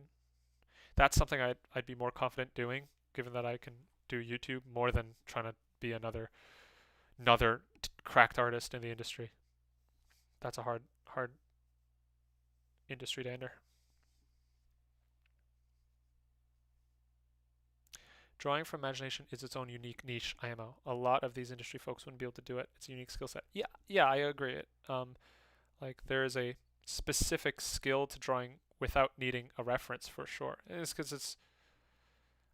That's something I'd be more confident doing, given that I can do YouTube more than trying to be another cracked artist in the industry. That's a hard industry to enter. Drawing from imagination is its own unique niche, IMO. A lot of these industry folks wouldn't be able to do it. It's a unique skill set. Yeah, I agree. Like there is a specific skill to drawing without needing a reference for sure. And it's because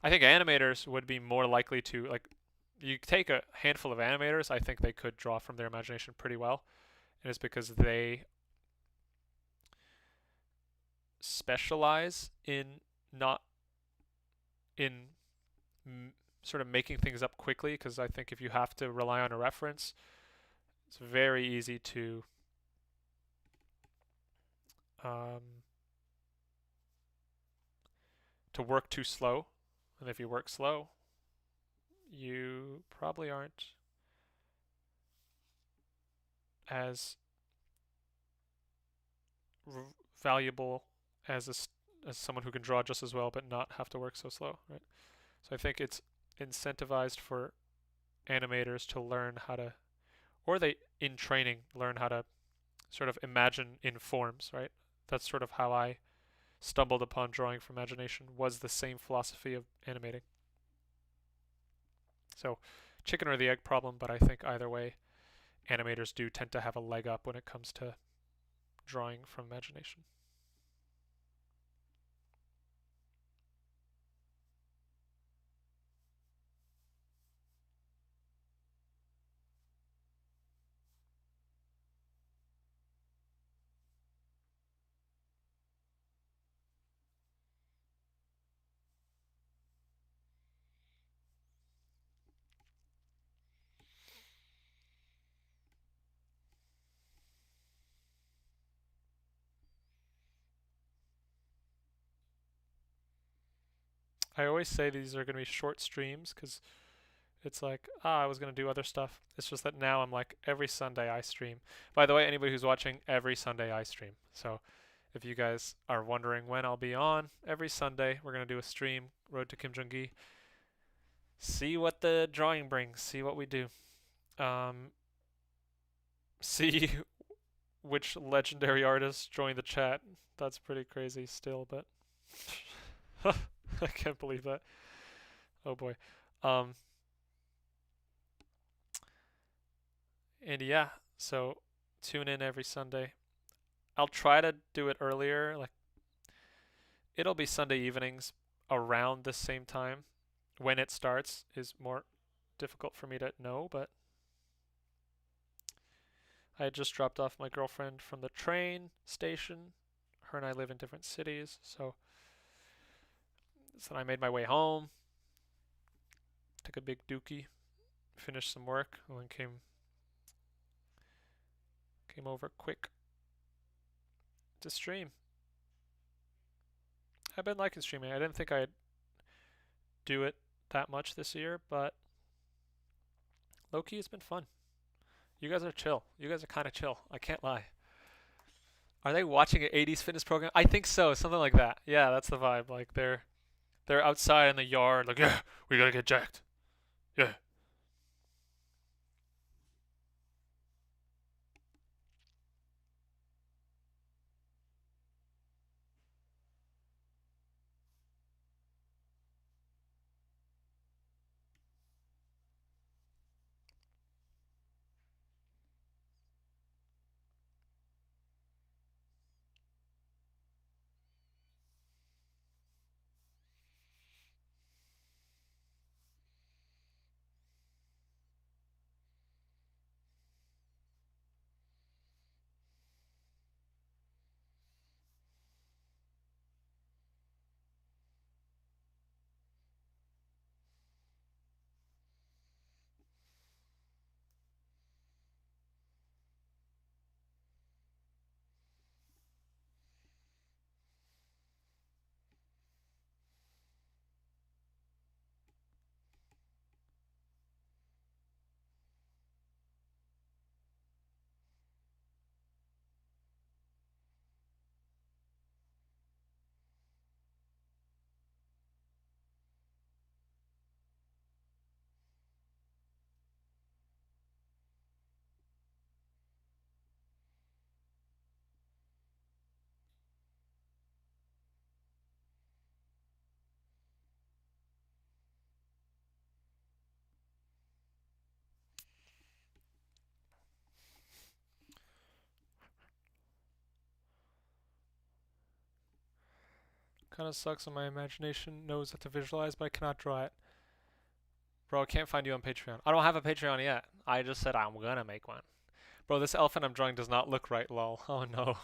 I think animators would be more likely to like. You take a handful of animators, I think they could draw from their imagination pretty well, and it's because they specialize in not in sort of making things up quickly, because I think if you have to rely on a reference, it's very easy um, to work too slow. And if you work slow, you probably aren't as valuable as as someone who can draw just as well but not have to work so slow, right? So I think it's incentivized for animators to learn how to, or they in training learn how to sort of imagine in forms, right? That's sort of how I stumbled upon drawing from imagination, was the same philosophy of animating. So chicken or the egg problem, but I think either way, animators do tend to have a leg up when it comes to drawing from imagination. I always say these are going to be short streams because it's like, I was going to do other stuff. It's just that now I'm like, every Sunday I stream. By the way, anybody who's watching, every Sunday I stream. So if you guys are wondering when I'll be on, every Sunday we're going to do a stream, Road to Kim Jung Gi. See what the drawing brings, see what we do. See which legendary artists join the chat. That's pretty crazy still, but I can't believe that. Oh boy. Um, and yeah, so tune in every Sunday. I'll try to do it earlier. Like it'll be Sunday evenings around the same time. When it starts is more difficult for me to know, but I had just dropped off my girlfriend from the train station. Her and I live in different cities, so I made my way home, took a big dookie, finished some work, and then came over quick to stream. I've been liking streaming. I didn't think I'd do it that much this year, but low-key it's been fun. You guys are chill. You guys are kind of chill. I can't lie. Are they watching an 80s fitness program? I think so. Something like that. Yeah, that's the vibe. Like they're outside in the yard, like, yeah, we gotta get jacked. Yeah. Kind of sucks when my imagination knows what to visualize, but I cannot draw it. Bro, I can't find you on Patreon. I don't have a Patreon yet. I just said I'm gonna make one. Bro, this elephant I'm drawing does not look right, lol. Oh no.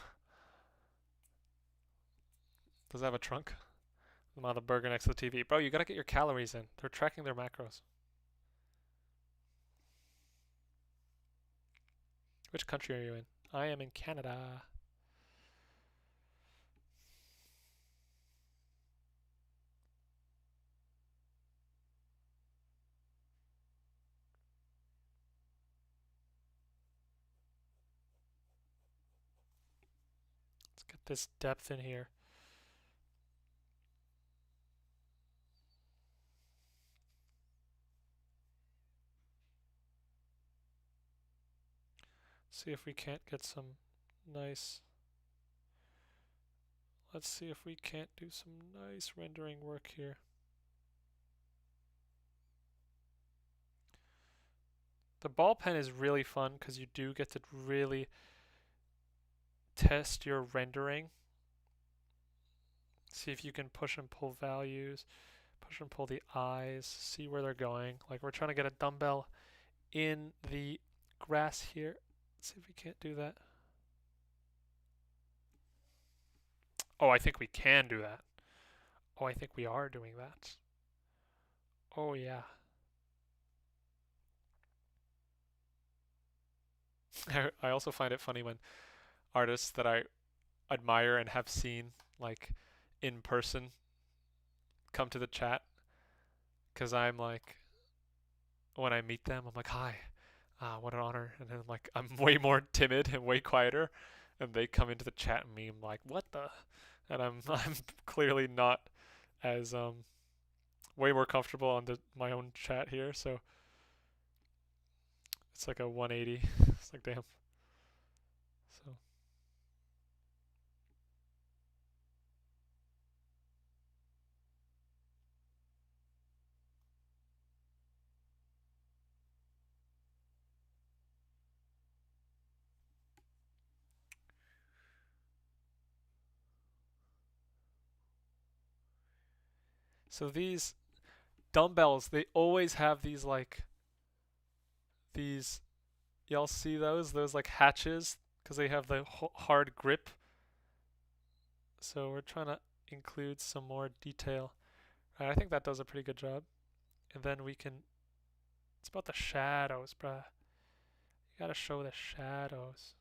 Does it have a trunk? I'm on the burger next to the TV. Bro, you gotta get your calories in. They're tracking their macros. Which country are you in? I am in Canada. Let's get this depth in here. See if we can't get some nice... Let's see if we can't do some nice rendering work here. The ball pen is really fun because you do get to really test your rendering. See if you can push and pull values, push and pull the eyes, see where they're going. Like we're trying to get a dumbbell in the grass here. Let's see if we can't do that. Oh, I think we can do that. Oh, I think we are doing that. Oh, yeah. I also find it funny when artists that I admire and have seen, like, in person come to the chat. Because I'm like, when I meet them, I'm like, hi, what an honor. And then, like, I'm way more timid and way quieter. And they come into the chat and me, I'm like, what the? And I'm clearly not as way more comfortable on my own chat here, so it's like a 180. It's like damn. So these dumbbells, they always have these like these. Y'all see those? Those like hatches because they have the hard grip. So we're trying to include some more detail. Right, I think that does a pretty good job. And then we can. It's about the shadows, bruh. You gotta show the shadows.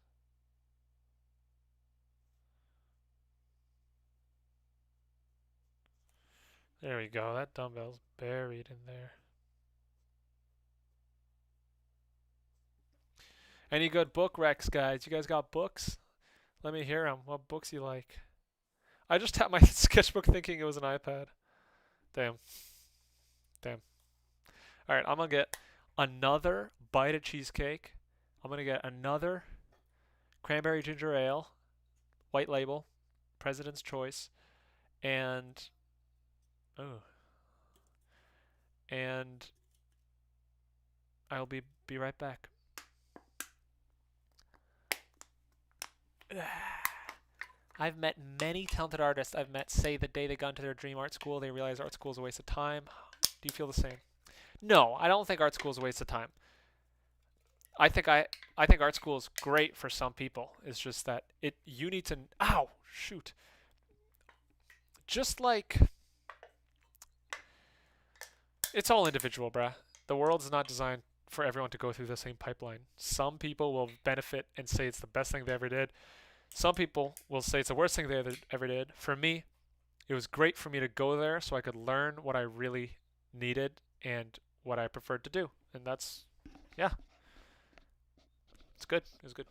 There we go. That dumbbell's buried in there. Any good book recs, guys? You guys got books? Let me hear them. What books you like? I just tapped my sketchbook thinking it was an iPad. Damn. Damn. Alright, I'm gonna get another bite of cheesecake. I'm gonna get another cranberry ginger ale, white label, President's Choice, and and I'll be right back. I've met many talented artists. I've met say the day they got into their dream art school, they realized art school is a waste of time. Do you feel the same? No, I don't think art school is a waste of time. I think art school is great for some people. It's just that you need to shoot. Just like it's all individual, bruh. The world's not designed for everyone to go through the same pipeline. Some people will benefit and say it's the best thing they ever did. Some people will say it's the worst thing they ever did. For me, it was great for me to go there so I could learn what I really needed and what I preferred to do. And that's, yeah. It's good. It was good.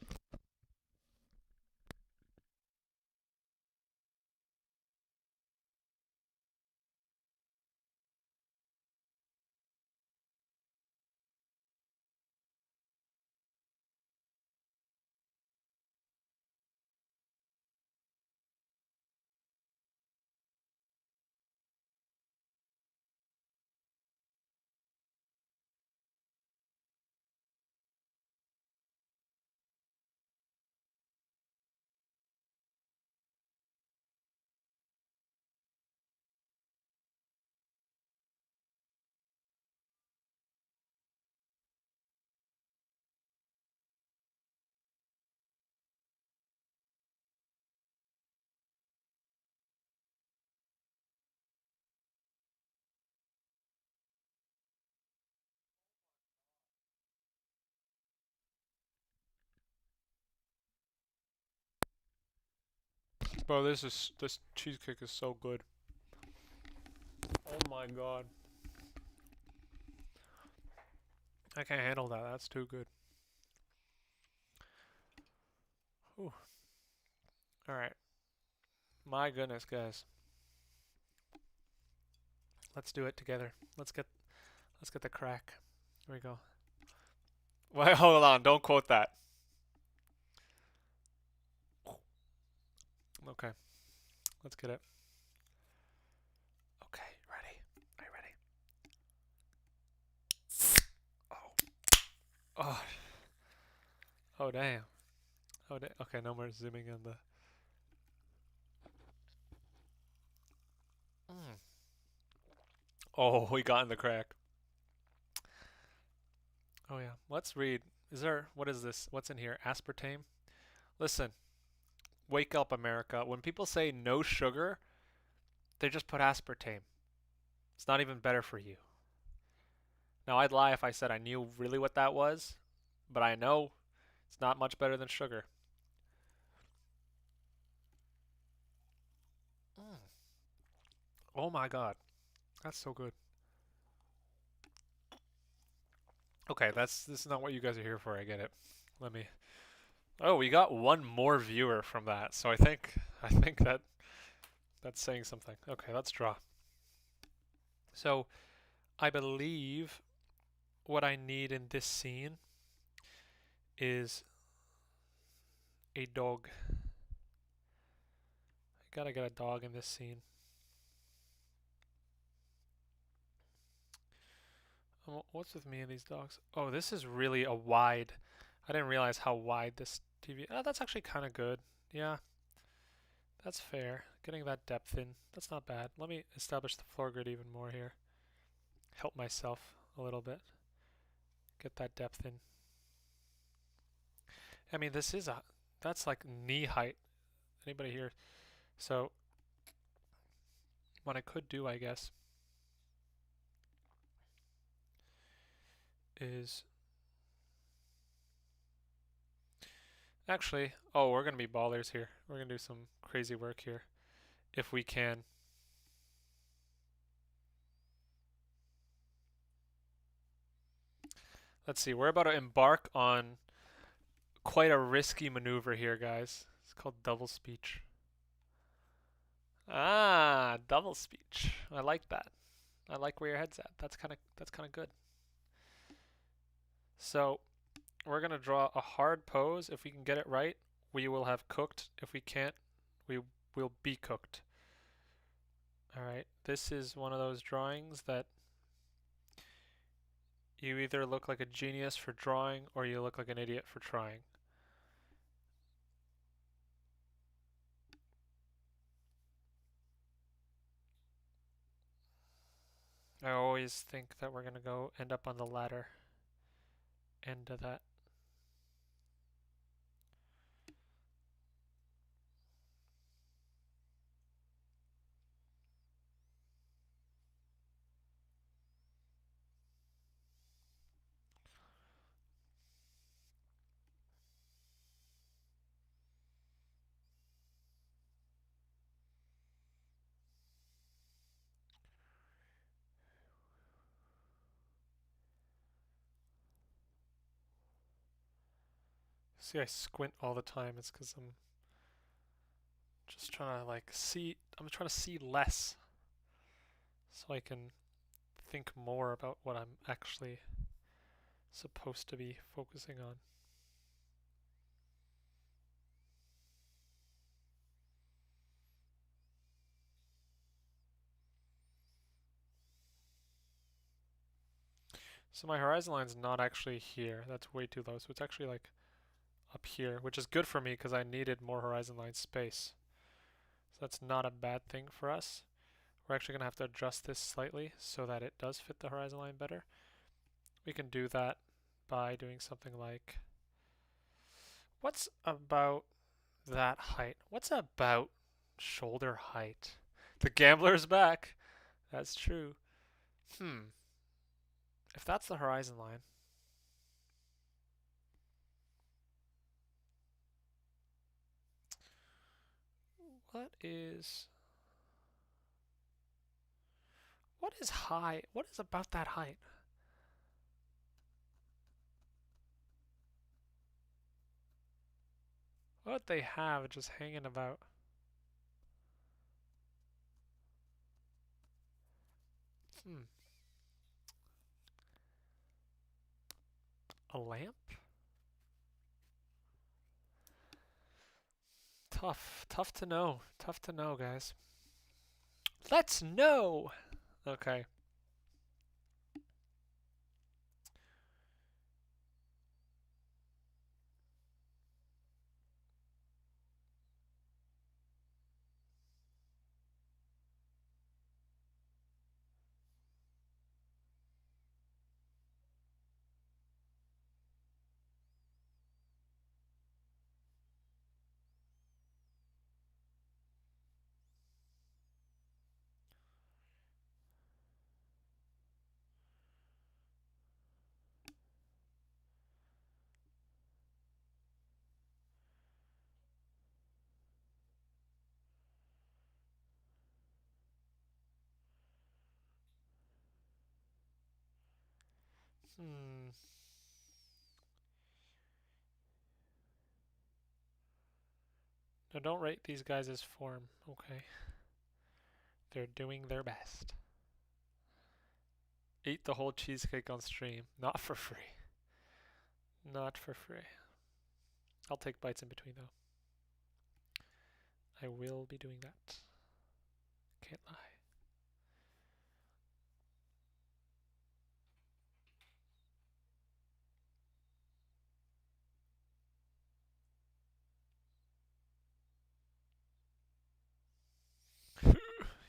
Bro, this cheesecake is so good. Oh my god. I can't handle that. That's too good. Whew. All right. My goodness, guys. Let's do it together. Let's get the crack. Here we go. Wait, hold on. Don't quote that. Okay. Let's get it. Okay, ready. Are you ready? Oh. Oh damn. Oh damn. Okay, no more zooming in the. Oh, we got in the crack. Oh yeah. Let's read. What is this? What's in here? Aspartame? Listen. Wake up, America. When people say no sugar, they just put aspartame. It's not even better for you. Now, I'd lie if I said I knew really what that was, but I know it's not much better than sugar. Oh my god. That's so good. Okay, this is not what you guys are here for. I get it. Let me. Oh, we got one more viewer from that. So I think that's saying something. Okay, let's draw. So, I believe what I need in this scene is a dog. I gotta get a dog in this scene. What's with me and these dogs? Oh, this is really a wide. I didn't realize how wide this TV. Oh, that's actually kind of good. Yeah, that's fair. Getting that depth in. That's not bad. Let me establish the floor grid even more here. Help myself a little bit. Get that depth in. I mean, that's like knee height. Anybody here? So, what I could do, I guess, is actually, oh, we're gonna be ballers here. We're gonna do some crazy work here, if we can. Let's see, we're about to embark on quite a risky maneuver here, guys. It's called double speech. Ah, double speech. I like that. I like where your head's at. That's kind of good. So, we're going to draw a hard pose. If we can get it right, we will have cooked. If we can't, we will be cooked. All right. This is one of those drawings that you either look like a genius for drawing or you look like an idiot for trying. I always think that we're going to end up on the latter end of that. See, I squint all the time. It's because I'm just trying to see. I'm trying to see less so I can think more about what I'm actually supposed to be focusing on. So my horizon line's not actually here. That's way too low. So it's actually like up here, which is good for me because I needed more horizon line space. So that's not a bad thing for us. We're actually going to have to adjust this slightly so that it does fit the horizon line better. We can do that by doing something like, what's about that height? What's about shoulder height? The gambler's back. That's true. If that's the horizon line, What is high? What is about that height? What they have just hanging about? A lamp? Tough to know. Tough to know, guys. Let's know! Okay. Now don't rate these guys as form, okay? They're doing their best. Ate the whole cheesecake on stream. Not for free. Not for free. I'll take bites in between though. I will be doing that. Can't lie.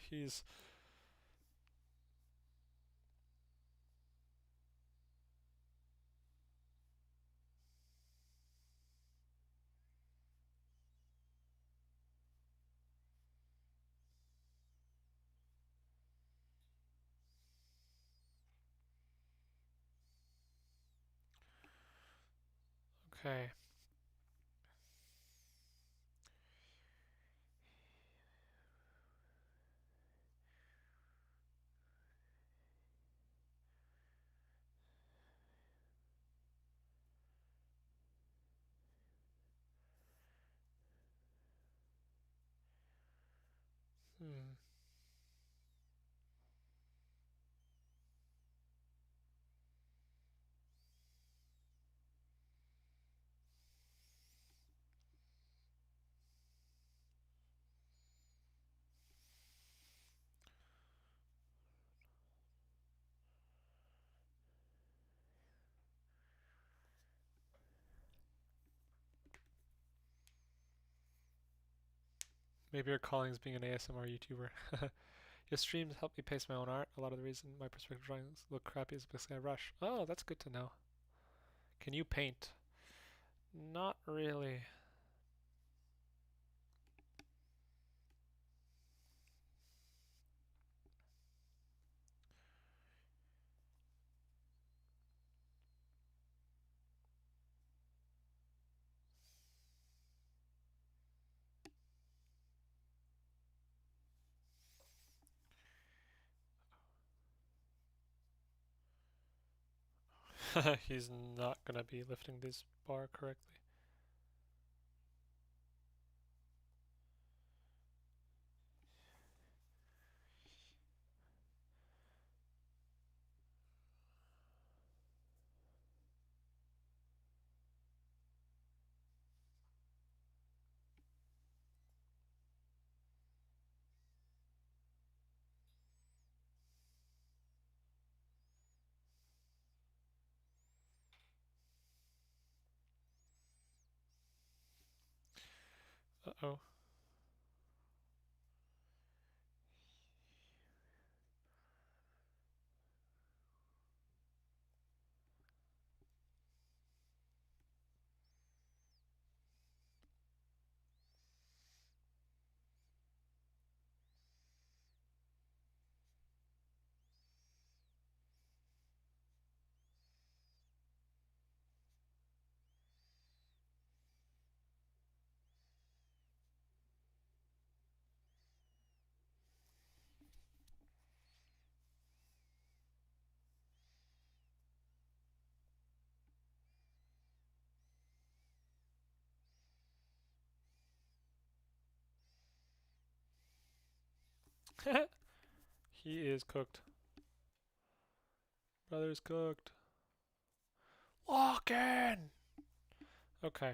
He's... Okay. Maybe your calling's being an ASMR YouTuber. Your streams help me pace my own art. A lot of the reason my perspective drawings look crappy is because I rush. Oh, that's good to know. Can you paint? Not really. He's not gonna be lifting this bar correctly. Uh-oh. He is cooked. Brother's cooked. Walk in! Okay.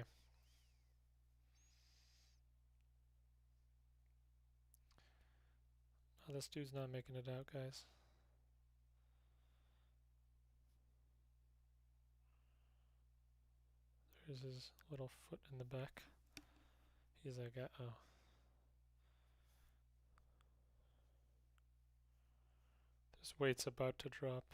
Oh, this dude's not making it out, guys. There's his little foot in the back. He's like, uh-oh. This weight's about to drop.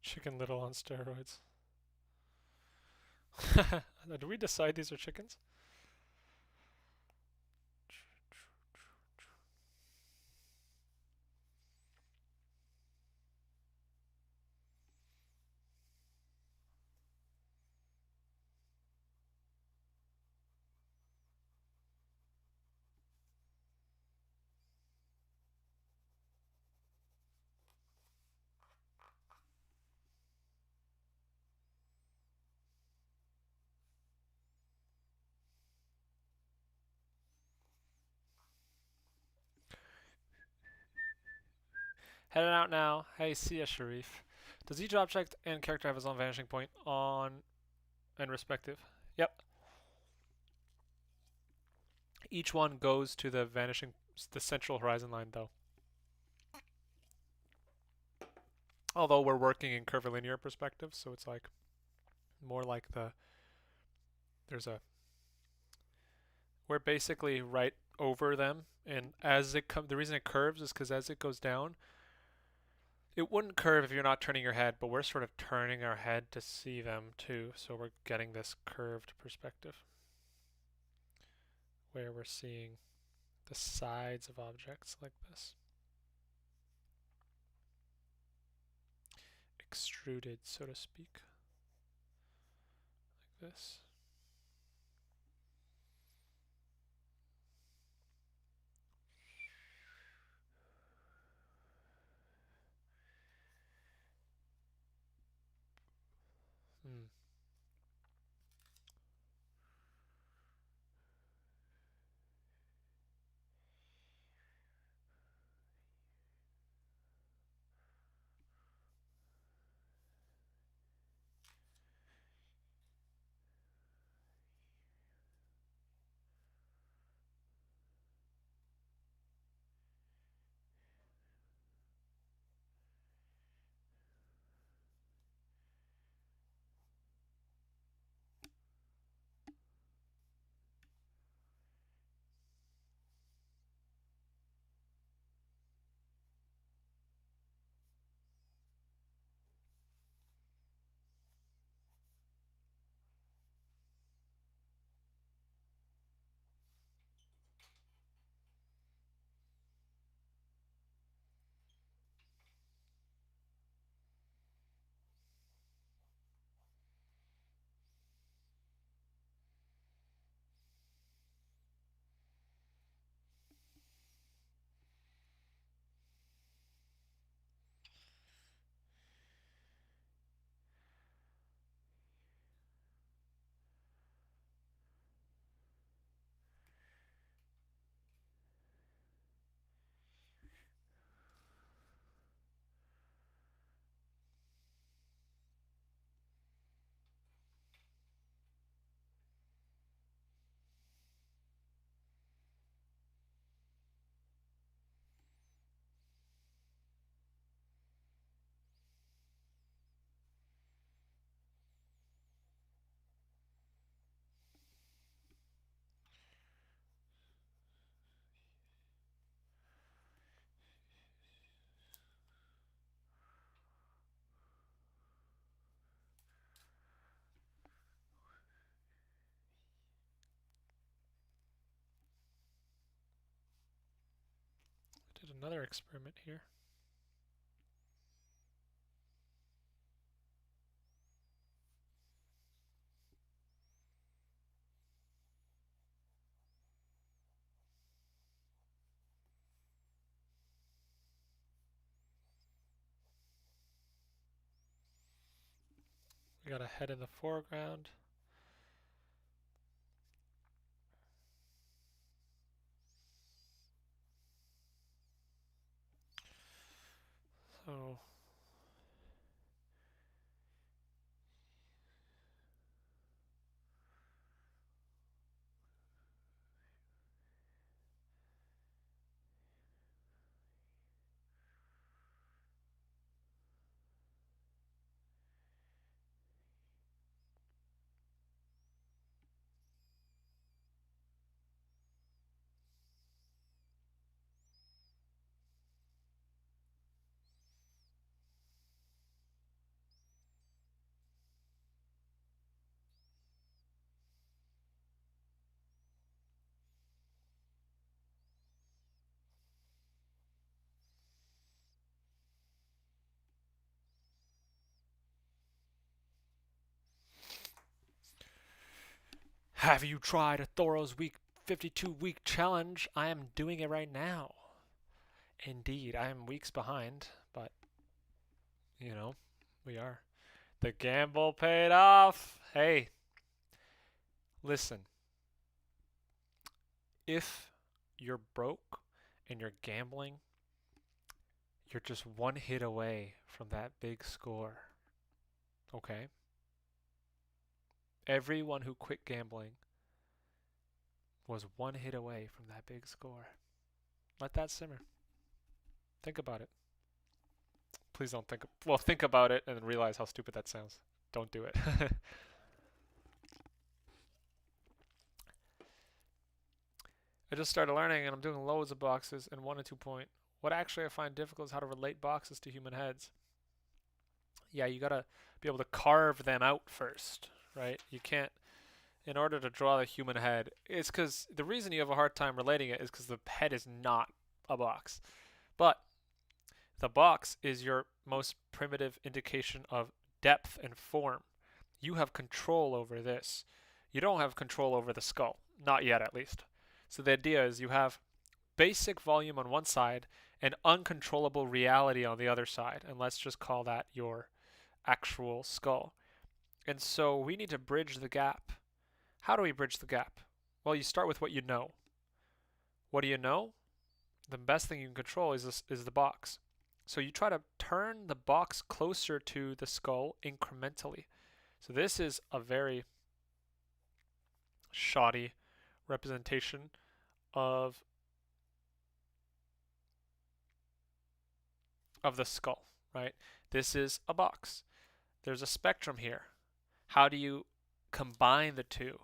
Chicken Little on steroids. Did we decide these are chickens? Heading out now. Hey, see ya, Sharif. Does each object and character have his own vanishing point on and respective? Yep. Each one goes to the central horizon line, though. Although we're working in curvilinear perspective, so it's like more like we're basically right over them, and as it the reason it curves is because as it goes down, it wouldn't curve if you're not turning your head, but we're sort of turning our head to see them too, so we're getting this curved perspective where we're seeing the sides of objects like this. Extruded, so to speak. Like this. Hmm. I did another experiment here. We got a head in the foreground. So have you tried a Thoros week 52-week challenge? I am doing it right now. Indeed, I am weeks behind, but you know, we are. The gamble paid off. Hey, listen. If you're broke and you're gambling, you're just one hit away from that big score. Okay? Everyone who quit gambling was one hit away from that big score. Let that simmer. Think about it. Please don't think. Well, think about it and then realize how stupid that sounds. Don't do it. I just started learning and I'm doing loads of boxes in 1 and 2 point. What actually I find difficult is how to relate boxes to human heads. Yeah, you gotta be able to carve them out first, right? You can't, in order to draw the human head, it's because the reason you have a hard time relating it is because the head is not a box. But the box is your most primitive indication of depth and form. You have control over this. You don't have control over the skull. Not yet, at least. So the idea is you have basic volume on one side and uncontrollable reality on the other side. And let's just call that your actual skull. And so we need to bridge the gap. How do we bridge the gap? Well, you start with what you know. What do you know? The best thing you can control is the box. So you try to turn the box closer to the skull incrementally. So this is a very shoddy representation of the skull, right? This is a box. There's a spectrum here. How do you combine the two?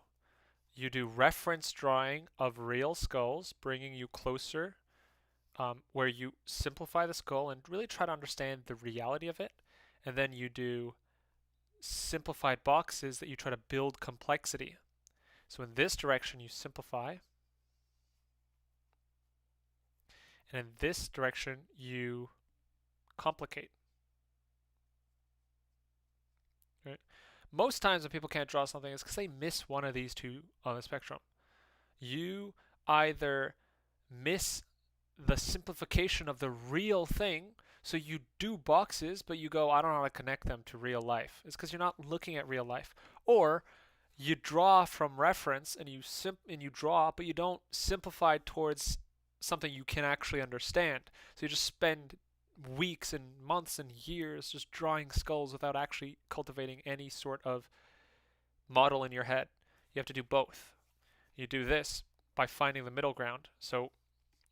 You do reference drawing of real skulls, bringing you closer, where you simplify the skull and really try to understand the reality of it. And then you do simplified boxes that you try to build complexity. So in this direction, you simplify. And in this direction, you complicate. Right? Most times when people can't draw something, it's because they miss one of these two on the spectrum. You either miss the simplification of the real thing, so you do boxes, but you go, I don't know how to connect them to real life. It's because you're not looking at real life. Or you draw from reference and you draw, but you don't simplify towards something you can actually understand. So you just spend weeks and months and years just drawing skulls without actually cultivating any sort of model in your head. You have to do both. You do this by finding the middle ground. So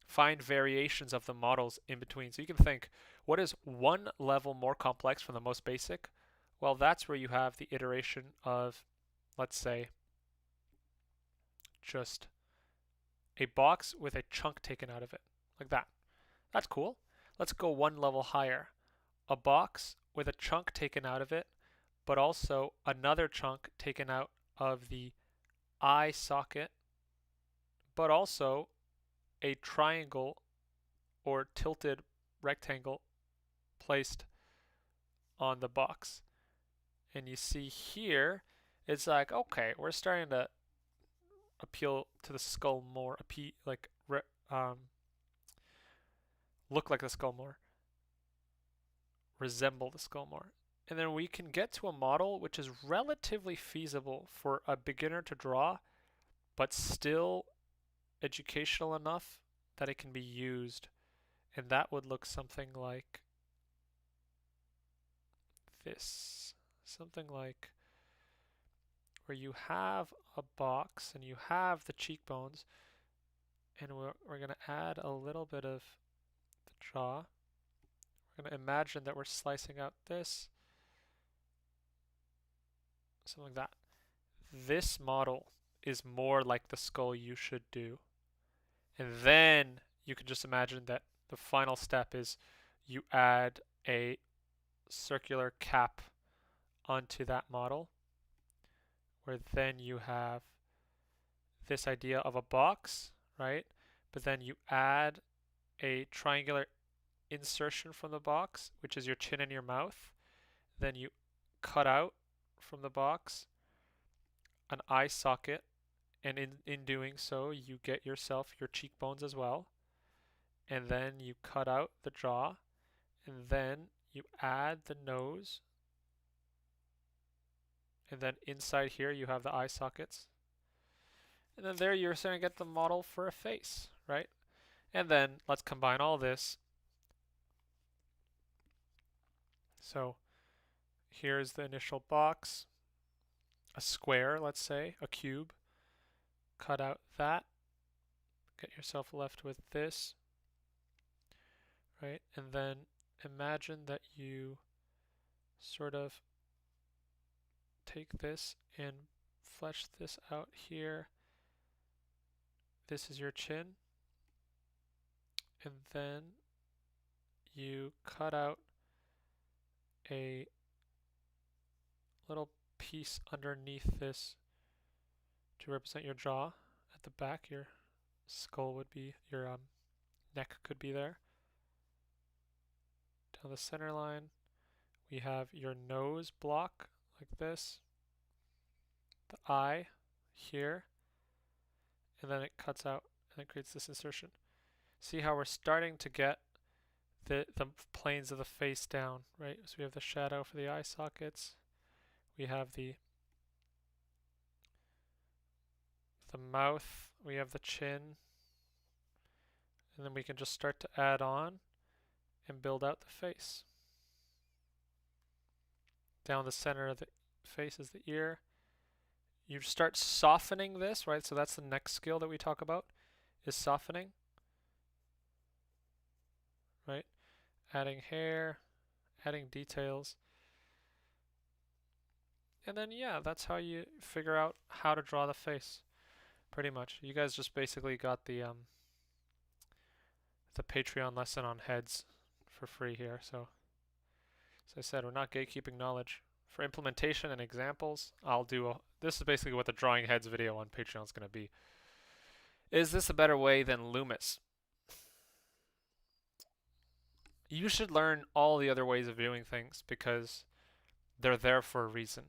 find variations of the models in between. So you can think, what is one level more complex from the most basic? Well, that's where you have the iteration of, let's say, just a box with a chunk taken out of it, like that. That's cool. Let's go one level higher. A box with a chunk taken out of it, but also another chunk taken out of the eye socket, but also a triangle or tilted rectangle placed on the box. And you see here, it's like, okay, we're starting to appeal to the skull more, look like the skull more, resemble the skull more. And then we can get to a model which is relatively feasible for a beginner to draw, but still educational enough that it can be used. And that would look something like this. Something like where you have a box and you have the cheekbones, and we're going to add a little bit of the jaw. We're going to imagine that we're slicing out this, something like that. This model is more like the skull you should do. And then you can just imagine that the final step is you add a circular cap onto that model, where then you have this idea of a box, right? But then you add a triangular insertion from the box, which is your chin and your mouth. Then you cut out from the box an eye socket, and in doing so you get yourself your cheekbones as well. And then you cut out the jaw, and then you add the nose, and then inside here you have the eye sockets. And then there you're starting to get the model for a face, right? And then let's combine all this. So here's the initial box, a square, let's say, a cube. Cut out that, get yourself left with this, right? And then imagine that you sort of take this and flesh this out here. This is your chin. And then you cut out a little piece underneath this to represent your jaw. At the back, your skull would be, your neck could be there. Down the center line, we have your nose block like this, the eye here, and then it cuts out and it creates this insertion. See how we're starting to get the planes of the face down, right? So we have the shadow for the eye sockets, we have the mouth, we have the chin, and then we can just start to add on and build out the face. Down the center of the face is the ear. You start softening this, right? So that's the next skill that we talk about, is softening, right? Adding hair, adding details. And then, yeah, that's how you figure out how to draw the face, pretty much. You guys just basically got the Patreon lesson on heads for free here. So, as I said, we're not gatekeeping knowledge. For implementation and examples, I'll do this is basically what the drawing heads video on Patreon is going to be. Is this a better way than Loomis? You should learn all the other ways of doing things because they're there for a reason.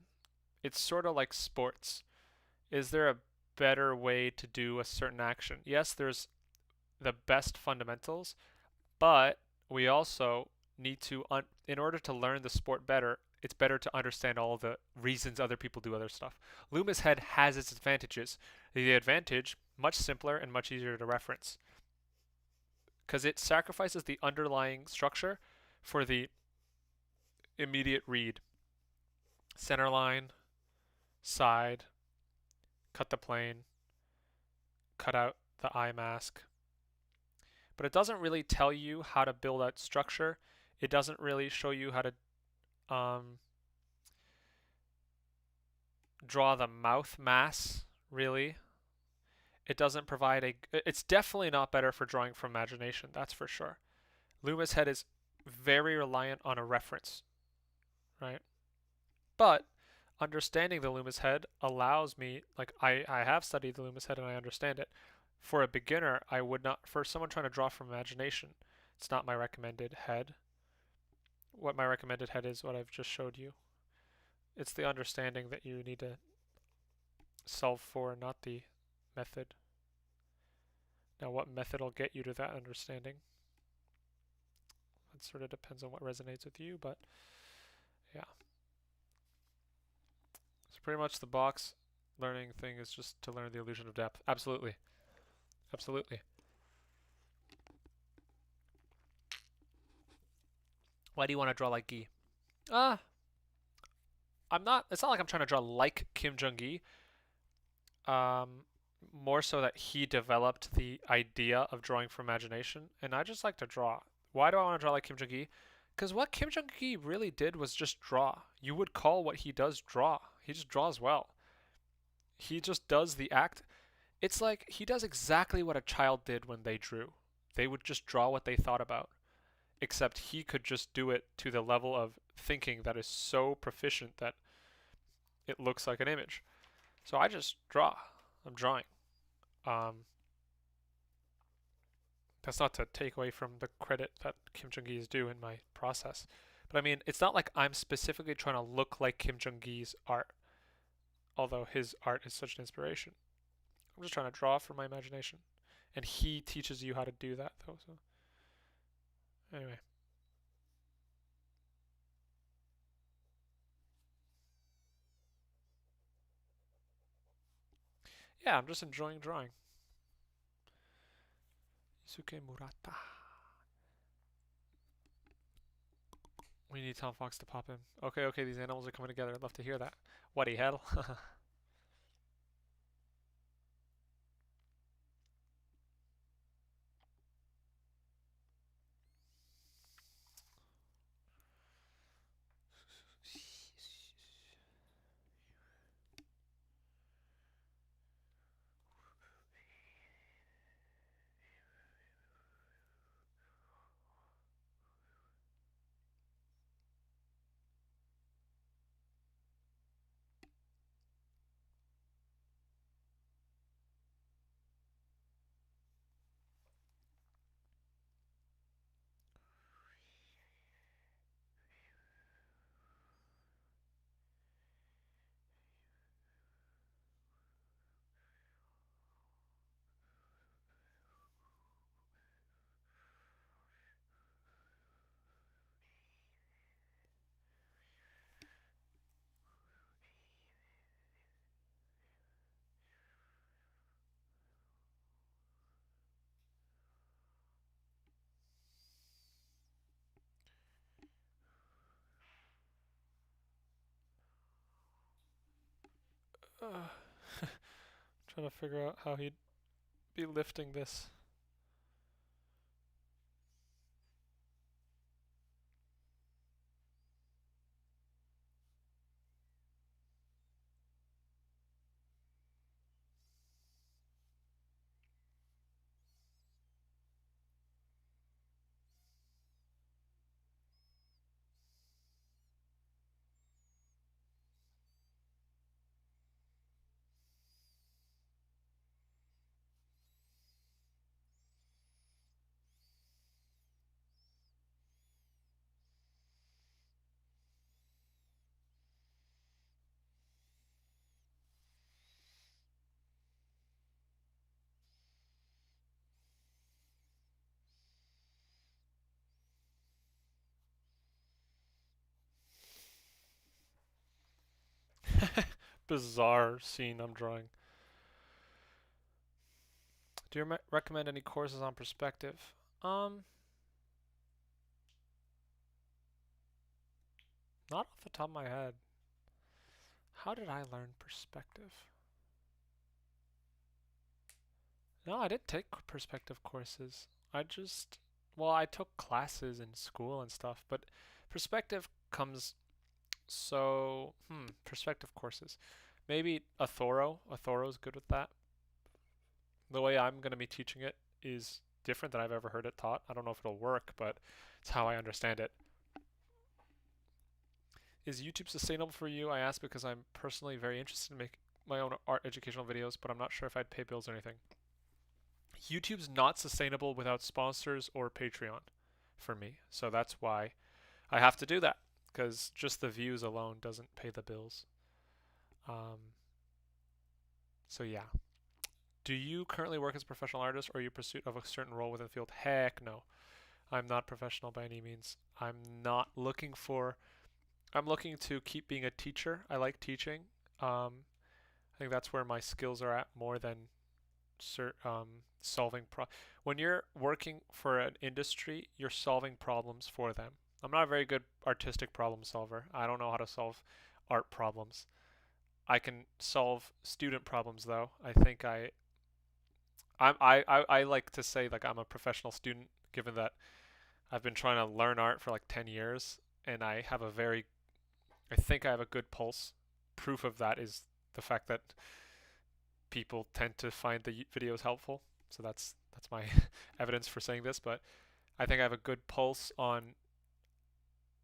It's sort of like sports. Is there a better way to do a certain action? Yes, there's the best fundamentals, but we also need to, in order to learn the sport better, it's better to understand all the reasons other people do other stuff. Loomis head has its advantages. The advantage, much simpler and much easier to reference, because it sacrifices the underlying structure for the immediate read. Center line, side, cut the plane, cut out the eye mask. But it doesn't really tell you how to build out structure. It doesn't really show you how to draw the mouth mass, really. It doesn't provide it's definitely not better for drawing from imagination, that's for sure. Loomis head is very reliant on a reference, right? But understanding the Loomis head allows me, like I have studied the Loomis head and I understand it. For a beginner, I would not, for someone trying to draw from imagination, it's not my recommended head. What my recommended head is what I've just showed you. It's the understanding that you need to solve for, not the method. Now what method will get you to that understanding? That sort of depends on what resonates with you, but yeah. So pretty much the box learning thing is just to learn the illusion of depth. Absolutely. Absolutely. Why do you want to draw like Gi? It's not like I'm trying to draw like Kim Jung Gi. More so that he developed the idea of drawing from imagination, and I just like to draw. Why do I want to draw like Kim Jung Gi? Because what Kim Jung Gi really did was just draw. You would call what he does draw. He just draws well. He just does the act. It's like he does exactly what a child did when they drew. They would just draw what they thought about, except he could just do it to the level of thinking that is so proficient that it looks like an image. So I just draw. I'm drawing. That's not to take away from the credit that Kim Jung Gi is due in my process. But I mean, it's not like I'm specifically trying to look like Kim Jung Gi's art, although his art is such an inspiration. I'm just trying to draw from my imagination. And he teaches you how to do that, though. So anyway. Yeah, I'm just enjoying drawing. Isuke Murata. We need Tom Fox to pop in. Okay, these animals are coming together. I'd love to hear that. Whatty hell. Trying to figure out how he'd be lifting this. Bizarre scene I'm drawing. Do you recommend any courses on perspective? Not off the top of my head. How did I learn perspective? No, I didn't take perspective courses. I took classes in school and stuff, but perspective comes perspective courses. Maybe a Thoro. A Thoro's good with that. The way I'm going to be teaching it is different than I've ever heard it taught. I don't know if it'll work, but it's how I understand it. Is YouTube sustainable for you? I ask because I'm personally very interested in making my own art educational videos, but I'm not sure if I'd pay bills or anything. YouTube's not sustainable without sponsors or Patreon for me. So that's why I have to do that, because just the views alone doesn't pay the bills. So yeah. Do you currently work as a professional artist, or are you in pursuit of a certain role within the field? Heck no. I'm not professional by any means. I'm looking to keep being a teacher. I like teaching. I think that's where my skills are at more than solving when you're working for an industry, you're solving problems for them. I'm not a very good artistic problem solver. I don't know how to solve art problems. I can solve student problems though. I think I like to say like I'm a professional student given that I've been trying to learn art for like 10 years and I think I have a good pulse. Proof of that is the fact that people tend to find the videos helpful. So that's my evidence for saying this, but I think I have a good pulse on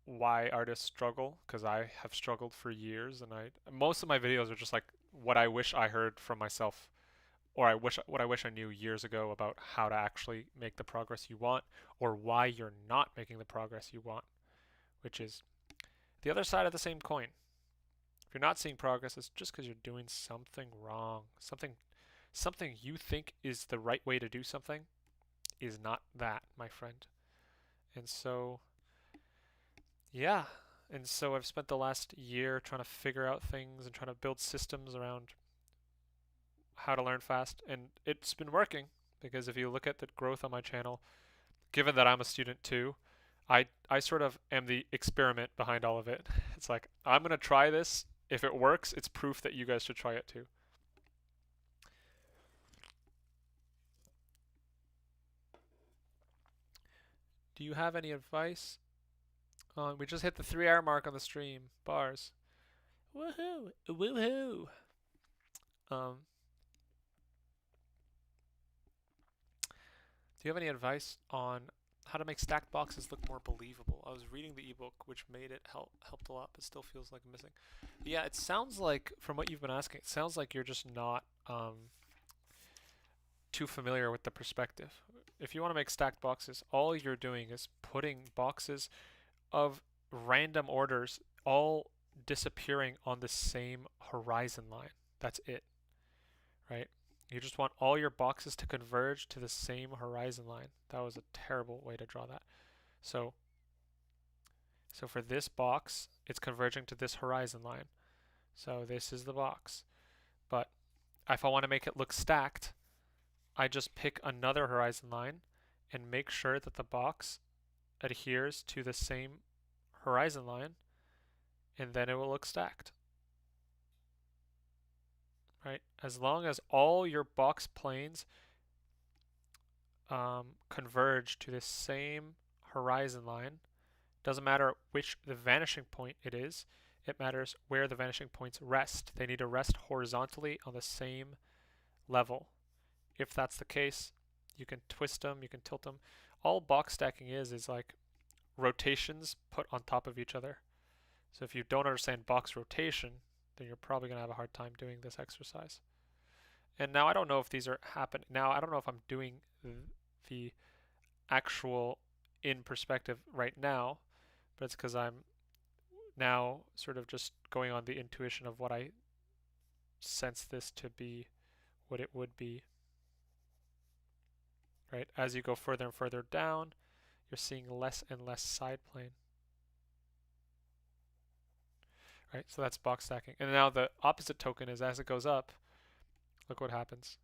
why artists struggle because I have struggled for years and most of my videos are just like what I wish I heard from myself or what I wish I knew years ago about how to actually make the progress you want or why you're not making the progress you want, which is the other side of the same coin. If you're not seeing progress, it's just because you're doing something wrong. Something you think is the right way to do something is not that, my friend. And so, yeah. And so I've spent the last year trying to figure out things and trying to build systems around how to learn fast. And it's been working because if you look at the growth on my channel, given that I'm a student too, I sort of am the experiment behind all of it. It's like, I'm going to try this. If it works, it's proof that you guys should try it too. Do you have any advice? We just hit the 3-hour mark on the stream. Bars. Woohoo! Woohoo! Do you have any advice on how to make stacked boxes look more believable? I was reading the ebook, which made it helped a lot, but still feels like missing. Yeah, it sounds like, from what you've been asking, it sounds like you're just not too familiar with the perspective. If you want to make stacked boxes, all you're doing is putting boxes of random orders all disappearing on the same horizon line. That's it, right? You just want all your boxes to converge to the same horizon line. That was a terrible way to draw that. So for this box, it's converging to this horizon line. So this is the box. But if I want to make it look stacked, I just pick another horizon line and make sure that the box adheres to the same horizon line, and then it will look stacked. Right? As long as all your box planes converge to the same horizon line, doesn't matter which the vanishing point it is, it matters where the vanishing points rest. They need to rest horizontally on the same level. If that's the case, you can twist them, you can tilt them. All box stacking is like rotations put on top of each other. So if you don't understand box rotation, then you're probably going to have a hard time doing this exercise. And now I don't know if these are happening. Now I don't know if I'm doing the actual in perspective right now, but it's because I'm now sort of just going on the intuition of what I sense this to be, what it would be. Right? As you go further and further down, you're seeing less and less side plane. Right? So that's box stacking. And now the opposite token is as it goes up, look what happens.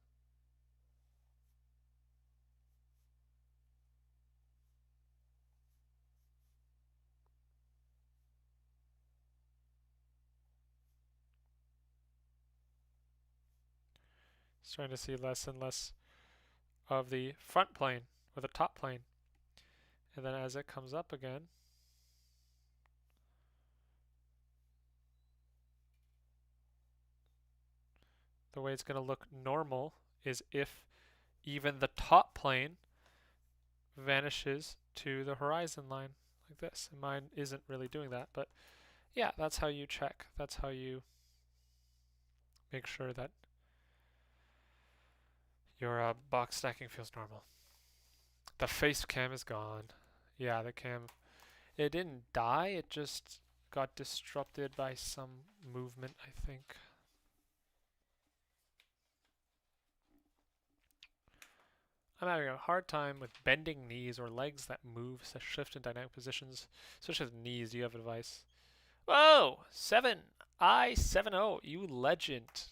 Starting to see less and less of the front plane or the top plane. And then as it comes up again, the way it's going to look normal is if even the top plane vanishes to the horizon line like this. And mine isn't really doing that, but yeah, that's how you check. That's how you make sure that your box stacking feels normal. The face cam is gone. Yeah, the cam, it didn't die, it just got disrupted by some movement, I think. I'm having a hard time with bending knees or legs that move, shift in dynamic positions, especially with knees. Do you have advice? Whoa! 7 I70, you legend.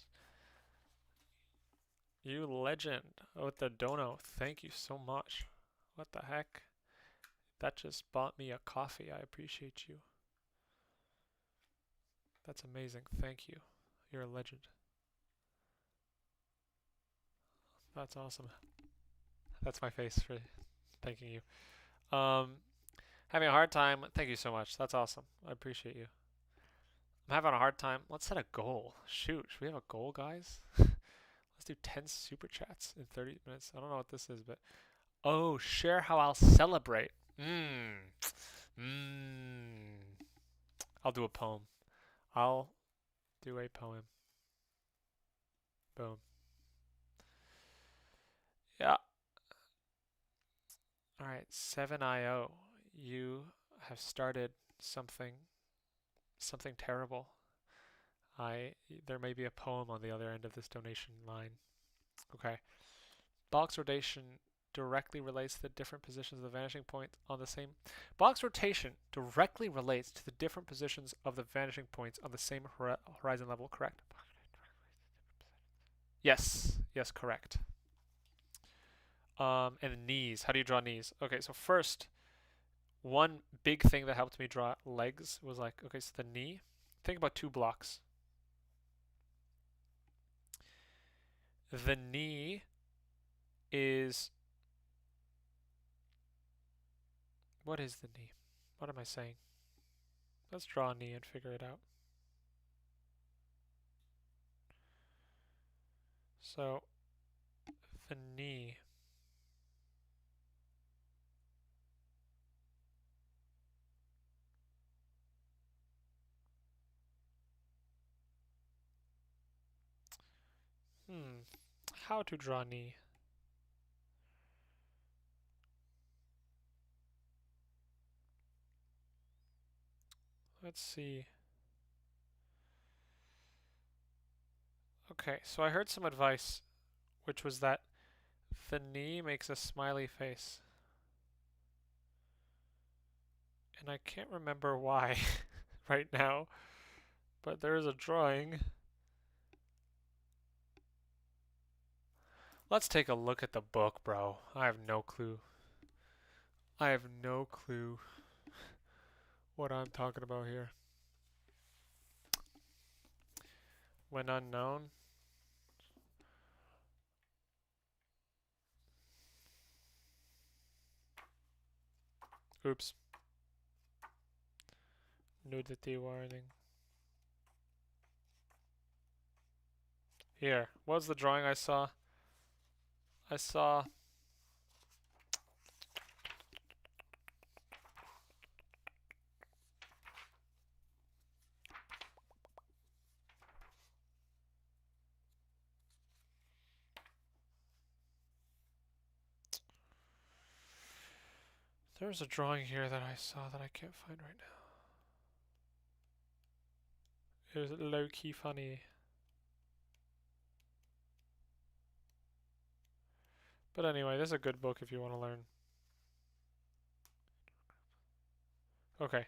You legend with the dono. Thank you so much. What the heck? That just bought me a coffee. I appreciate you. That's amazing. Thank you. You're a legend. That's awesome. That's my face for thanking you. Having a hard time. Thank you so much. That's awesome. I appreciate you. I'm having a hard time. Let's set a goal. Shoot, should we have a goal, guys? Let's do 10 super chats in 30 minutes. I don't know what this is, but oh, share how I'll celebrate. I'll do a poem. I'll do a poem. Boom. Yeah. All right, 7IO. You have started something terrible. There may be a poem on the other end of this donation line. Okay. Box rotation directly relates to the different positions of the vanishing point on the same. Box rotation directly relates to the different positions of the vanishing points on the same horizon level, correct? Yes. Yes, correct. And knees. How do you draw knees? Okay, so first, one big thing that helped me draw legs was like, okay, so the knee. Think about 2 blocks. The knee is... What is the knee? What am I saying? Let's draw a knee and figure it out. So, the knee. How to draw knee? Let's see. Okay, so I heard some advice, which was that the knee makes a smiley face. And I can't remember why right now, but there is a drawing. Let's take a look at the book, bro. I have no clue. I have no clue what I'm talking about here. When unknown. Oops. Nudity warning. Here. What was the drawing I saw? I saw... There's a drawing here that I saw that I can't find right now. It was low-key funny. But anyway, this is a good book if you want to learn. Okay.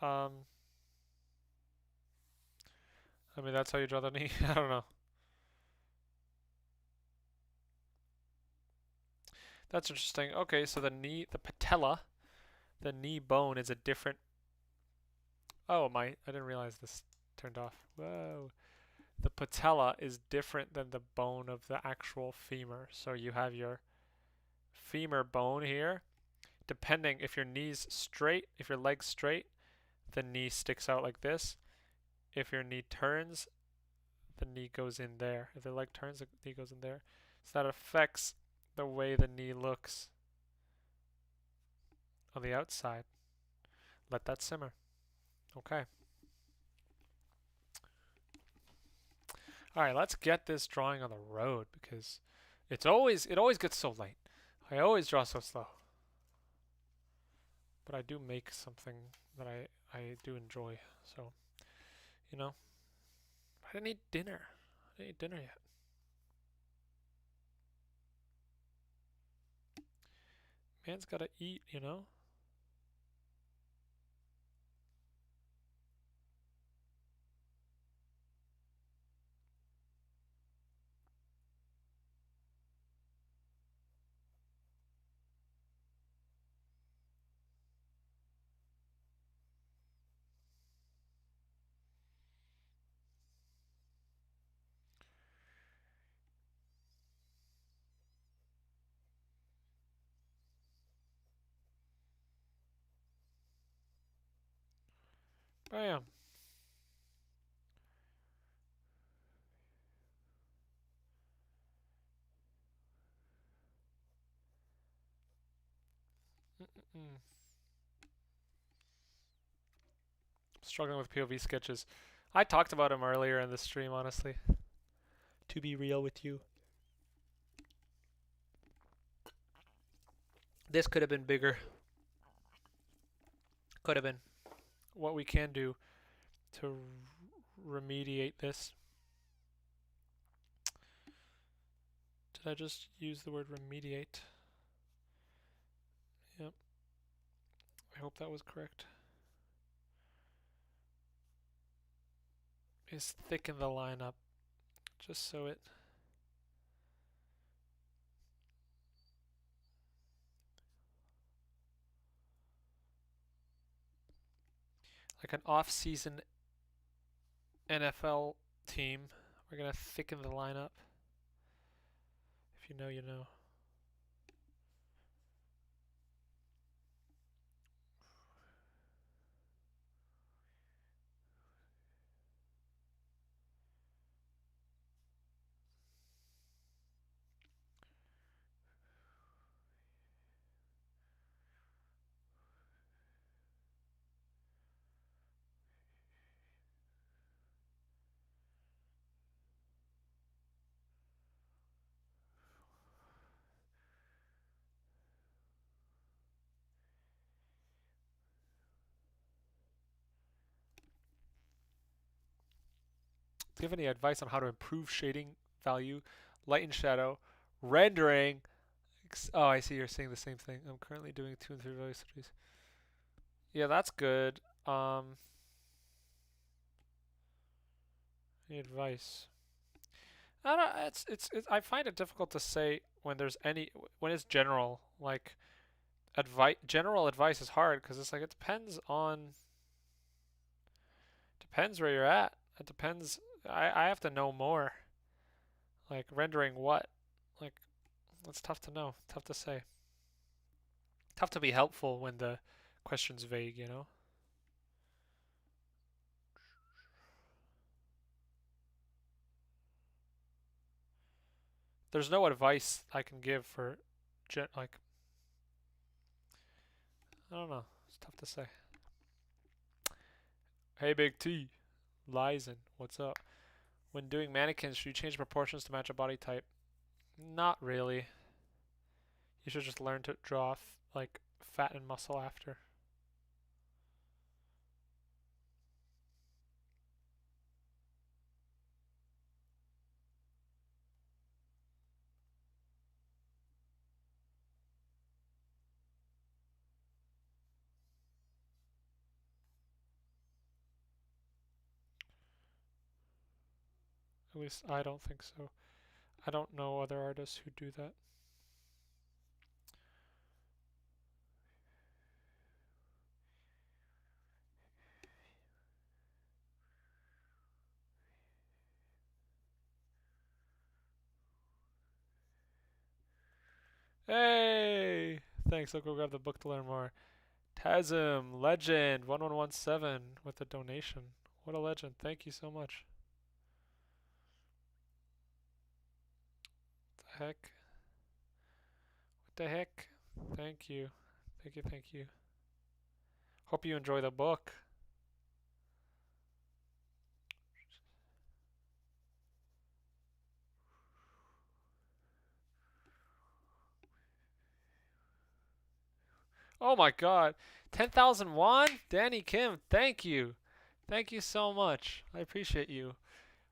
I mean, that's how you draw the knee. I don't know. That's interesting. Okay, so the knee, the patella, the knee bone is a different... Oh, I didn't realize this turned off. Whoa. The patella is different than the bone of the actual femur. So you have your femur bone here. Depending if your knee's straight, if your leg's straight, the knee sticks out like this. If your knee turns, the knee goes in there. If the leg turns, the knee goes in there. So that affects the way the knee looks on the outside. Let that simmer. Okay. All right, let's get this drawing on the road because it always gets so late. I always draw so slow. But I do make something that I do enjoy. So, you know, I didn't eat dinner. I didn't eat dinner yet. Man's gotta eat, you know? Bam. Struggling with POV sketches. I talked about him earlier in the stream, honestly. To be real with you. This could have been bigger. Could have been. What we can do to remediate this. Did I just use the word remediate? Yep. I hope that was correct. Is thicken the lineup just so it like an off-season NFL team. We're gonna thicken the lineup. If you know, you know. Do you have any advice on how to improve shading value, light and shadow, rendering? Oh, I see you're saying the same thing. I'm currently doing 2 and 3 value studies. Yeah, that's good. Any advice? I don't. I find it difficult to say when there's any when it's general. Like general advice is hard because it's like it depends where you're at. It depends. I have to know more. Like rendering what? Like it's tough to know. Tough to say. Tough to be helpful when the question's vague, you know? There's no advice I can give for like I don't know. It's tough to say. Hey Big T. Lizen, what's up? When doing mannequins, should you change proportions to match a body type? Not really. You should just learn to draw like fat and muscle after. At least I don't think so. I don't know other artists who do that. Hey! Thanks, I'll go grab the book to learn more. Tazim, legend, 1117 with a donation. What a legend. Thank you so much. What the heck? What the heck? Thank you. Thank you, thank you. Hope you enjoy the book. Oh my god. 10,000 won? Danny Kim, thank you. Thank you so much. I appreciate you.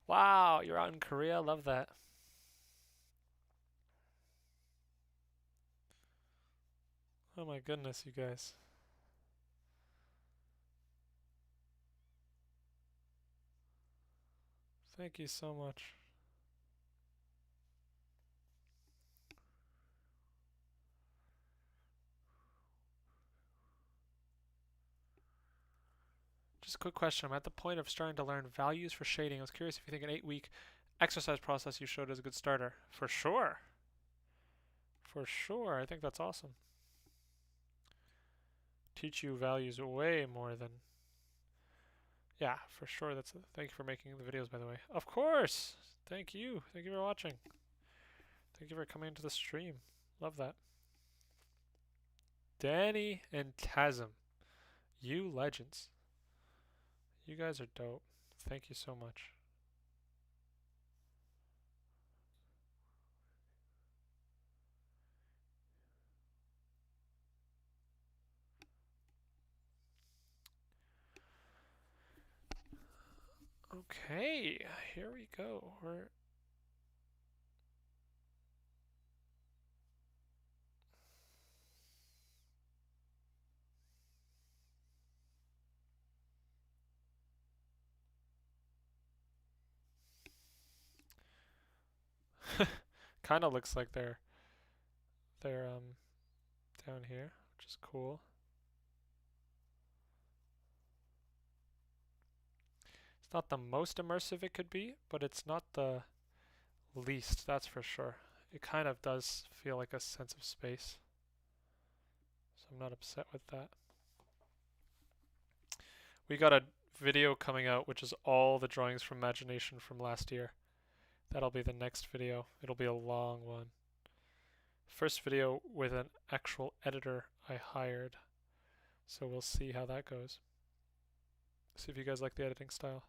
Wow, you're out in Korea. Love that. Oh my goodness, you guys. Thank you so much. Just a quick question. I'm at the point of starting to learn values for shading. I was curious if you think an 8-week exercise process you showed is a good starter. For sure. For sure. I think that's awesome. Teach you values way more than Yeah, for sure. Thank you for making the videos, by the way. Of course. Thank you. Thank you for watching. Thank you for coming into the stream. Love that. Danny and Tasm, you legends. You guys are dope. Thank you so much. Okay, here we go. We're kind of looks like they're down here, which is cool. It's not the most immersive it could be, but it's not the least, that's for sure. It kind of does feel like a sense of space, so I'm not upset with that. We got a video coming out which is all the drawings from Imagination from last year. That'll be the next video. It'll be a long one. First video with an actual editor I hired, so we'll see how that goes. See if you guys like the editing style.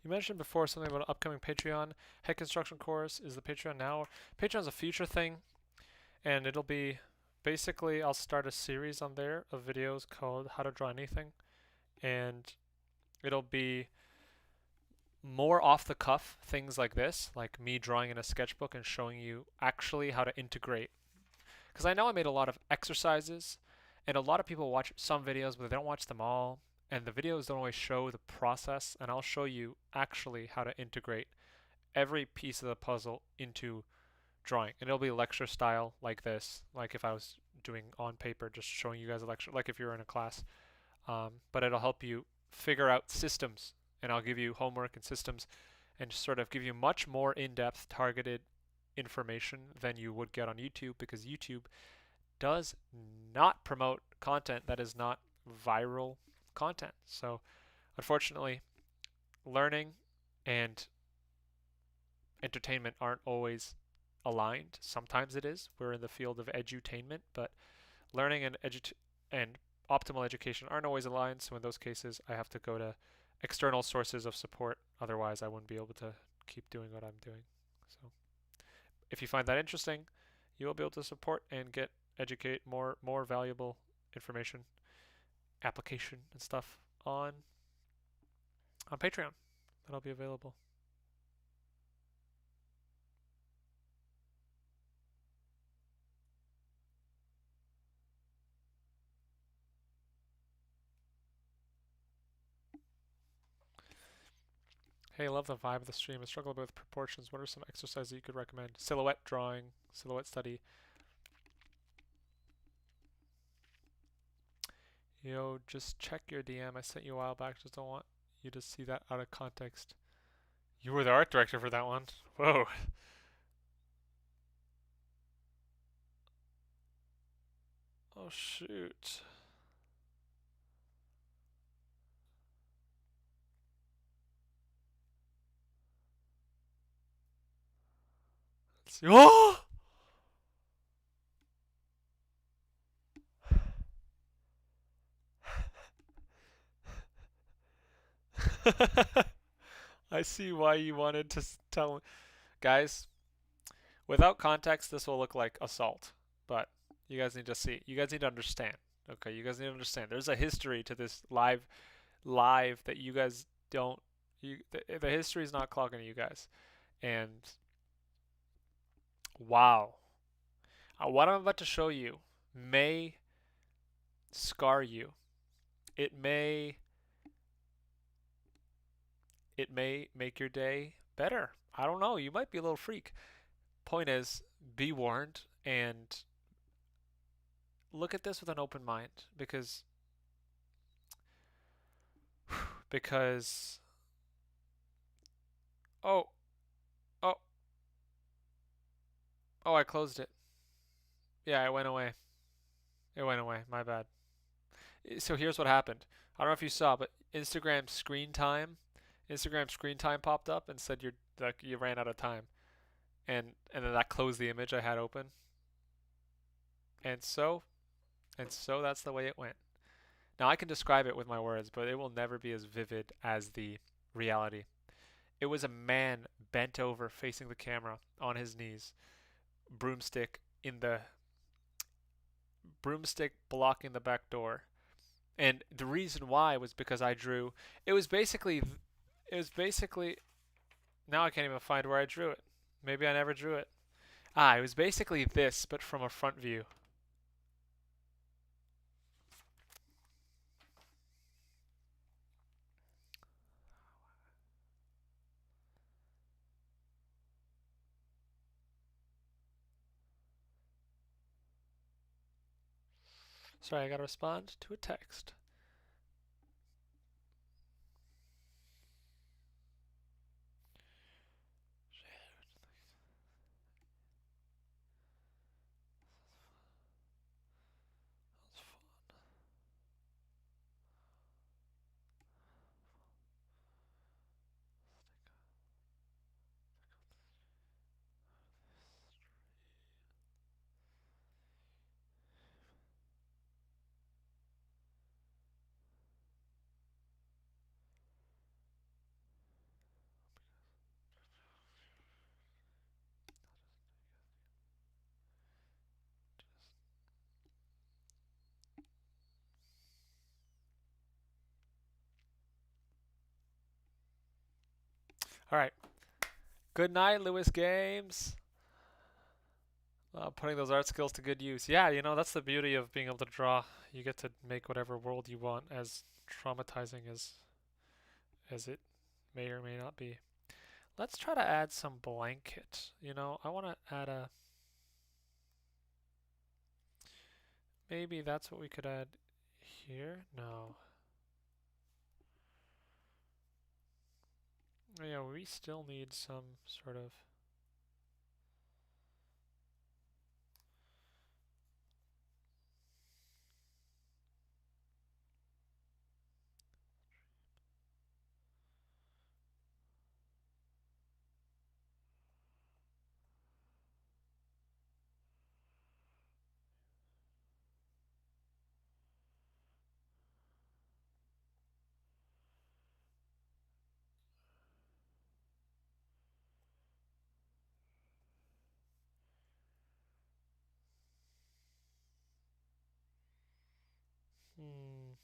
You mentioned before something about an upcoming Patreon. Head construction course. Is the Patreon now? Patreon's a future thing, and it'll be basically I'll start a series on there of videos called How to Draw Anything, and it'll be more off the cuff things like this, like me drawing in a sketchbook and showing you actually how to integrate. Because I know I made a lot of exercises, and a lot of people watch some videos, but they don't watch them all. And the videos don't always show the process, and I'll show you actually how to integrate every piece of the puzzle into drawing. And it'll be lecture style like this, like if I was doing on paper, just showing you guys a lecture, like if you were in a class. But it'll help you figure out systems, and I'll give you homework and systems and just sort of give you much more in-depth targeted information than you would get on YouTube, because YouTube does not promote content that is not viral content. So unfortunately, learning and entertainment aren't always aligned. Sometimes it is. We're in the field of edutainment, but learning and optimal education aren't always aligned. So in those cases, I have to go to external sources of support. Otherwise, I wouldn't be able to keep doing what I'm doing. So if you find that interesting, you will be able to support and educate more valuable information, application and stuff on Patreon. That'll be available. Hey, I love the vibe of the stream. I struggle a bit with proportions. What are some exercises you could recommend? Silhouette drawing, silhouette study. Yo, just check your DM. I sent you a while back. Just don't want you to see that out of context. You were the art director for that one. Whoa. Oh, shoot. Let's see. Oh! I see why you wanted to tell. Guys, without context, this will look like assault. But you guys need to see. You guys need to understand. Okay, you guys need to understand. There's a history to this live that you guys don't. The history is not clogging you guys. And wow, what I'm about to show you may scar you. It may make your day better. I don't know. You might be a little freak. Point is, be warned and look at this with an open mind because oh, oh, oh, I closed it. Yeah, it went away. It went away. My bad. So here's what happened. I don't know if you saw, but Instagram screen time popped up and said you ran out of time. And then that closed the image I had open. And so that's the way it went. Now I can describe it with my words, but it will never be as vivid as the reality. It was a man bent over facing the camera on his knees, broomstick in the broomstick blocking the back door. And the reason why was because I drew it was basically now I can't even find where I drew it. Maybe I never drew it. It was basically this but from a front view. Sorry, I gotta respond to a text. All right. Good night, Lewis Games. Putting those art skills to good use. Yeah, that's the beauty of being able to draw. You get to make whatever world you want, as traumatizing as it may or may not be. Let's try to add some blanket. I want to add a. Maybe that's what we could add here. No. Yeah, we still need some sort of. Hmm.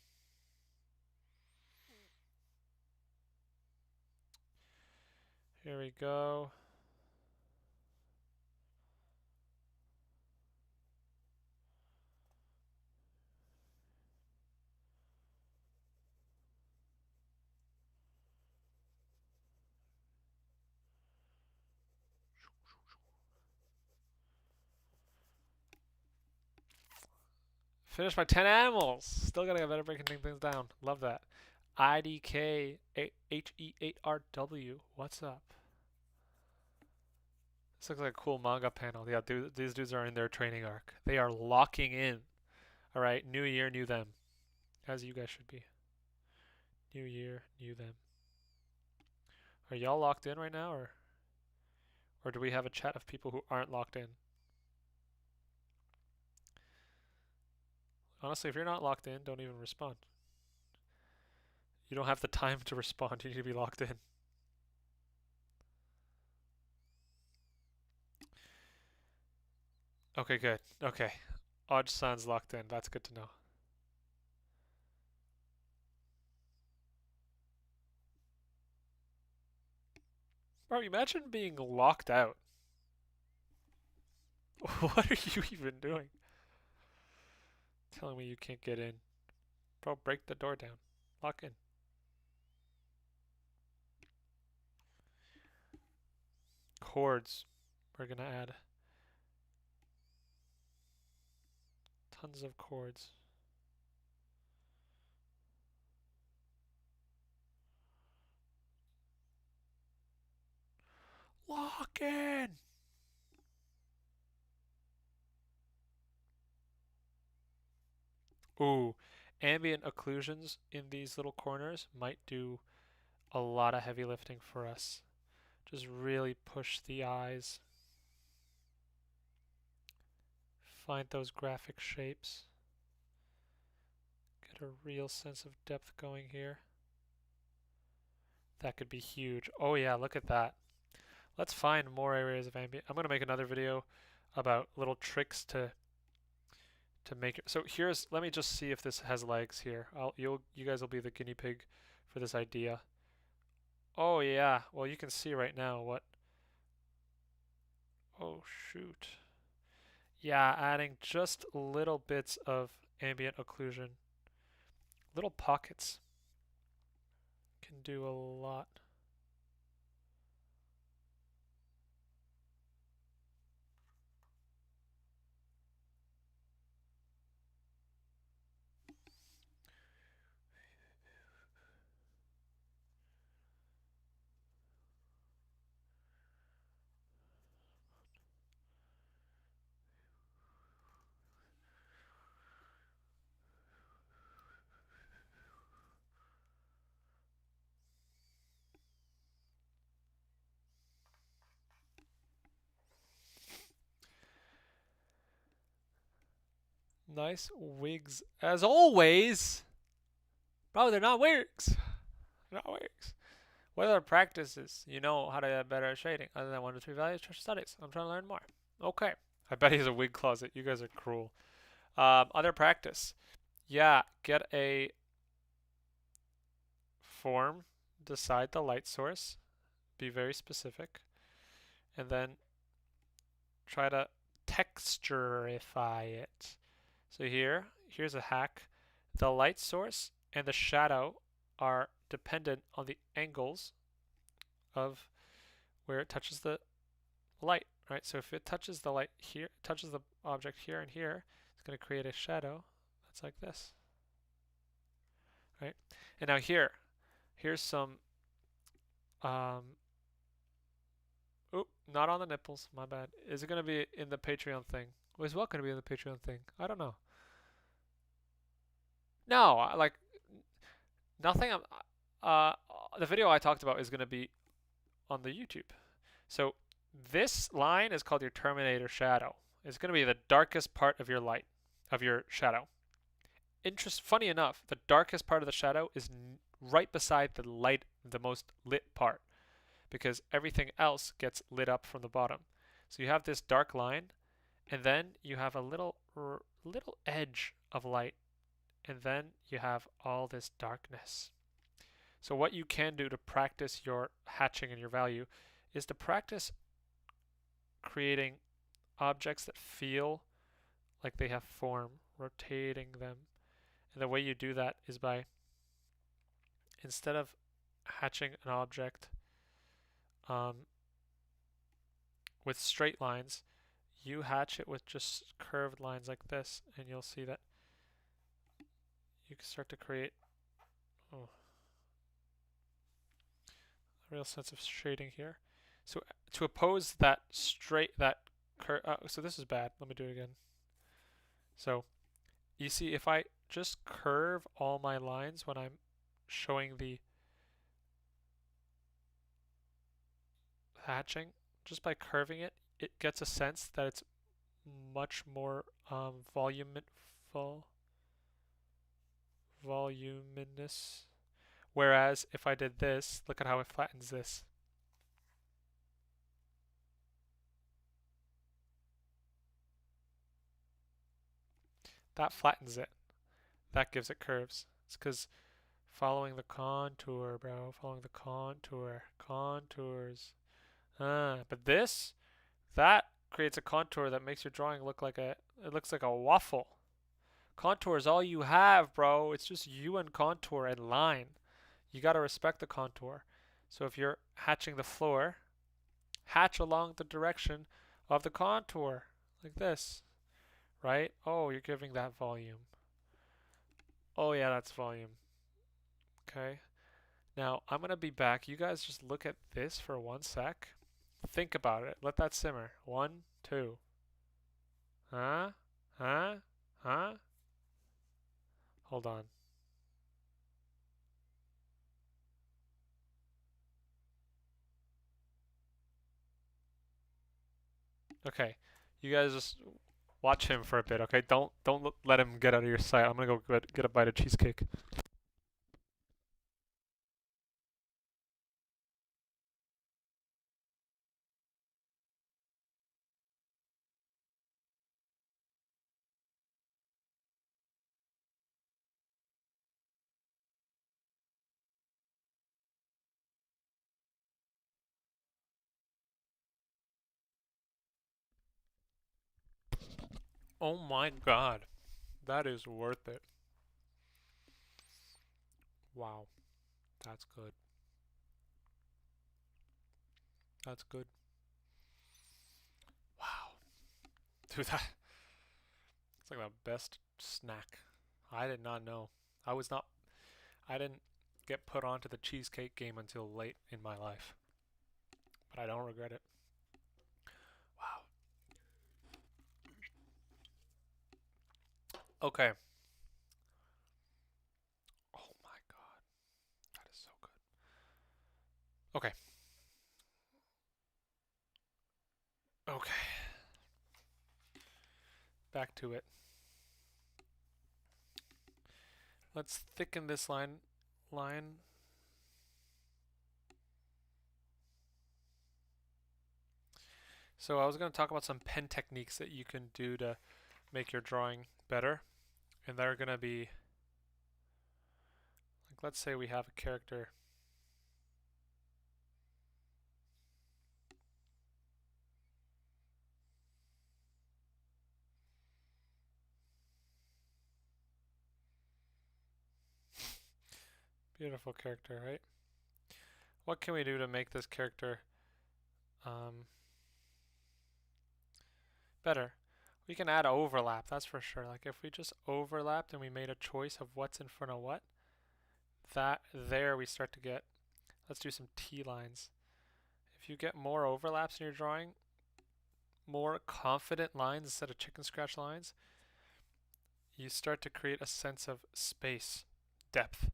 Here we go. Finished my 10 animals. Still gotta get better breaking things down. Love that. IDK HE8RW. What's up? This looks like a cool manga panel. Yeah, these dudes are in their training arc. They are locking in. All right, new year, new them. As you guys should be. New year, new them. Are y'all locked in right now, or do we have a chat of people who aren't locked in? Honestly, if you're not locked in, don't even respond. You don't have the time to respond. You need to be locked in. Okay, good. Okay. Odd-san's locked in. That's good to know. Bro, imagine being locked out. What are you even doing? Telling me you can't get in. Bro, break the door down. Lock in. Chords. We're gonna add tons of chords. Lock in! Ooh, ambient occlusions in these little corners might do a lot of heavy lifting for us. Just really push the eyes. Find those graphic shapes. Get a real sense of depth going here. That could be huge. Oh yeah, look at that. Let's find more areas of ambient. I'm going to make another video about little tricks to make it. So here's, let me just see if this has legs here. You guys will be the guinea pig for this idea. Oh yeah, well you can see right now what, oh shoot. Yeah, adding just little bits of ambient occlusion. Little pockets can do a lot. Nice wigs as always. Bro, they're not wigs. They're not wigs. What other practices you know how to get better at shading other than 1 to 3 values studies? I'm trying to learn more. Okay. I bet he has a wig closet. You guys are cruel. Other practice. Yeah, get a form, decide the light source, be very specific, and then try to texturify it. So here's a hack. The light source and the shadow are dependent on the angles of where it touches the light, right? So if it touches the light here, touches the object here and here, it's going to create a shadow that's like this, right? And now here's some, oop, not on the nipples, my bad. Is it going to be in the Patreon thing? Was what going to be in the Patreon thing? I don't know. No, like nothing. The video I talked about is going to be on the YouTube. So this line is called your terminator shadow. It's going to be the darkest part of your light, of your shadow. Funny enough, the darkest part of the shadow is right beside the light, the most lit part, because everything else gets lit up from the bottom. So you have this dark line, and then you have a little edge of light, and then you have all this darkness. So what you can do to practice your hatching and your value is to practice creating objects that feel like they have form, rotating them. And the way you do that is by, instead of hatching an object with straight lines, you hatch it with just curved lines like this, and you'll see that you can start to create a real sense of shading here. So to oppose that so this is bad. Let me do it again. So you see, if I just curve all my lines when I'm showing the hatching, just by curving it, it gets a sense that it's much more voluminous. Whereas if I did this, look at how it flattens this. That flattens it. That gives it curves. It's because following the contour, bro. Following the contour. Contours. But this, that creates a contour that makes your drawing look like it looks like a waffle. Contour is all you have, bro. It's just you and contour and line. You gotta respect the contour. So if you're hatching the floor, hatch along the direction of the contour, like this, right? Oh, you're giving that volume. Oh yeah, that's volume. Okay. Now, I'm gonna be back. You guys just look at this for 1 sec. Think about it. Let that simmer. 1, 2. Huh? Huh? Huh? Hold on. Okay. You guys just watch him for a bit, okay? Don't let him get out of your sight. I'm gonna go get a bite of cheesecake. Oh my god. That is worth it. Wow. That's good. That's good. Wow. Dude, that it's like the best snack. I did not know. I didn't get put onto the cheesecake game until late in my life. But I don't regret it. Wow. Okay. Oh my god. That is so good. Okay. Okay. Back to it. Let's thicken this line. So I was going to talk about some pen techniques that you can do to make your drawing better. And they're going to be, like, let's say we have a character. Beautiful character, right? What can we do to make this character better? We can add overlap, that's for sure. Like if we just overlapped and we made a choice of what's in front of what, that there we start to get, let's do some T lines. If you get more overlaps in your drawing, more confident lines instead of chicken scratch lines, you start to create a sense of space, depth.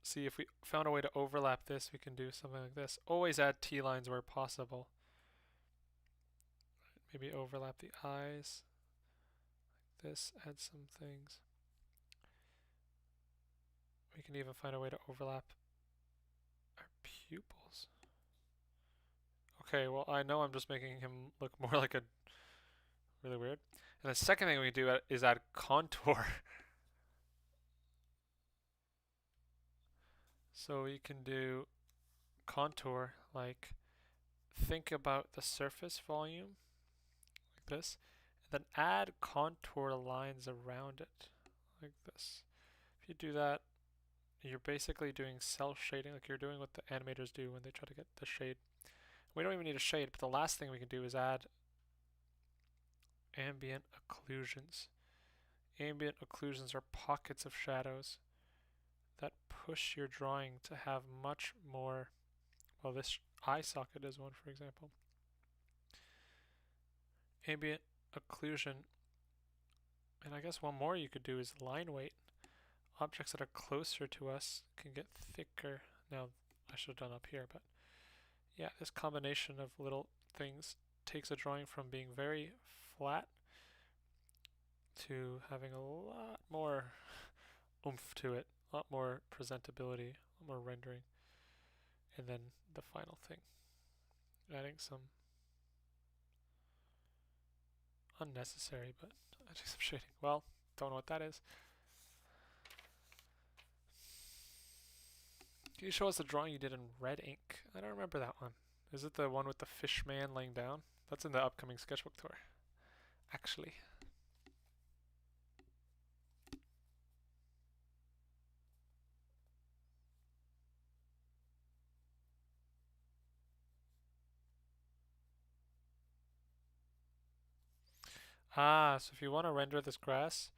See, if we found a way to overlap this, we can do something like this. Always add T lines where possible. Maybe overlap the eyes. Like this, add some things. We can even find a way to overlap our pupils. Okay, well, I know I'm just making him look more like a really weird. And the second thing we do is add contour. So we can do contour, like think about the surface volume, like this, and then add contour lines around it, like this. If you do that, you're basically doing cell shading, like you're doing what the animators do when they try to get the shade. We don't even need a shade, but the last thing we can do is add ambient occlusions. Ambient occlusions are pockets of shadows that push your drawing to have much more, well, this eye socket is one, for example. Ambient occlusion, and I guess one more you could do is line weight. Objects that are closer to us can get thicker. Now, I should have done up here, but yeah, this combination of little things takes a drawing from being very flat to having a lot more oomph to it, a lot more presentability, a lot more rendering. And then the final thing, adding some unnecessary, but adding some shading. Well, don't know what that is. Can you show us the drawing you did in red ink? I don't remember that one. Is it the one with the fish man laying down? That's in the upcoming sketchbook tour, actually. Ah, so if you want to render this grass,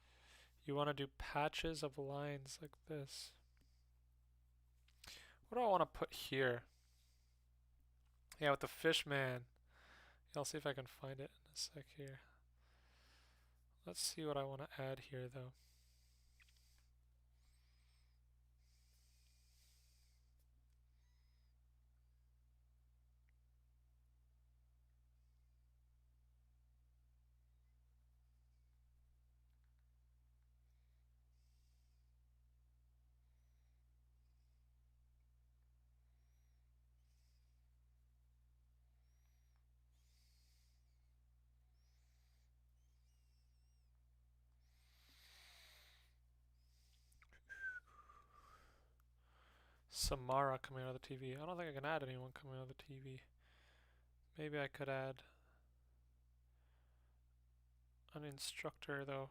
you want to do patches of lines like this. What do I want to put here? Yeah, with the fish man. Yeah, I'll see if I can find it in a sec here. Let's see what I want to add here though. Samara coming out of the TV. I don't think I can add anyone coming out of the TV. Maybe I could add an instructor though.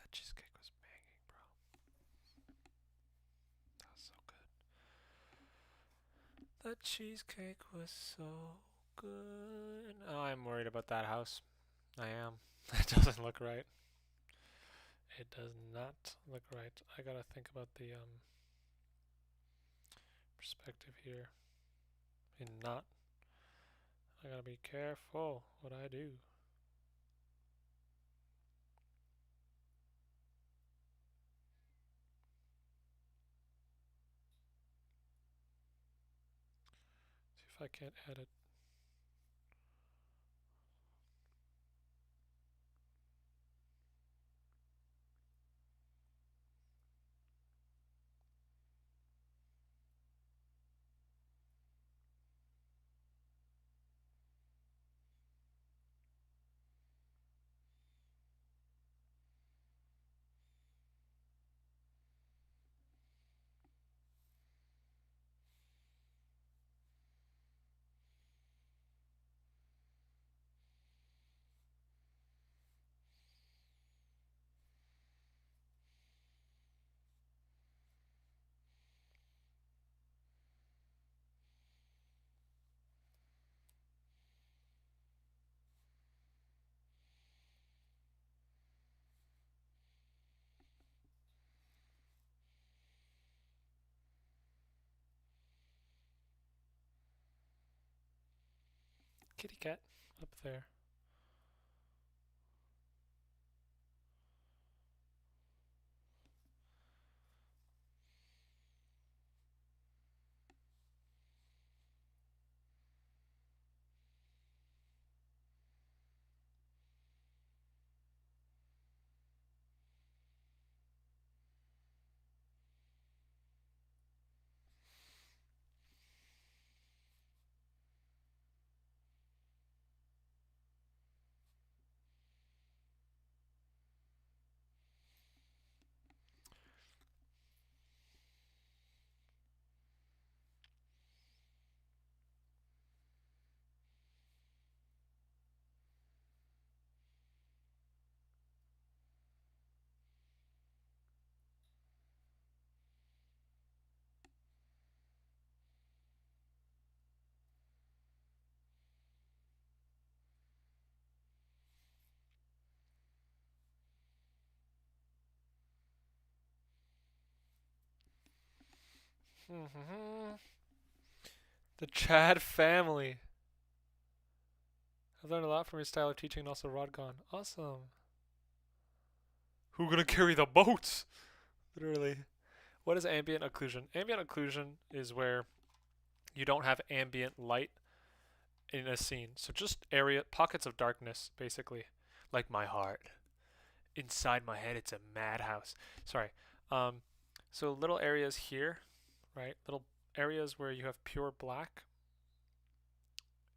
That cheesecake was banging, bro. That was so good. That cheesecake was so good. Oh, I'm worried about that house. I am. It doesn't look right. It does not look right. I gotta think about the perspective here. And not. I gotta be careful what I do. See if I can't edit. Kitty cat up there. The Chad family. I've learned a lot from your style of teaching and also Rodgon. Awesome. Who gonna carry the boats? Literally. What is ambient occlusion? Ambient occlusion is where you don't have ambient light in a scene. So just pockets of darkness, basically. Like my heart. Inside my head, it's a madhouse. Sorry. So little areas here, right? Little areas where you have pure black.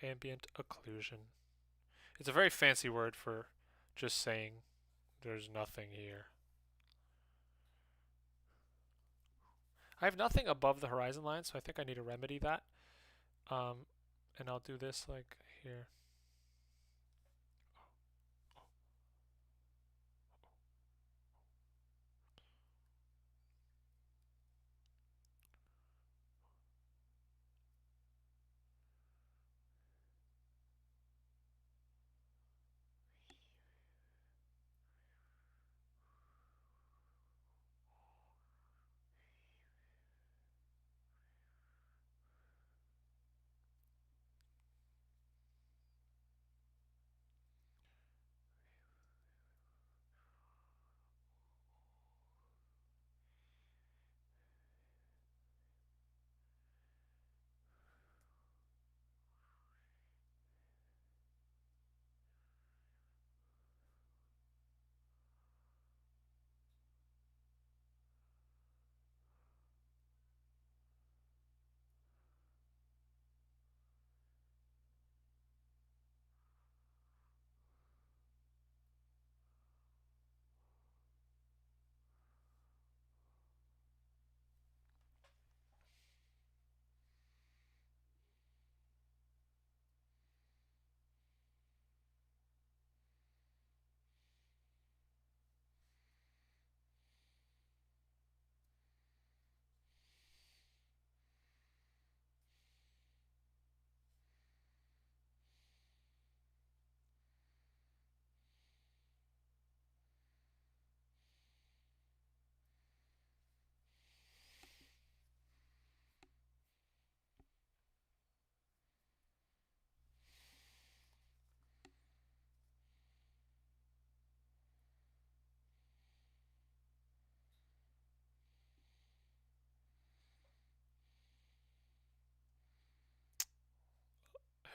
Ambient occlusion. It's a very fancy word for just saying there's nothing here. I have nothing above the horizon line, so I think I need to remedy that. And I'll do this like here.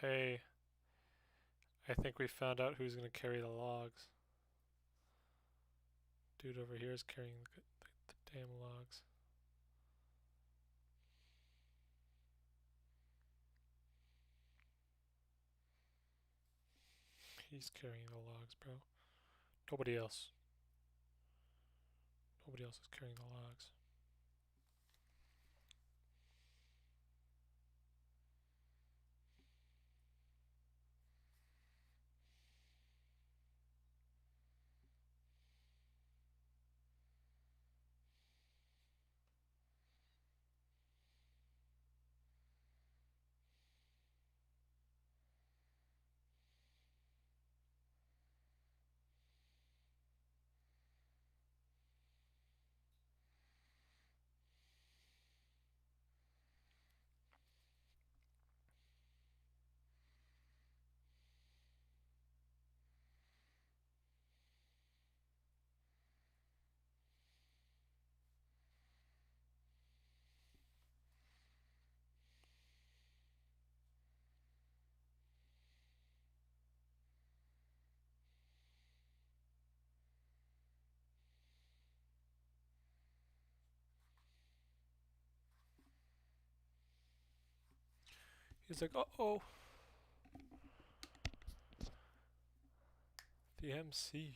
Hey, I think we found out who's going to carry the logs. Dude over here is carrying the damn logs. He's carrying the logs, bro. Nobody else. Nobody else is carrying the logs. He's like, uh-oh, the MC.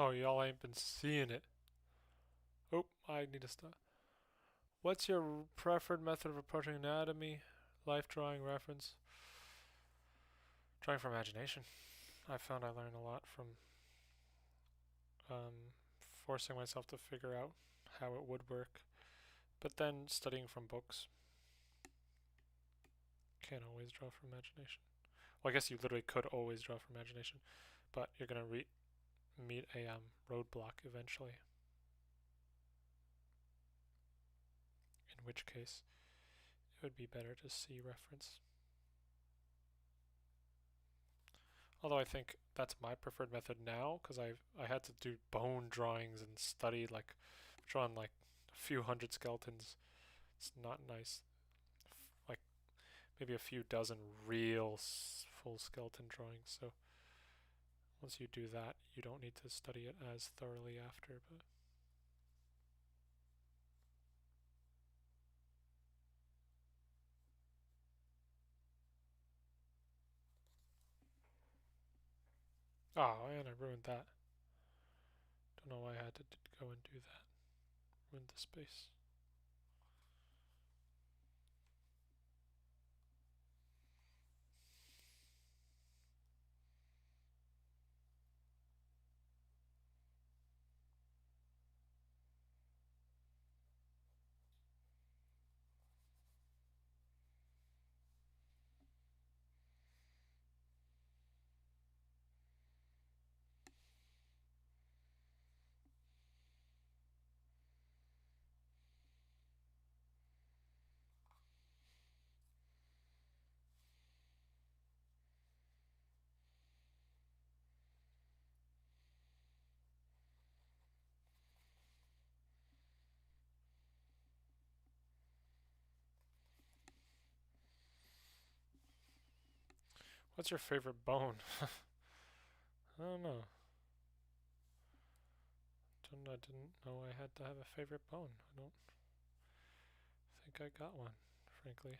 Oh, y'all ain't been seeing it. Oh, I need to stop. What's your preferred method of approaching anatomy? Life drawing, reference? Drawing from imagination. I found I learned a lot from forcing myself to figure out how it would work. But then studying from books. Can't always draw from imagination. Well, I guess you literally could always draw from imagination, but you're gonna meet a roadblock eventually. In which case, it would be better to see reference. Although I think that's my preferred method now, because I had to do bone drawings and study like drawing like a few hundred skeletons. It's not nice. Like maybe a few dozen real full skeleton drawings. So once you do that, you don't need to study it as thoroughly after. But oh, and I ruined that. Don't know why I had to go and do that. Ruined the space. What's your favorite bone? I don't know. I didn't know I had to have a favorite bone. I don't think I got one, frankly.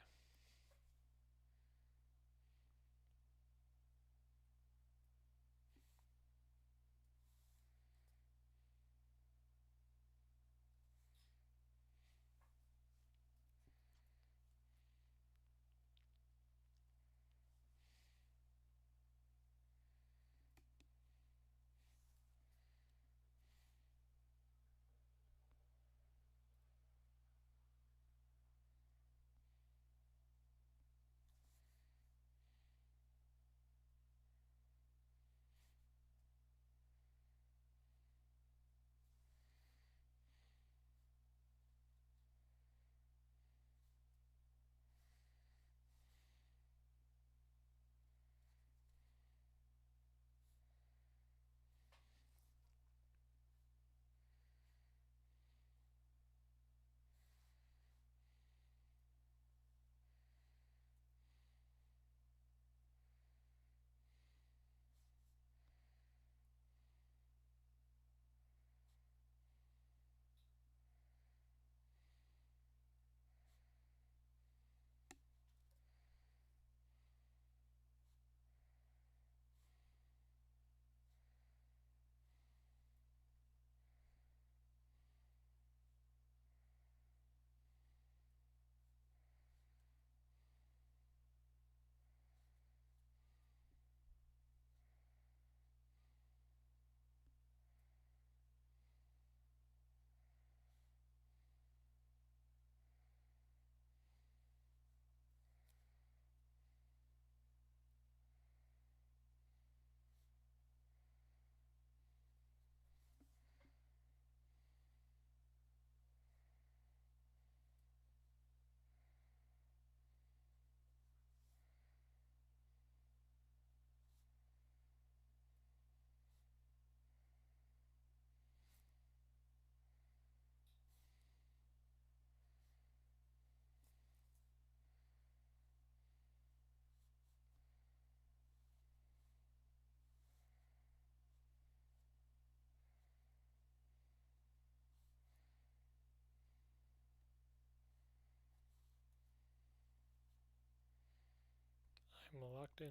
I'm locked in.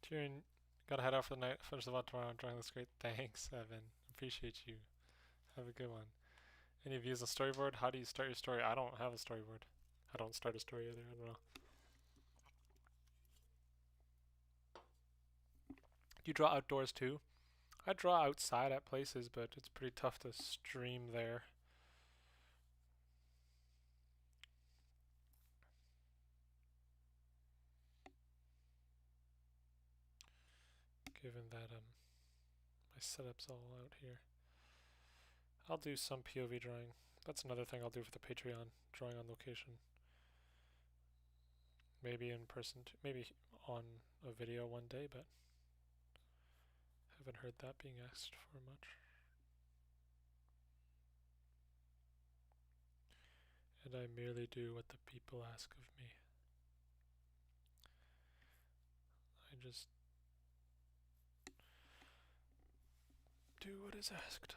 Tyrion, gotta head out for the night. Finish the VOD tomorrow. Drawing looks great. Thanks, Evan. Appreciate you. Have a good one. Any views on storyboard? How do you start your story? I don't have a storyboard. I don't start a story either. I don't know. Do you draw outdoors too? I draw outside at places, but it's pretty tough to stream there. Given that my setup's all out here. I'll do some POV drawing. That's another thing I'll do for the Patreon, drawing on location. Maybe in person, maybe on a video one day, but haven't heard that being asked for much. And I merely do what the people ask of me. I just do what is asked.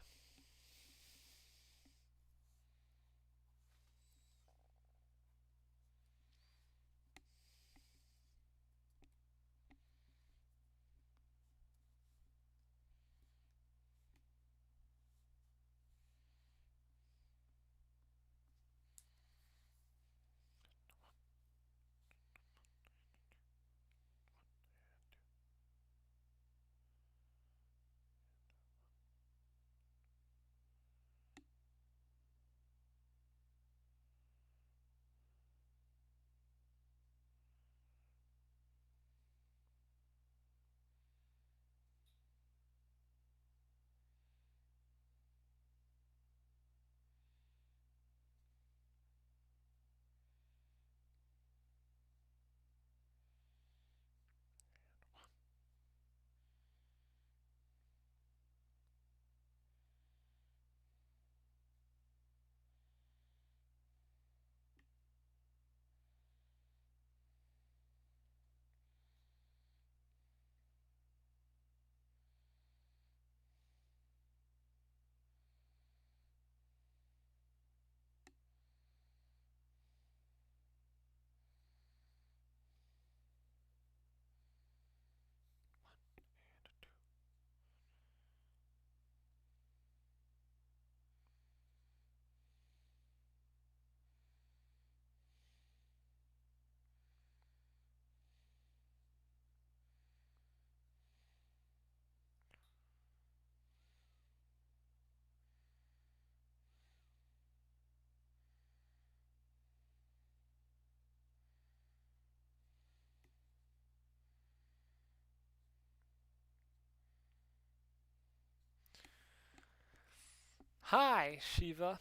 Hi, Shiva.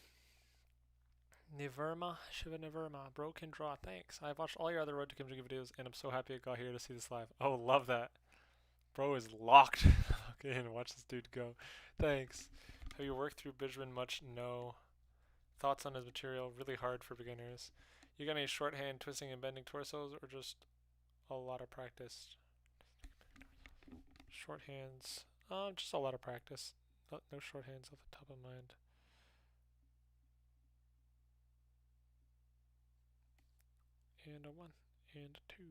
Shiva Niverma, Broken Draw, thanks. I've watched all your other Road to Kim Jung Gi videos and I'm so happy I got here to see this live. Oh, love that. Bro is locked. Okay, and watch this dude go. Thanks. Have you worked through Bijman much? No. Thoughts on his material? Really hard for beginners. You got any shorthand twisting and bending torsos or just a lot of practice? Shorthands. Just a lot of practice. No shorthands off the top of mind. And a 1 and a 2.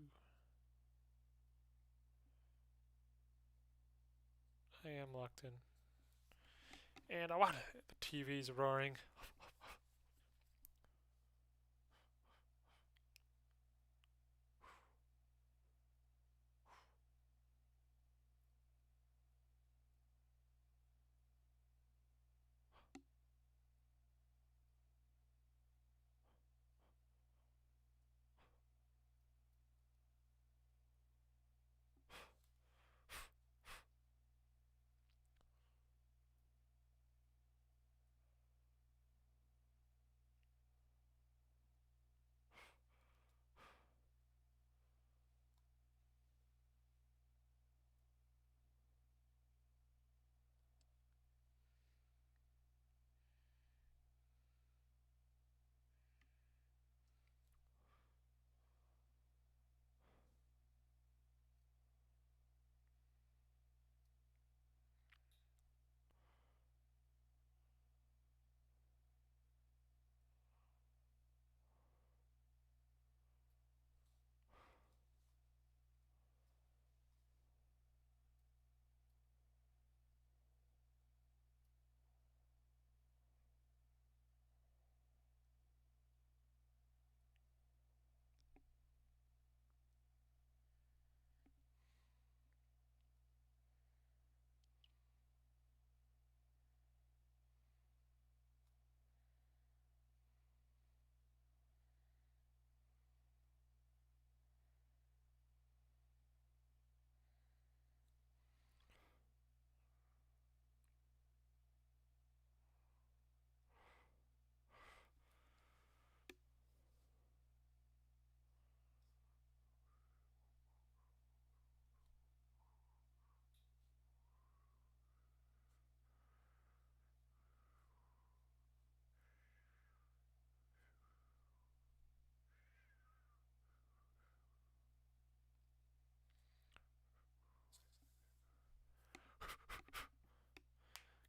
I am locked in. And a 1. The TV's roaring.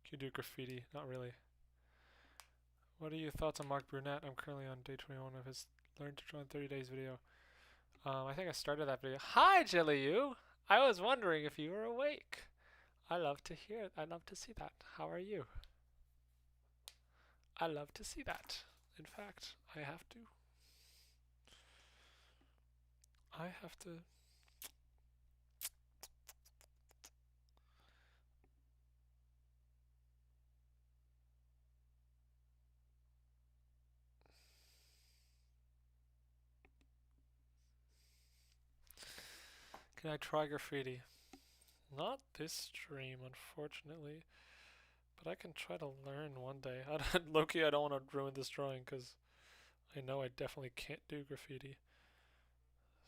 Can you do graffiti? Not really. What are your thoughts on Mark Brunette? I'm currently on day 21 of his Learn to Draw in 30 Days video. I think I started that video. Hi, Jelly You! I was wondering if you were awake. I love to hear it. I love to see that. How are you? I love to see that. In fact, I have to. Can I try graffiti? Not this stream, unfortunately. But I can try to learn one day. Low-key, I don't want to ruin this drawing because I know I definitely can't do graffiti.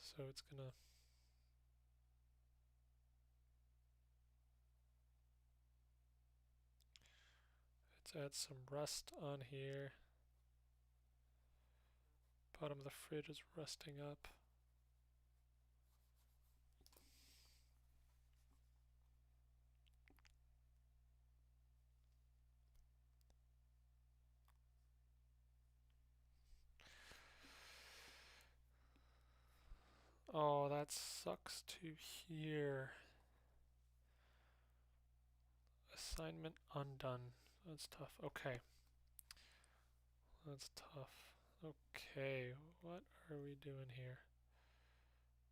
So it's gonna... Let's add some rust on here. Bottom of the fridge is rusting up. Oh, that sucks to hear. Assignment undone. That's tough. Okay. That's tough. Okay, what are we doing here?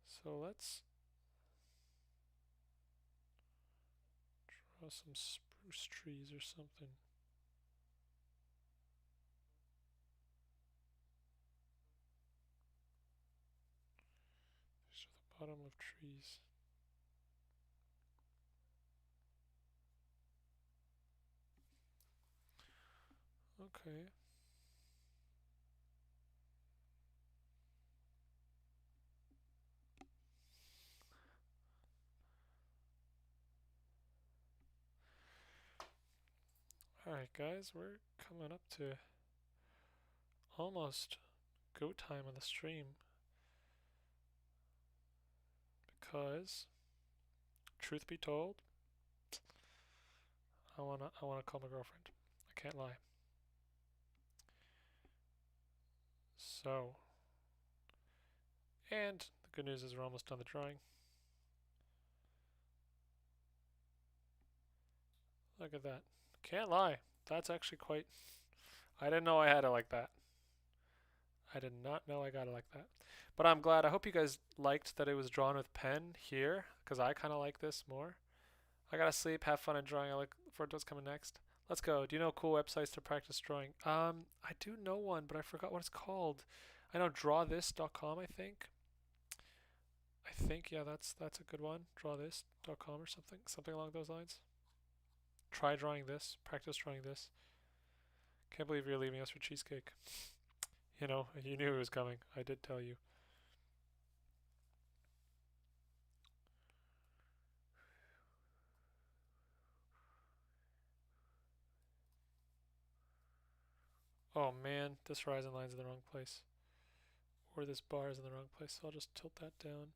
So let's draw some spruce trees or something. These are the bottom of trees. Okay. Alright guys, we're coming up to almost go time on the stream because truth be told, I wanna call my girlfriend. I can't lie. So, and the good news is we're almost done the drawing. Look at that. Can't lie. That's actually quite... I didn't know I had it like that. I did not know I got it like that. But I'm glad. I hope you guys liked that it was drawn with pen here, because I kind of like this more. I gotta sleep, have fun in drawing. I look forward to what's coming next. Let's go. Do you know cool websites to practice drawing? I do know one, but I forgot what it's called. I know drawthis.com, I think. Yeah, that's a good one. Drawthis.com or something along those lines. Try drawing this. Practice drawing this. Can't believe you're leaving us for cheesecake. You know, you knew it was coming. I did tell you. Oh man, this horizon line's in the wrong place. Or this bar is in the wrong place, so I'll just tilt that down.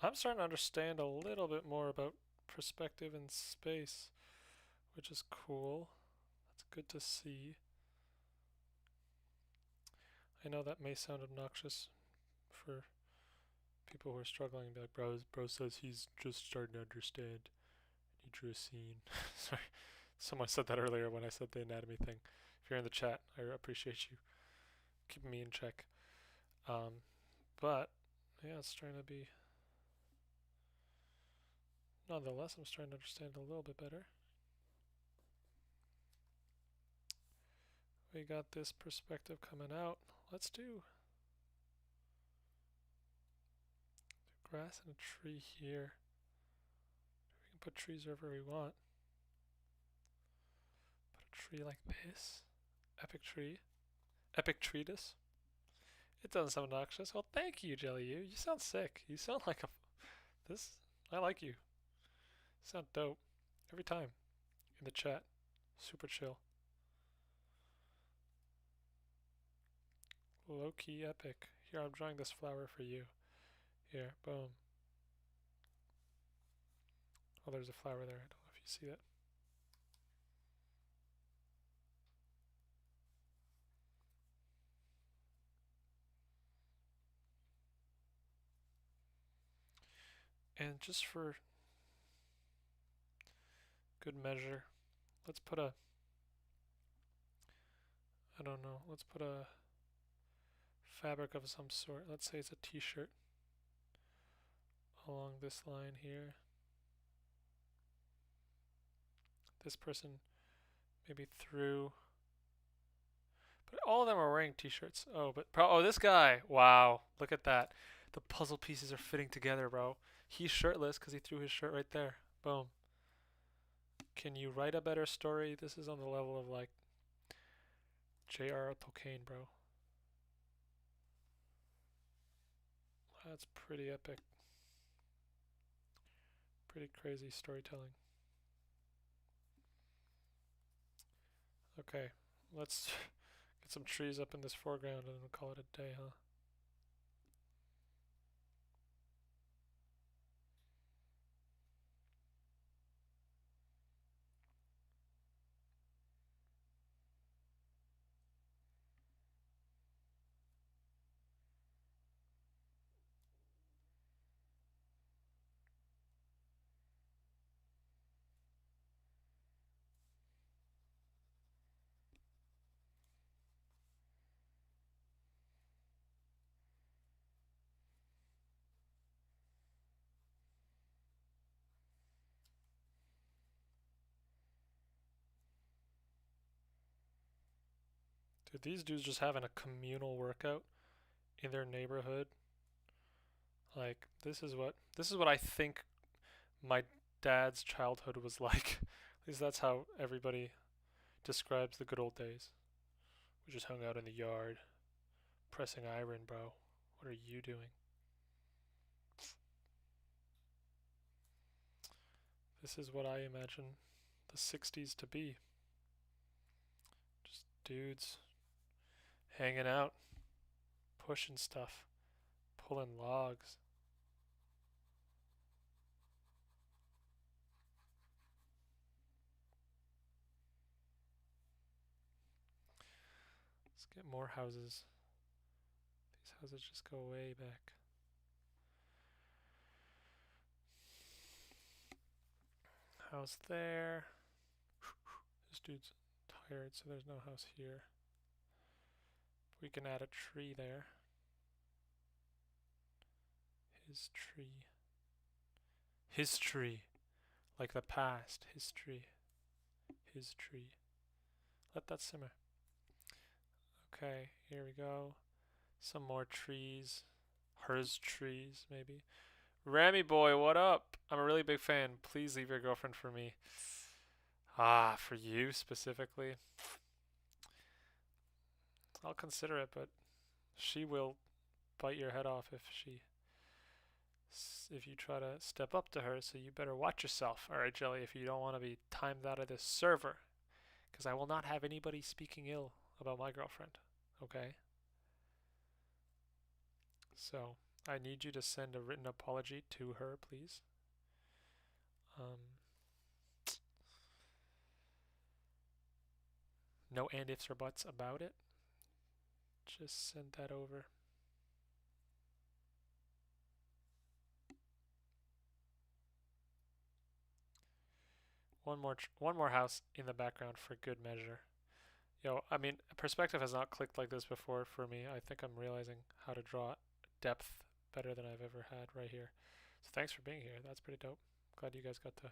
I'm starting to understand a little bit more about perspective and space, which is cool. That's good to see. I know that may sound obnoxious for people who are struggling and be like, bro says he's just starting to understand. He drew a scene. Sorry, someone said that earlier when I said the anatomy thing. If you're in the chat, I appreciate you keeping me in check. But yeah, it's starting to be. Nonetheless, I'm starting to understand a little bit better. We got this perspective coming out. Let's do grass and a tree here. We can put trees wherever we want. Put a tree like this. Epic tree. Epic treatise. It doesn't sound obnoxious. Well, thank you, Jelly You. You sound sick. You sound like a... This... I like you. You sound dope. Every time. In the chat. Super chill. Low-key epic. Here, I'm drawing this flower for you. Here, boom. Oh, there's a flower there. I don't know if you see that. And just for good measure, let's put a... I don't know. Let's put a fabric of some sort. Let's say it's a t-shirt along this line here. This person maybe threw... But all of them are wearing t-shirts. Oh, but... Oh, this guy! Wow. Look at that. The puzzle pieces are fitting together, bro. He's shirtless because he threw his shirt right there. Boom. Can you write a better story? This is on the level of, like, J.R.R. Tolkien, bro. That's pretty epic. Pretty crazy storytelling. Okay, let's get some trees up in this foreground and we'll call it a day, huh? Dude, these dudes just having a communal workout in their neighborhood. Like, this is what I think my dad's childhood was like. At least that's how everybody describes the good old days. We just hung out in the yard, pressing iron, bro. What are you doing? This is what I imagine the 60s to be. Just dudes hanging out, pushing stuff, pulling logs. Let's get more houses. These houses just go way back. House there. This dude's tired, so there's no house here. We can add a tree there. His tree. His tree. Like the past. His tree. His tree. Let that simmer. Okay, here we go. Some more trees. Hers trees, maybe. Ramy boy, what up? I'm a really big fan. Please leave your girlfriend for me. Ah, for you specifically. I'll consider it, but she will bite your head off if you try to step up to her, so you better watch yourself. Alright, Jelly, if you don't want to be timed out of this server. Because I will not have anybody speaking ill about my girlfriend. Okay? So, I need you to send a written apology to her, please. No and ifs or buts about it. Just send that over. One more house in the background for good measure. Yo, I mean, perspective has not clicked like this before for me. I think I'm realizing how to draw depth better than I've ever had right here. So thanks for being here. That's pretty dope. Glad you guys got to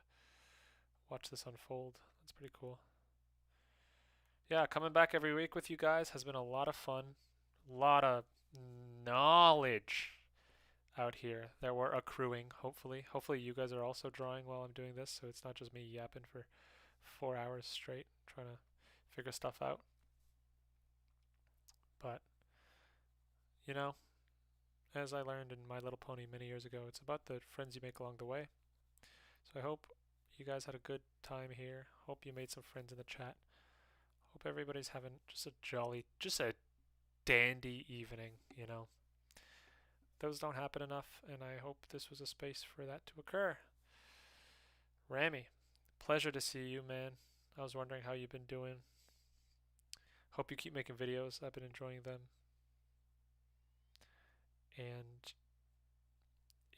watch this unfold. That's pretty cool. Yeah, coming back every week with you guys has been a lot of fun. A lot of knowledge out here that we're accruing, hopefully. Hopefully you guys are also drawing while I'm doing this, so it's not just me yapping for 4 hours straight trying to figure stuff out. But, you know, as I learned in My Little Pony many years ago, it's about the friends you make along the way. So I hope you guys had a good time here. Hope you made some friends in the chat. Hope everybody's having just a jolly, just a dandy evening, you know. Those don't happen enough, and I hope this was a space for that to occur. Ramy, pleasure to see you, man. I was wondering how you've been doing. Hope you keep making videos. I've been enjoying them. And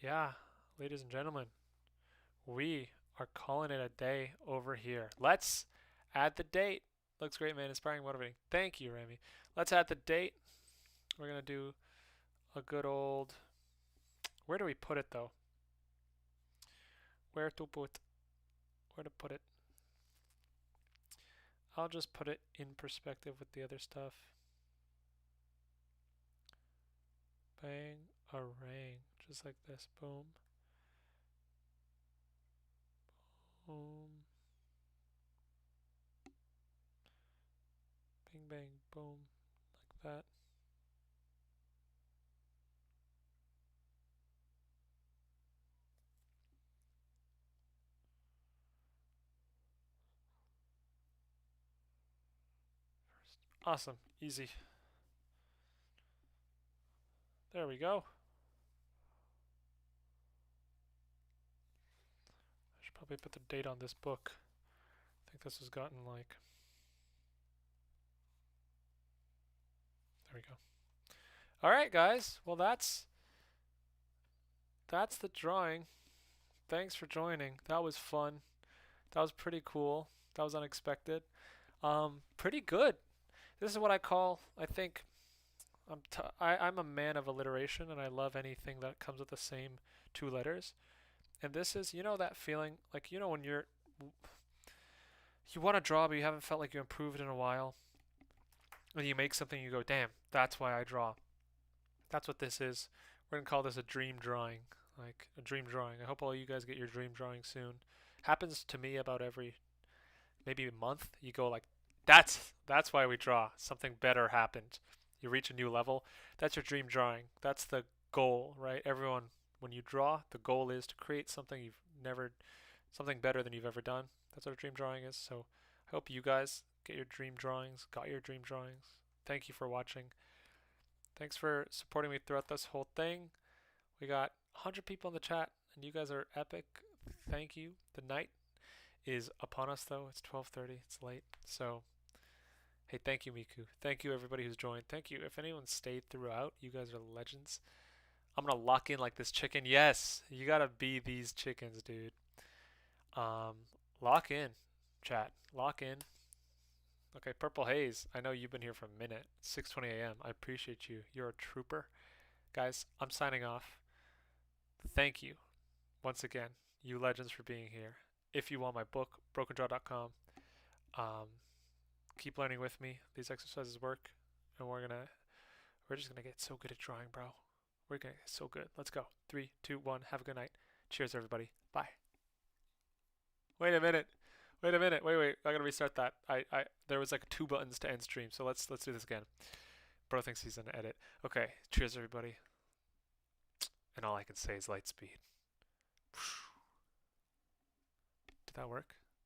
yeah, ladies and gentlemen, we are calling it a day over here. Let's add the date. Looks great, man. Inspiring, motivating. Thank you, Ramy. Let's add the date. We're going to do a good old... Where do we put it, though? Where to put it? I'll just put it in perspective with the other stuff. Bang, a rang. Just like this. Boom. Boom. Bing, bang, boom. Like that. Awesome. Easy. There we go. I should probably put the date on this book. I think this has gotten like... There we go. Alright, guys. Well, that's the drawing. Thanks for joining. That was fun. That was pretty cool. That was unexpected. Pretty good. This is what I call, I think, I'm a man of alliteration, and I love anything that comes with the same 2 letters. And this is, you know, that feeling, like, you know, when you want to draw, but you haven't felt like you improved in a while. when you make something, you go, damn, that's why I draw. That's what this is. We're gonna call this a dream drawing, like a dream drawing. I hope all you guys get your dream drawing soon. Happens to me about every maybe a month. You go like, that's why we draw. Something better happened. You reach a new level. That's your dream drawing. That's the goal, right? Everyone, when you draw, the goal is to create something something better than you've ever done. That's what a dream drawing is. So I hope you guys get your dream drawings, got your dream drawings. Thank you for watching. Thanks for supporting me throughout this whole thing. We got 100 people in the chat, and you guys are epic. Thank you. The night is upon us, though. It's 12:30. It's late. So, hey, thank you, Miku. Thank you, everybody who's joined. Thank you. If anyone stayed throughout, you guys are legends. I'm going to lock in like this chicken. Yes, you got to be these chickens, dude. Lock in, chat. Lock in. Okay, Purple Haze. I know you've been here for a minute. 6:20 a.m. I appreciate you. You're a trooper. Guys, I'm signing off. Thank you once again, you legends, for being here. If you want my book, brokendraw.com, keep learning with me. These exercises work, and we're just gonna get so good at drawing, bro. We're gonna get so good. Let's go. 3, 2, 1. Have a good night. Cheers, everybody. Bye. Wait a minute. Wait. I gotta restart that. There was like 2 buttons to end stream, so let's do this again. Bro thinks he's gonna edit. Okay. Cheers, everybody. And all I can say is light speed. Did that work?